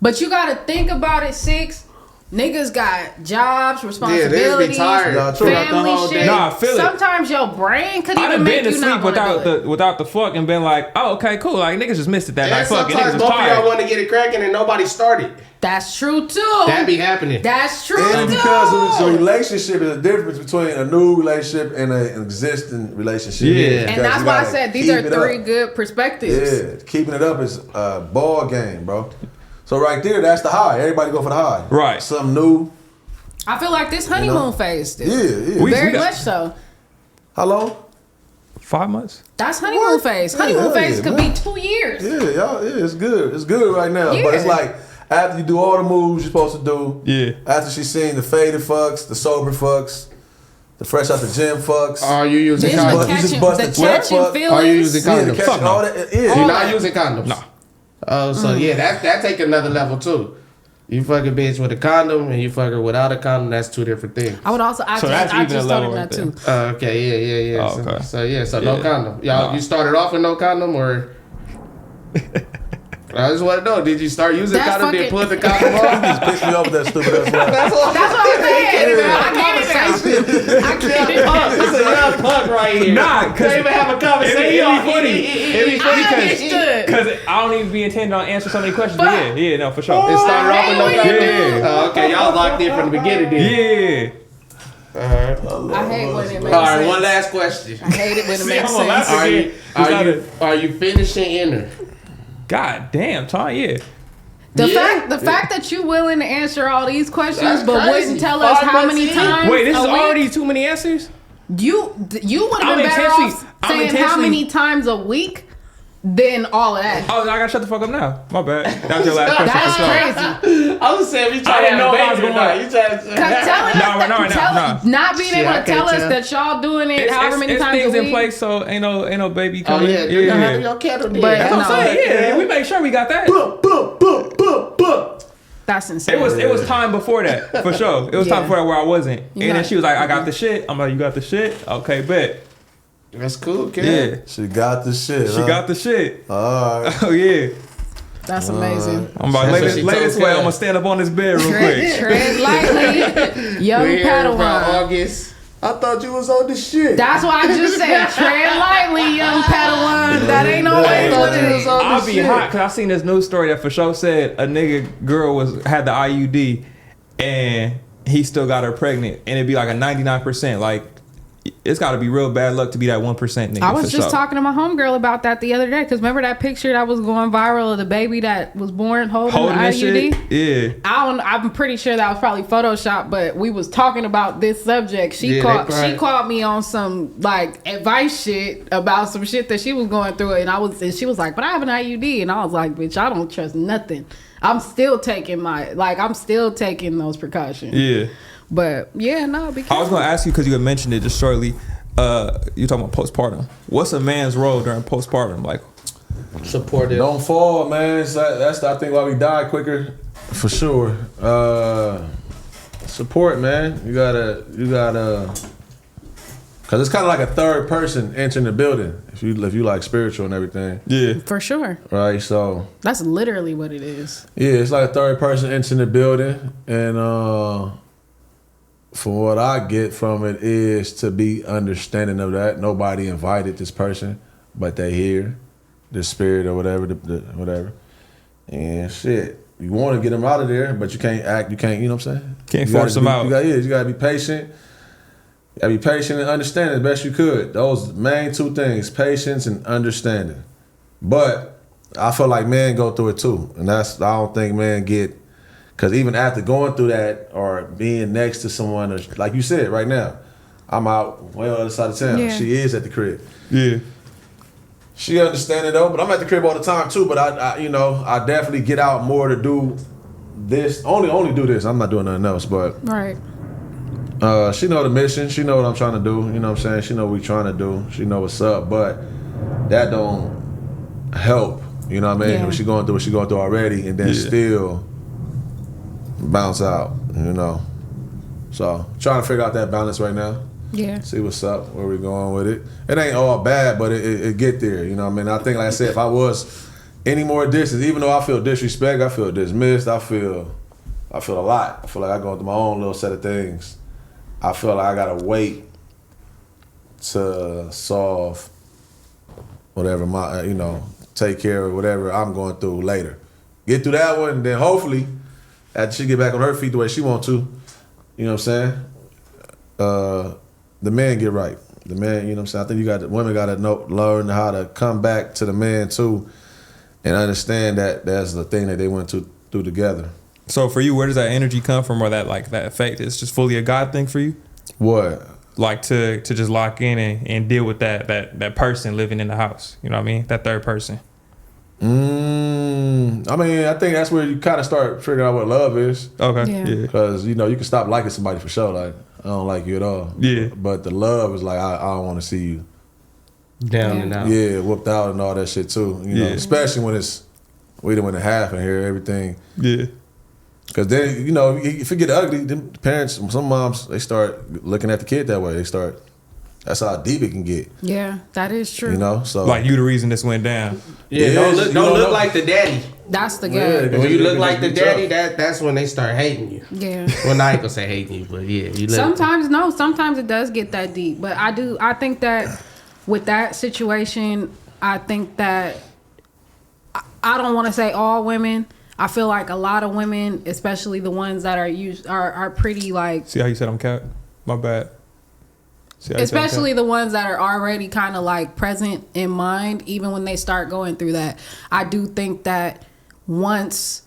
But you gotta think about it, 6. Niggas got jobs, responsibilities,
tired
Nah, true.
throughout the
family
whole
shit.
day.
Nah, I feel it.
Sometimes your brain could
I
even
done
make
been to
you
sleep
not wanna do it.
without the fuck and been like, oh, okay, cool. Like, niggas just missed it that
And
night. Fuck it,
sometimes
niggas was
both of y'all
tired.
want to get it cracking and nobody started.
That's true too.
That be happening.
That's true
And
too.
because the relationship is a difference between a new relationship and an existing relationship.
Yeah.
And
Because
that's
you
why I
gotta
said these
keep
are
it
3
up.
good perspectives.
Yeah, keeping it up is a ball game, bro. So right there, that's the high. Everybody go for the high.
Right.
Something new.
I feel like this honeymoon phase still.
Yeah.
We-
Very
got-
much so.
How long?
5 months?
That's honeymoon
What?
phase.
Yeah,
Honeymoon
hell
phase
yeah,
could
man.
be 2 years.
Yeah, y'all. Yeah, it's good. It's good right now. But it's
Yeah.
like after you do all the moves you're supposed to do.
Yeah.
After she's seen the faded fucks, the sober fucks, the fresh out the gym fucks.
Are you using
Then the
But
condoms?
you just
catching,
bust
the
the twelve
catching
fuck.
feelings.
Are you using
Yeah, the
condoms?
catching,
no.
all that. Yeah.
You're
All
not
that.
using condoms.
No.
Oh, so yeah, that take another level too. You fuck a bitch with a condom and you fuck her without a condom. That's 2 different things.
I would also. I
So that's
just
even a
started
level
that
right
too.
Okay, yeah.
Oh, okay.
So no
Yeah.
condom. Y'all,
Nah.
you started off with no condom or? I just want to know, did you start using
That's
condom, then
fucking-
put the condom on?
Just piss me off with that stupid ass laugh.
That's all.
That's what I'm saying.
Yeah.
I can't even. I can't even.
It's a young punk right here.
Nah, 'cause
they even have a conversation.
it'd be funny. It'd be funny
I
'cause
understood.
Because I don't even be intending on answering so many questions. But
But-
yeah, no, for sure.
It started off with no
Hey,
condom.
yeah.
Okay, y'all locked in from the beginning then.
Yeah.
I hate when it makes
All right,
sense.
one last question.
I hate it when it
See,
makes
I'm gonna
sense.
laugh again.
Are you finishing inner?
God damn, Tom, yeah.
The fact that you willing to answer all these questions, but wouldn't tell us how many times.
Wait, this is
a week,
already too many answers.
You would have been better off saying how many times a week than all of that.
Oh, I gotta shut the fuck up now. My bad. That's your last question.
That's crazy.
I was saying we trying to
know
have
I was
a baby
going
or not. You trying to
Not being able to tell us that y'all doing it however many times
things
a week.
in place, so ain't no baby coming.
Oh yeah, have your cattle there.
But
That's what I'm saying. Yeah, we make sure we got that.
That's insane.
It was time before that, for sure. It was time before that where I wasn't. And then she was like, I got the shit. I'm like, you got the shit? Okay, bet.
That's cool, kid.
Yeah.
She got the shit.
She got the shit.
All right.
Oh, yeah.
That's amazing.
I'm about to lay this way. I'm going to stand up on this bed real quick.
Tread lightly, young Padawan.
August.
I thought you was on the shit.
That's why I just said tread lightly, young Padawan. That ain't always what it is.
I'll be hot because I seen this news story that for sure said a girl had the IUD and he still got her pregnant, and it'd be like a 99%. Like, it's got to be real bad luck to be that 1% nigga.
I was just talking to my homegirl about that the other day, because remember that picture that was going viral of the baby that was born holding the IUD?
Shit? Yeah.
I'm pretty sure that was probably Photoshop, but we was talking about this subject. She called me on some like advice shit about some shit that she was going through, and she was like, but I have an IUD, and I was like, bitch, I don't trust nothing. I'm still taking those precautions.
Yeah.
But yeah, no, because
I was going to ask you, because you had mentioned it just shortly. You talking about postpartum. What's a man's role during postpartum? Like,
supportive.
Don't fall, man. That's I think why we die quicker, for sure. Support, man. You gotta, because it's kind of like a third person entering the building. If you like spiritual and everything.
yeah,
for sure.
Right. So
That's literally what it is.
yeah, it's like a third person entering the building, and from what I get from it is to be understanding of that. Nobody invited this person, but they here, the spirit or whatever, whatever. And shit, you want to get them out of there, but you can't act. You can't. You know what I'm saying?
Can't force them out.
You gotta be patient. You gotta be patient and understand as best you could. Those main two things: patience and understanding. But I feel like men go through it too, and I don't think men get. Because even after going through that or being next to someone, or, like you said right now, I'm out way on the other side of town.
Yeah.
She is at the crib.
yeah.
She understand it though, but I'm at the crib all the time too. But I definitely get out more to do this. Only do this. I'm not doing nothing else. But
Right.
she know the mission. She know what I'm trying to do. You know what I'm saying? She know what we trying to do. She know what's up. But that don't help. You know what I mean?
Yeah.
When she going through what she going through already, and then still bounce out, you know. So trying to figure out that balance right now.
Yeah.
See what's up, where we going with it. It ain't all bad, but it get there. You know what I mean? I think, like I said, if I was any more distance, even though I feel disrespect, I feel dismissed, I feel a lot. I feel like I go through my own little set of things. I feel like I gotta wait to solve whatever take care of whatever I'm going through later. Get through that one, and then hopefully after she get back on her feet the way she want to, you know what I'm saying? The man get right. The man, you know what I'm saying? I think women got to learn how to come back to the man too, and understand that that's the thing that they went through together.
So for you, where does that energy come from, or that effect? It's just fully a God thing for you?
What?
Like to just lock in and deal with that person living in the house. You know what I mean? That third person.
I mean, I think that's where you kind of start figuring out what love is.
Okay.
Yeah.
Yeah.
Because, you can stop liking somebody for sure. Like, I don't like you at all.
Yeah.
But the love is like, I don't want to see you.
Down and out.
Yeah, whooped out and all that shit too. You know, especially when we done went in half and hear everything.
Yeah.
Because then, if it get ugly, then parents, some moms, they start looking at the kid that way. That's how deep it can get.
Yeah, that is true.
So.
Like you the reason this went down.
Yeah, don't look like the daddy.
That's the
Yeah,
guy.
When you look like the daddy, that's when they start hating you.
Yeah.
Well, not gonna say hating you, but yeah, you look.
Sometimes it does get that deep. But I think that with that situation, I think that I don't want to say all women. I feel like a lot of women, especially the ones that are pretty like.
See how you said I'm cat? My bad.
Especially the ones that are already kind of like present in mind, even when they start going through that. I do think that once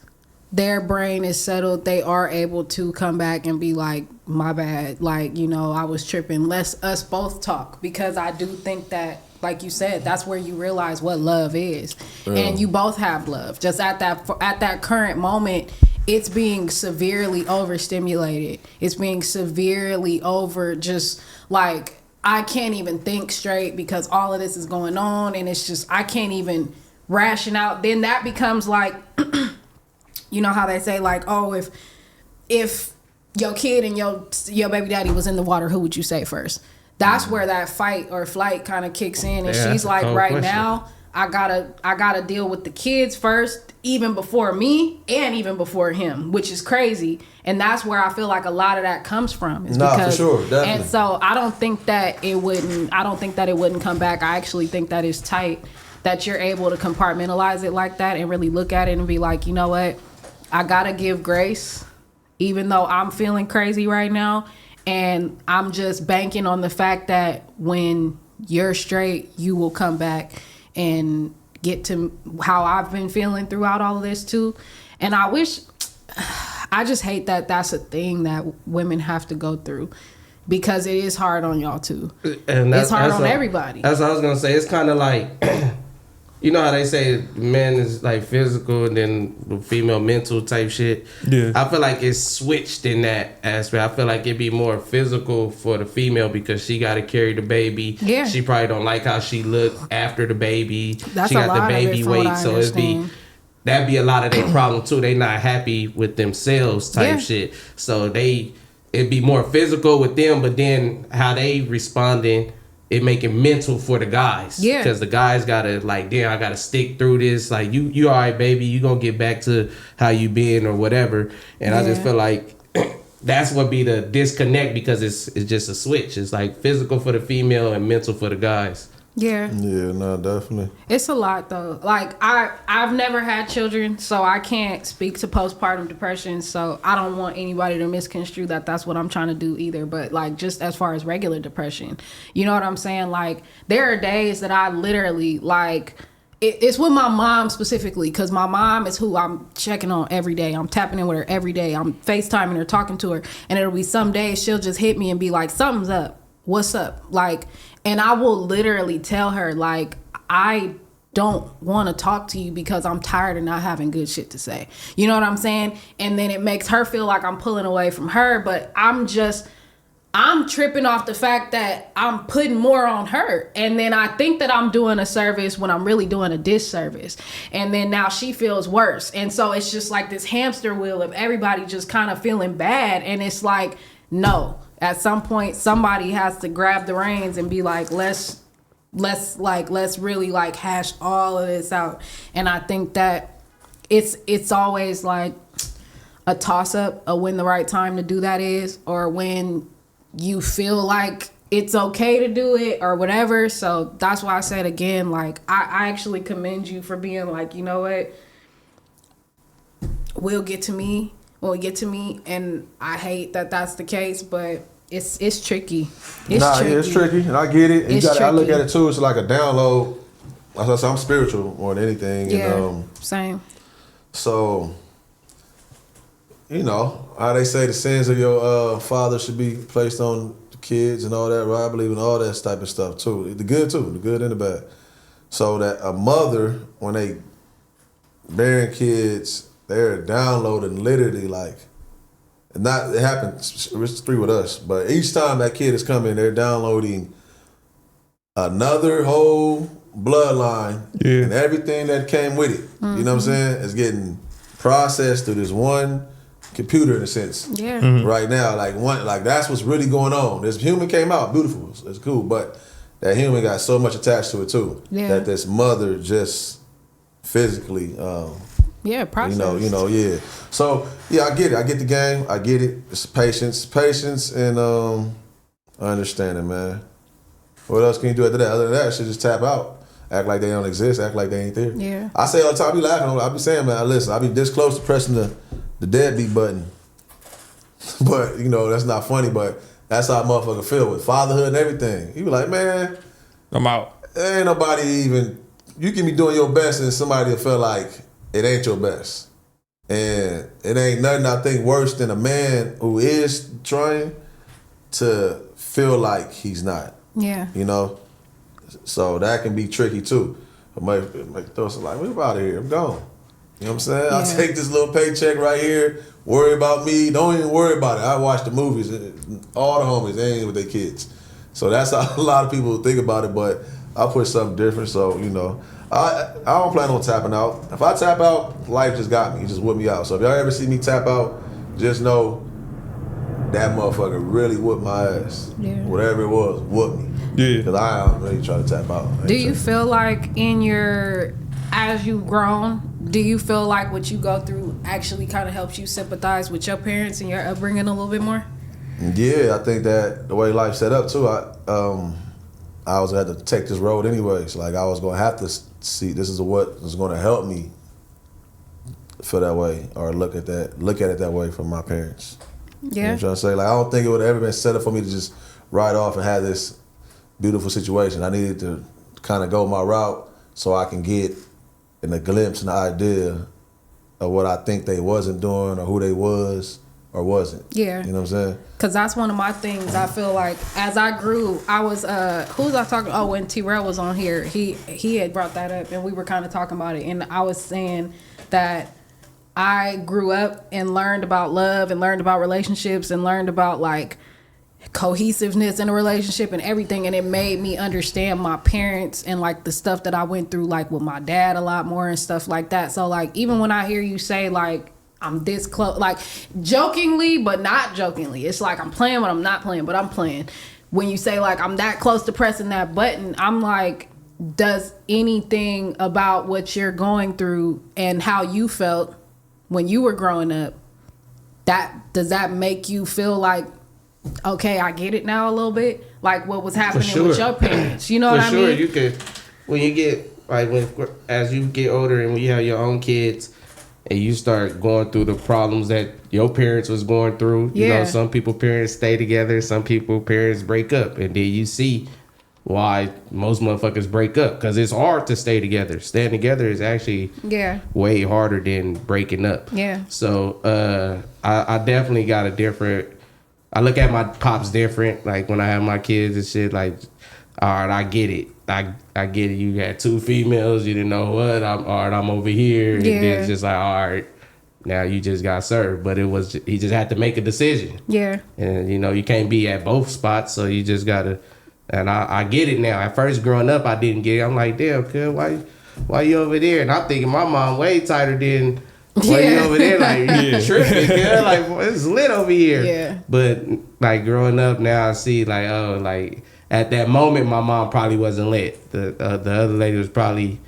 their brain is settled, they are able to come back and be like, my bad, like, you know, I was tripping, let's us both talk. Because I do think that, like you said, that's where you realize what love is. And you both have love. Just at that current moment, it's being severely overstimulated. It's being severely over, just like, I can't even think straight because all of this is going on, and it's just, I can't even ration out. Then that becomes like, you know how they say, like, oh, if your kid and your baby daddy was in the water, who would you say first? That's where that fight or flight kind of kicks in, and she's like, right now, I gotta deal with the kids first, even before me and even before him, which is crazy. And that's where I feel like a lot of that comes from.
For sure, definitely.
And so I don't think that it wouldn't come back. I actually think that it's tight that you're able to compartmentalize it like that and really look at it and be like, you know what, I gotta give grace, even though I'm feeling crazy right now. And I'm just banking on the fact that when you're straight, you will come back and get to how I've been feeling throughout all of this too. And I just hate that that's a thing that women have to go through, because it is hard on y'all too. And it's hard on everybody.
That's what I was gonna say. It's kind of like, you know how they say men is like physical and then the female mental type shit. Yeah. I feel like it's switched in that aspect. I feel like it'd be more physical for the female because she got to carry the baby. Yeah. She probably don't like how she look after the baby.
That's
she got
a lot
the baby
of it,
weight, so that'd be a lot of their problem too. They not happy with themselves type shit. So it'd be more physical with them, but then how they responding, it make it mental for the guys. Yeah. Because the guys gotta like, damn, I gotta stick through this. Like, you all right, baby. You gonna get back to how you been or whatever. And I just feel like that's what be the disconnect, because it's just a switch. It's like physical for the female and mental for the guys.
Yeah.
Yeah, no, definitely.
It's a lot though. Like I've never had children, so I can't speak to postpartum depression. So I don't want anybody to misconstrue that that's what I'm trying to do either. But like, just as far as regular depression, you know what I'm saying? Like, there are days that I literally like, it's with my mom specifically, because my mom is who I'm checking on every day. I'm tapping in with her every day. I'm FaceTiming her, talking to her. And it'll be some days she'll just hit me and be like, something's up. What's up? Like, and I will literally tell her, like, I don't want to talk to you because I'm tired of not having good shit to say. You know what I'm saying? And then it makes her feel like I'm pulling away from her, but I'm tripping off the fact that I'm putting more on her. And then I think that I'm doing a service when I'm really doing a disservice. And then now she feels worse. And so it's just like this hamster wheel of everybody just kind of feeling bad. And it's like, no, at some point somebody has to grab the reins and be like, let's really like hash all of this out. And I think that it's always like a toss up of when the right time to do that is, or when you feel like it's okay to do it or whatever. So that's why I said again, like, I actually commend you for being like, you know what, we'll get to me when we get to me. And I hate that that's the case, but it's tricky.
It's tricky, and I get it. And I look at it too. It's like a download. As I say, I'm spiritual more than anything.
Yeah,
and,
same.
So, you know how they say the sins of your father should be placed on the kids and all that, right? I believe in all that type of stuff too. The good too, the good and the bad. So that a mother, when they bearing kids, they're downloading literally like. It happens, it's 3 with us, but each time that kid is coming, they're downloading another whole bloodline and everything that came with it. Mm-hmm. You know what I'm saying? It's getting processed through this one computer in a sense. Yeah. Mm-hmm. Right now, like that's what's really going on. This human came out beautiful, it's cool, but that human got so much attached to it too. Yeah. That this mother just physically process. You know, yeah. So, yeah, I get it. I get the game. I get it. It's patience and understanding, man. What else can you do after that? Other than that, you should just tap out. Act like they don't exist. Act like they ain't there. Yeah. I say all the time, I be laughing. I be saying, man, listen, I be this close to pressing the deadbeat button. But, you know, that's not funny, but that's how a motherfucker feel with fatherhood and everything. You be like, man,
I'm out.
Ain't nobody even, you can be doing your best and somebody will feel like it ain't your best. And it ain't nothing I think worse than a man who is trying to feel like he's not.
Yeah.
You know? So that can be tricky too. It might throw us like, we're out of here, I'm gone. You know what I'm saying?
Yeah.
I'll take this little paycheck right here, worry about me, don't even worry about it. I watch the movies, all the homies, they ain't with their kids. So that's how a lot of people think about it, but I put something different, so, you know. I don't plan on tapping out. If I tap out, life just got me, it just whipped me out. So if y'all ever see me tap out, just know that motherfucker really whooped my ass.
Yeah.
Whatever it was, whooped me.
Yeah.
Because I am really trying to tap out.
Do you feel like as you've grown, do you feel like what you go through actually kind of helps you sympathize with your parents and your upbringing a little bit more?
Yeah, I think that the way life set up too, I was going to have to take this road anyways. Like I was going to have to see this is what is going to help me feel that way or look at it that way from my parents.
Yeah.
You know what I'm trying to say? Like I don't think it would have ever been set up for me to just ride off and have this beautiful situation. I needed to kind of go my route so I can get a glimpse and an idea of what I think they wasn't doing or who they was or wasn't.
Yeah.
You know what I'm saying?
Because that's one of my things. I feel like as I grew, I was, who was I talking? Oh, when t-rell was on here, he had brought that up and we were kind of talking about it. And I was saying that I grew up and learned about love and learned about relationships and learned about like cohesiveness in a relationship and everything, and it made me understand my parents and like the stuff that I went through like with my dad a lot more and stuff like that. So like even when I hear you say like I'm this close, like jokingly but not jokingly, it's like I'm playing but I'm not playing, but I'm playing. When you say like I'm that close to pressing that button, I'm like, does anything about what you're going through and how you felt when you were growing up, does that make you feel like, okay, I get it now a little bit, like what was happening with your parents? You know what I mean?
For sure, you could, when you get like as you get older and when you have your own kids and you start going through the problems that your parents was going through. You know, some people parents stay together, some people parents break up, and then you see why most motherfuckers break up, because it's hard to stay together. Staying together is actually way harder than breaking up. Yeah. So I definitely got a different. I look at my pops different. Like when I have my kids and shit. Like, all right, I get it. I get it. You got two females. You didn't know what. I'm over here. And then it's just like, all right, now you just got served. But he just had to make a decision. Yeah. And you know you can't be at both spots, so you just gotta. And I get it now. At first, growing up, I didn't get it. I'm like, damn, kid, why you over there? And I'm thinking my mom way tighter than why you over there, like tripping, kid. Like it's lit over here. Yeah. But like growing up now, I see like, oh, like at that moment, my mom probably wasn't lit. The other lady was probably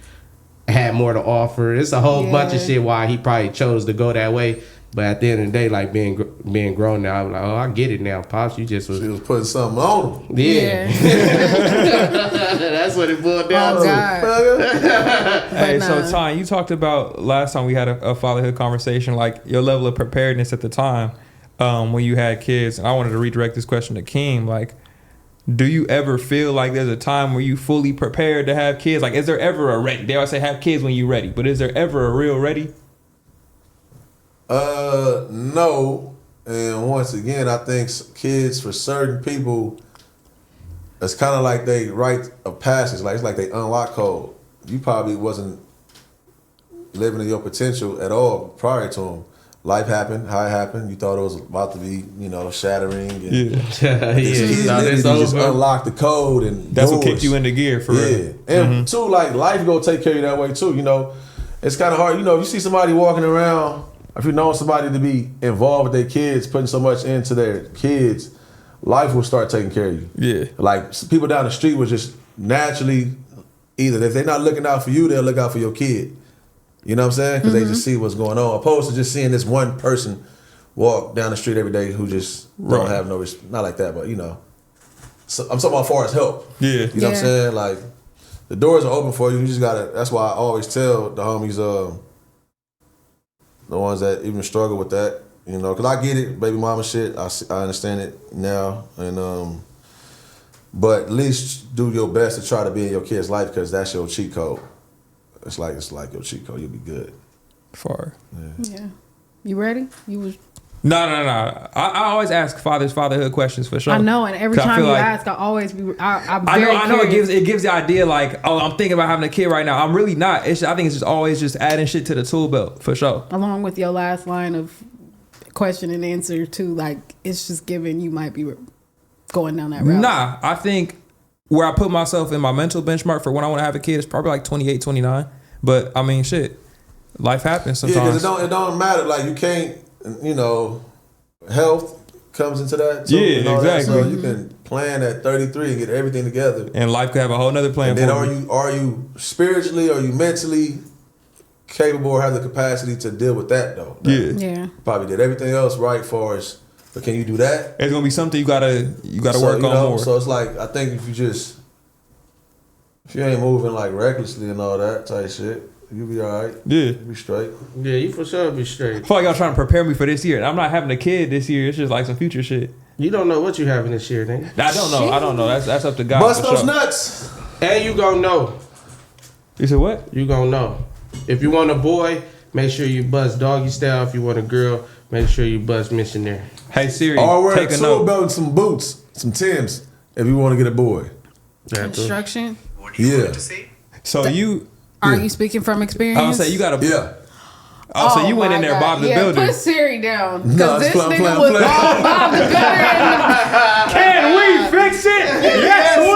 had more to offer. It's a whole bunch of shit why he probably chose to go that way. But at the end of the day, like being grown now, I'm like, oh, I get it now, pops. You just was
putting something on him.
Yeah. That's what it boiled down
to. Hey, so Ty, you talked about last time we had a fatherhood conversation, like your level of preparedness at the time when you had kids. And I wanted to redirect this question to Keem. Like, do you ever feel like there's a time where you fully prepared to have kids? Like, is there ever a ready? They always say have kids when you're ready, but is there ever a real ready?
No. And once again, I think kids, for certain people, it's kind of like they write a passage. Like it's like they unlock code. You probably wasn't living in your potential at all prior to them. Life happened, how it happened. You thought it was about to be, shattering. And kids just unlock the code, and
that's what kicked you into gear for real.
And too, like life gonna take care of you that way too. It's kind of hard. You see somebody walking around. If you know somebody to be involved with their kids, putting so much into their kids, life will start taking care of you. Yeah. Like people down the street will just naturally, either if they're not looking out for you, they'll look out for your kid. You know what I'm saying? Because they just see what's going on. Opposed to just seeing this one person walk down the street every day who just don't have no, not like that, but so I'm talking about as far as help. Yeah. You know what I'm saying? Like the doors are open for you. You just gotta, that's why I always tell the homies, the ones that even struggle with that, because I get it, baby mama shit. I understand it now, and but at least do your best to try to be in your kid's life, because that's your cheat code. It's like your cheat code. You'll be good.
Far.
Yeah. You ready? You was.
No. I always ask fatherhood questions for sure.
I know, and every
'Cause I
time
feel
you
like-
ask, I always be. I'm
I
very
know.
curious.
It gives the idea like, oh, I'm thinking about having a kid right now. I'm really not. I think it's just always just adding shit to the tool belt for sure.
Along with your last line of question and answer too, like it's just given you might be going down that route.
Nah, I think where I put myself in my mental benchmark for when I want to have a kid is probably like 28, 29. But I mean, shit, life happens
Yeah,
sometimes.
because it don't matter. Like you can't, health comes into that too.
Yeah,
and all that.
exactly.
So you can plan at 33 and get everything together.
And life could have a whole nother plan.
And then
for you.
are you spiritually, are you mentally capable or have the capacity to deal with that though?
Yeah.
Yeah.
Probably did everything else right for us, but can you do that?
It's gonna be something you gotta
So,
work on more.
So it's like I think if you ain't moving like recklessly and all that type shit, you'll be all right.
Yeah.
You'll be straight.
Yeah, you for sure be straight.
I feel like y'all trying to prepare me for this year. I'm not having a kid this year. It's just like some future shit.
You don't know what you having this year, nigga.
I don't know. That's up to God.
Bust
for
those
sure.
nuts.
And you gonna know.
You said what?
You gonna know. If you want a boy, make sure you bust doggy style. If you want a girl, make sure you bust missionary.
Hey Siri,
Or wear
take
a
a
tool
note.
belt and some boots, some Timbs, if you want to get a boy.
Instruction.
Yeah.
So you,
Are you speaking from experience?
I would say you got to.
Yeah.
Oh, so you went
my
in there,
God.
Bob the
yeah,
Builder.
Put Siri down.
No,
Because
it's
this
playing,
nigga
playing,
was
playing.
all Bob the Builder.
Can we fix it? Yes, we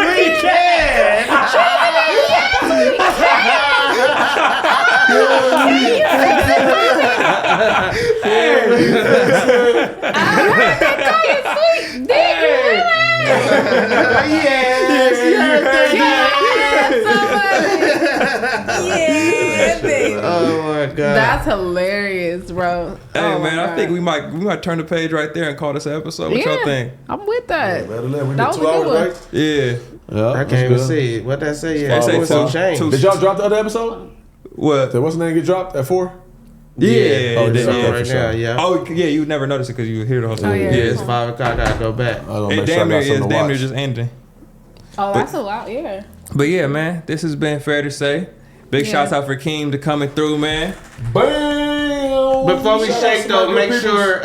Oh my god.
That's hilarious, bro.
Hey
Oh, my
man, I
God.
think we might turn the page right there and call this an episode. What y'all think?
I'm with that.
Better let we
That
did
was
2
a
hours,
good one.
right?
Yeah.
Yeah.
I
that's
can't even
good.
see it. What that say?
They
Yeah,
say
what's some change?
two-
Did y'all drop the other episode?
What?
What's the name get dropped at 4?
Yeah.
Oh,
yeah,
it's
yeah.
on
right now, yeah.
Oh yeah, you would never notice it because you were here the whole time.
Oh, yeah.
Yeah, it's 5 o'clock. I gotta go back.
I don't
It
make sure I
damn near
got
is
something to
damn near
watch.
just ending.
Oh, that's a lot, yeah.
But yeah, man, this has been fair to say. Big
Yeah.
shouts out for Keem to coming through, man.
Bam!
Before we
Shout out
shake
to
though,
my
make
good
sure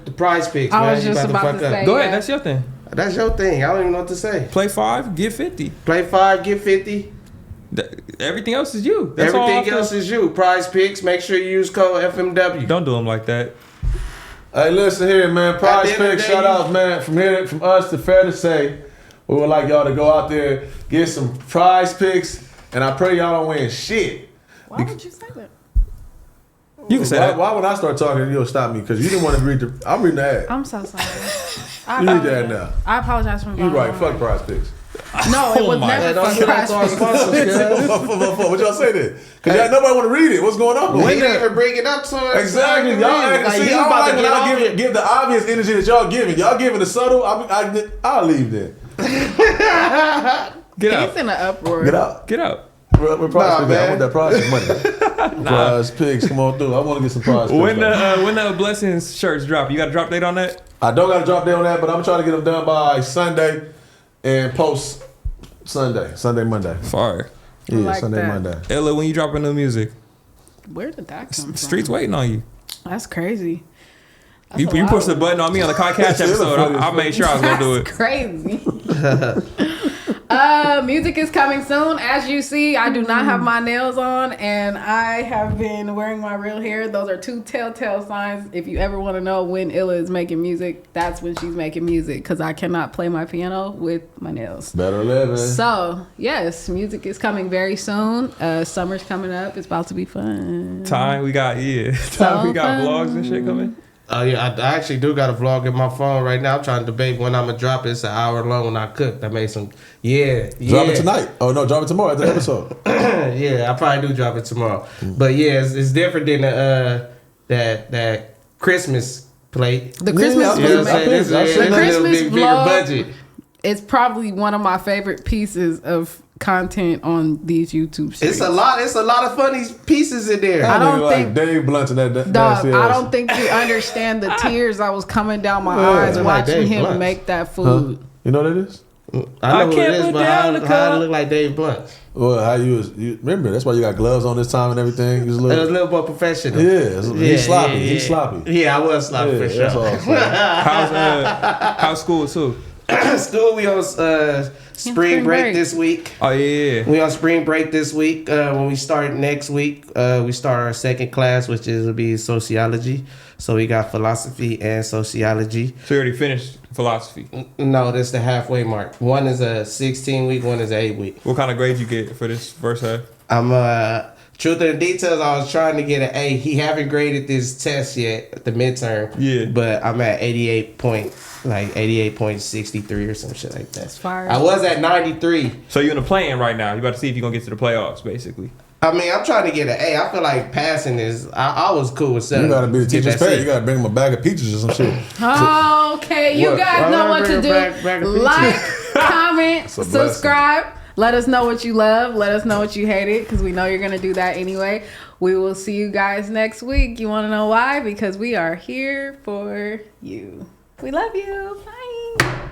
the prize picks, man.
I was
You
just about to
fuck
say.
Go
Yeah.
ahead, that's your thing.
That's your thing. I don't even know what to say.
Play 5, get 50.
Play 5, get 50.
Everything else is you. That's all
Everything
I
else
feel.
is you. Prize picks. Make sure you use code FMW.
Don't do them like that.
Hey, listen here, man.
At
Prize
the end of
picks,
the day,
shout out, man. From us to Fair to Say, we would like y'all to go out there, get some prize picks, and I pray y'all don't win shit.
Why would you say that?
You can say that.
Why would I start talking, you'll stop me? Because you didn't want to read the. I'm reading the ad.
I'm so sorry. I
You read
apologize.
that now.
I apologize for
You right. Fuck prize picks.
No, it was
my
never
Don't
fuck
get
prize
out our
picks.
sponsors, cuz.
What y'all say then? Because nobody want to read it. What's going on?
We didn't even bring it up to us.
Exactly. Y'all
like,
see,
you
I don't
about
like
to
when
get
I
off
give the obvious energy that y'all giving. Y'all giving the subtle. I'll leave then.
Get
He's
out.
in an uproar.
Get out.
Get out.
We're prize picks. I
man.
want that prize pick money. Prize picks. Come on through. I want to get some prize picks.
When
back.
the blessings shirts drop, you got a drop date on that?
I don't got to drop down on that, but I'm trying to get them done by Sunday and post Sunday, Monday.
Fire.
Yeah,
like
Sunday,
that.
Monday.
Ella, when you dropping new music,
Where did that come from?
streets waiting on you.
That's crazy. That's
You
a lot.
pushed the button on me on the Cash episode. I made sure I was gonna do it.
That's crazy. Music is coming soon. As you see, I do not have my nails on, and I have been wearing my real hair. Those are 2 telltale signs. If you ever want to know when Illa is making music, that's when she's making music, because I cannot play my piano with my nails.
Better living.
So, yes, music is coming very soon. Summer's coming up. It's about to be fun.
Time we got we got vlogs and shit coming.
Oh yeah, I actually do got a vlog in my phone right now. I'm trying to debate when I'm gonna drop it. It's an hour long when I cook. I made some.
Drop it tonight. Oh no, drop it tomorrow after the episode.
Yeah, I probably do drop it tomorrow. But yeah, it's different than the that Christmas plate.
The Christmas
Yeah,
You know what I'm
vlog,
saying? This
The
is a little
Christmas
bit bigger
vlog-
budget.
it's probably one of my favorite pieces of content on these YouTube series.
It's a lot of funny pieces in there.
I don't
Nigga
think-
like Dave Blunt and that.
Dog,
nasty
I
ass.
don't think you understand the tears that was coming down my
Yeah.
eyes
Like
watching
Dave
him
Blunt.
make that
Huh?
food.
You know what it is?
I know
I
who
can't
it is,
put
but
down the
how it
cup.
look like Dave Blunt.
Well, how you remember? That's why you got gloves on this time and everything. You was a
It was a
little,
little more professional.
he's sloppy. He's sloppy.
Yeah, I was sloppy
Yeah,
for
that's all
sure.
I'm saying.
How's school too?
School, we on spring break this week.
Oh yeah.
We on spring break this week. When we start next week, we start our second class, which will be sociology. So we got philosophy and sociology.
So you already finished philosophy.
No, that's the halfway mark. One is a 16-week, one is an 8-week.
What kind of grade you get for this first half?
I'm truth in the details, I was trying to get an A. He haven't graded this test yet, the midterm.
Yeah.
But I'm at 88.63 or some shit like that.
That's fire.
I was at 93.
So you're in the play-in right now. You about to see if you're gonna get to the playoffs, basically.
I mean, I'm trying to get an A. I feel like passing is. I was cool with 7.
You gotta be the
Get
teacher's
that
pet.
C.
You gotta bring him a bag of peaches or some shit.
Okay, you
What?
guys know what to do.
Back of
Like, comment,
It's a blessing.
subscribe. Let us know what you love. Let us know what you hated, because we know you're gonna do that anyway. We will see you guys next week. You want to know why? Because we are here for you. We love you. Bye.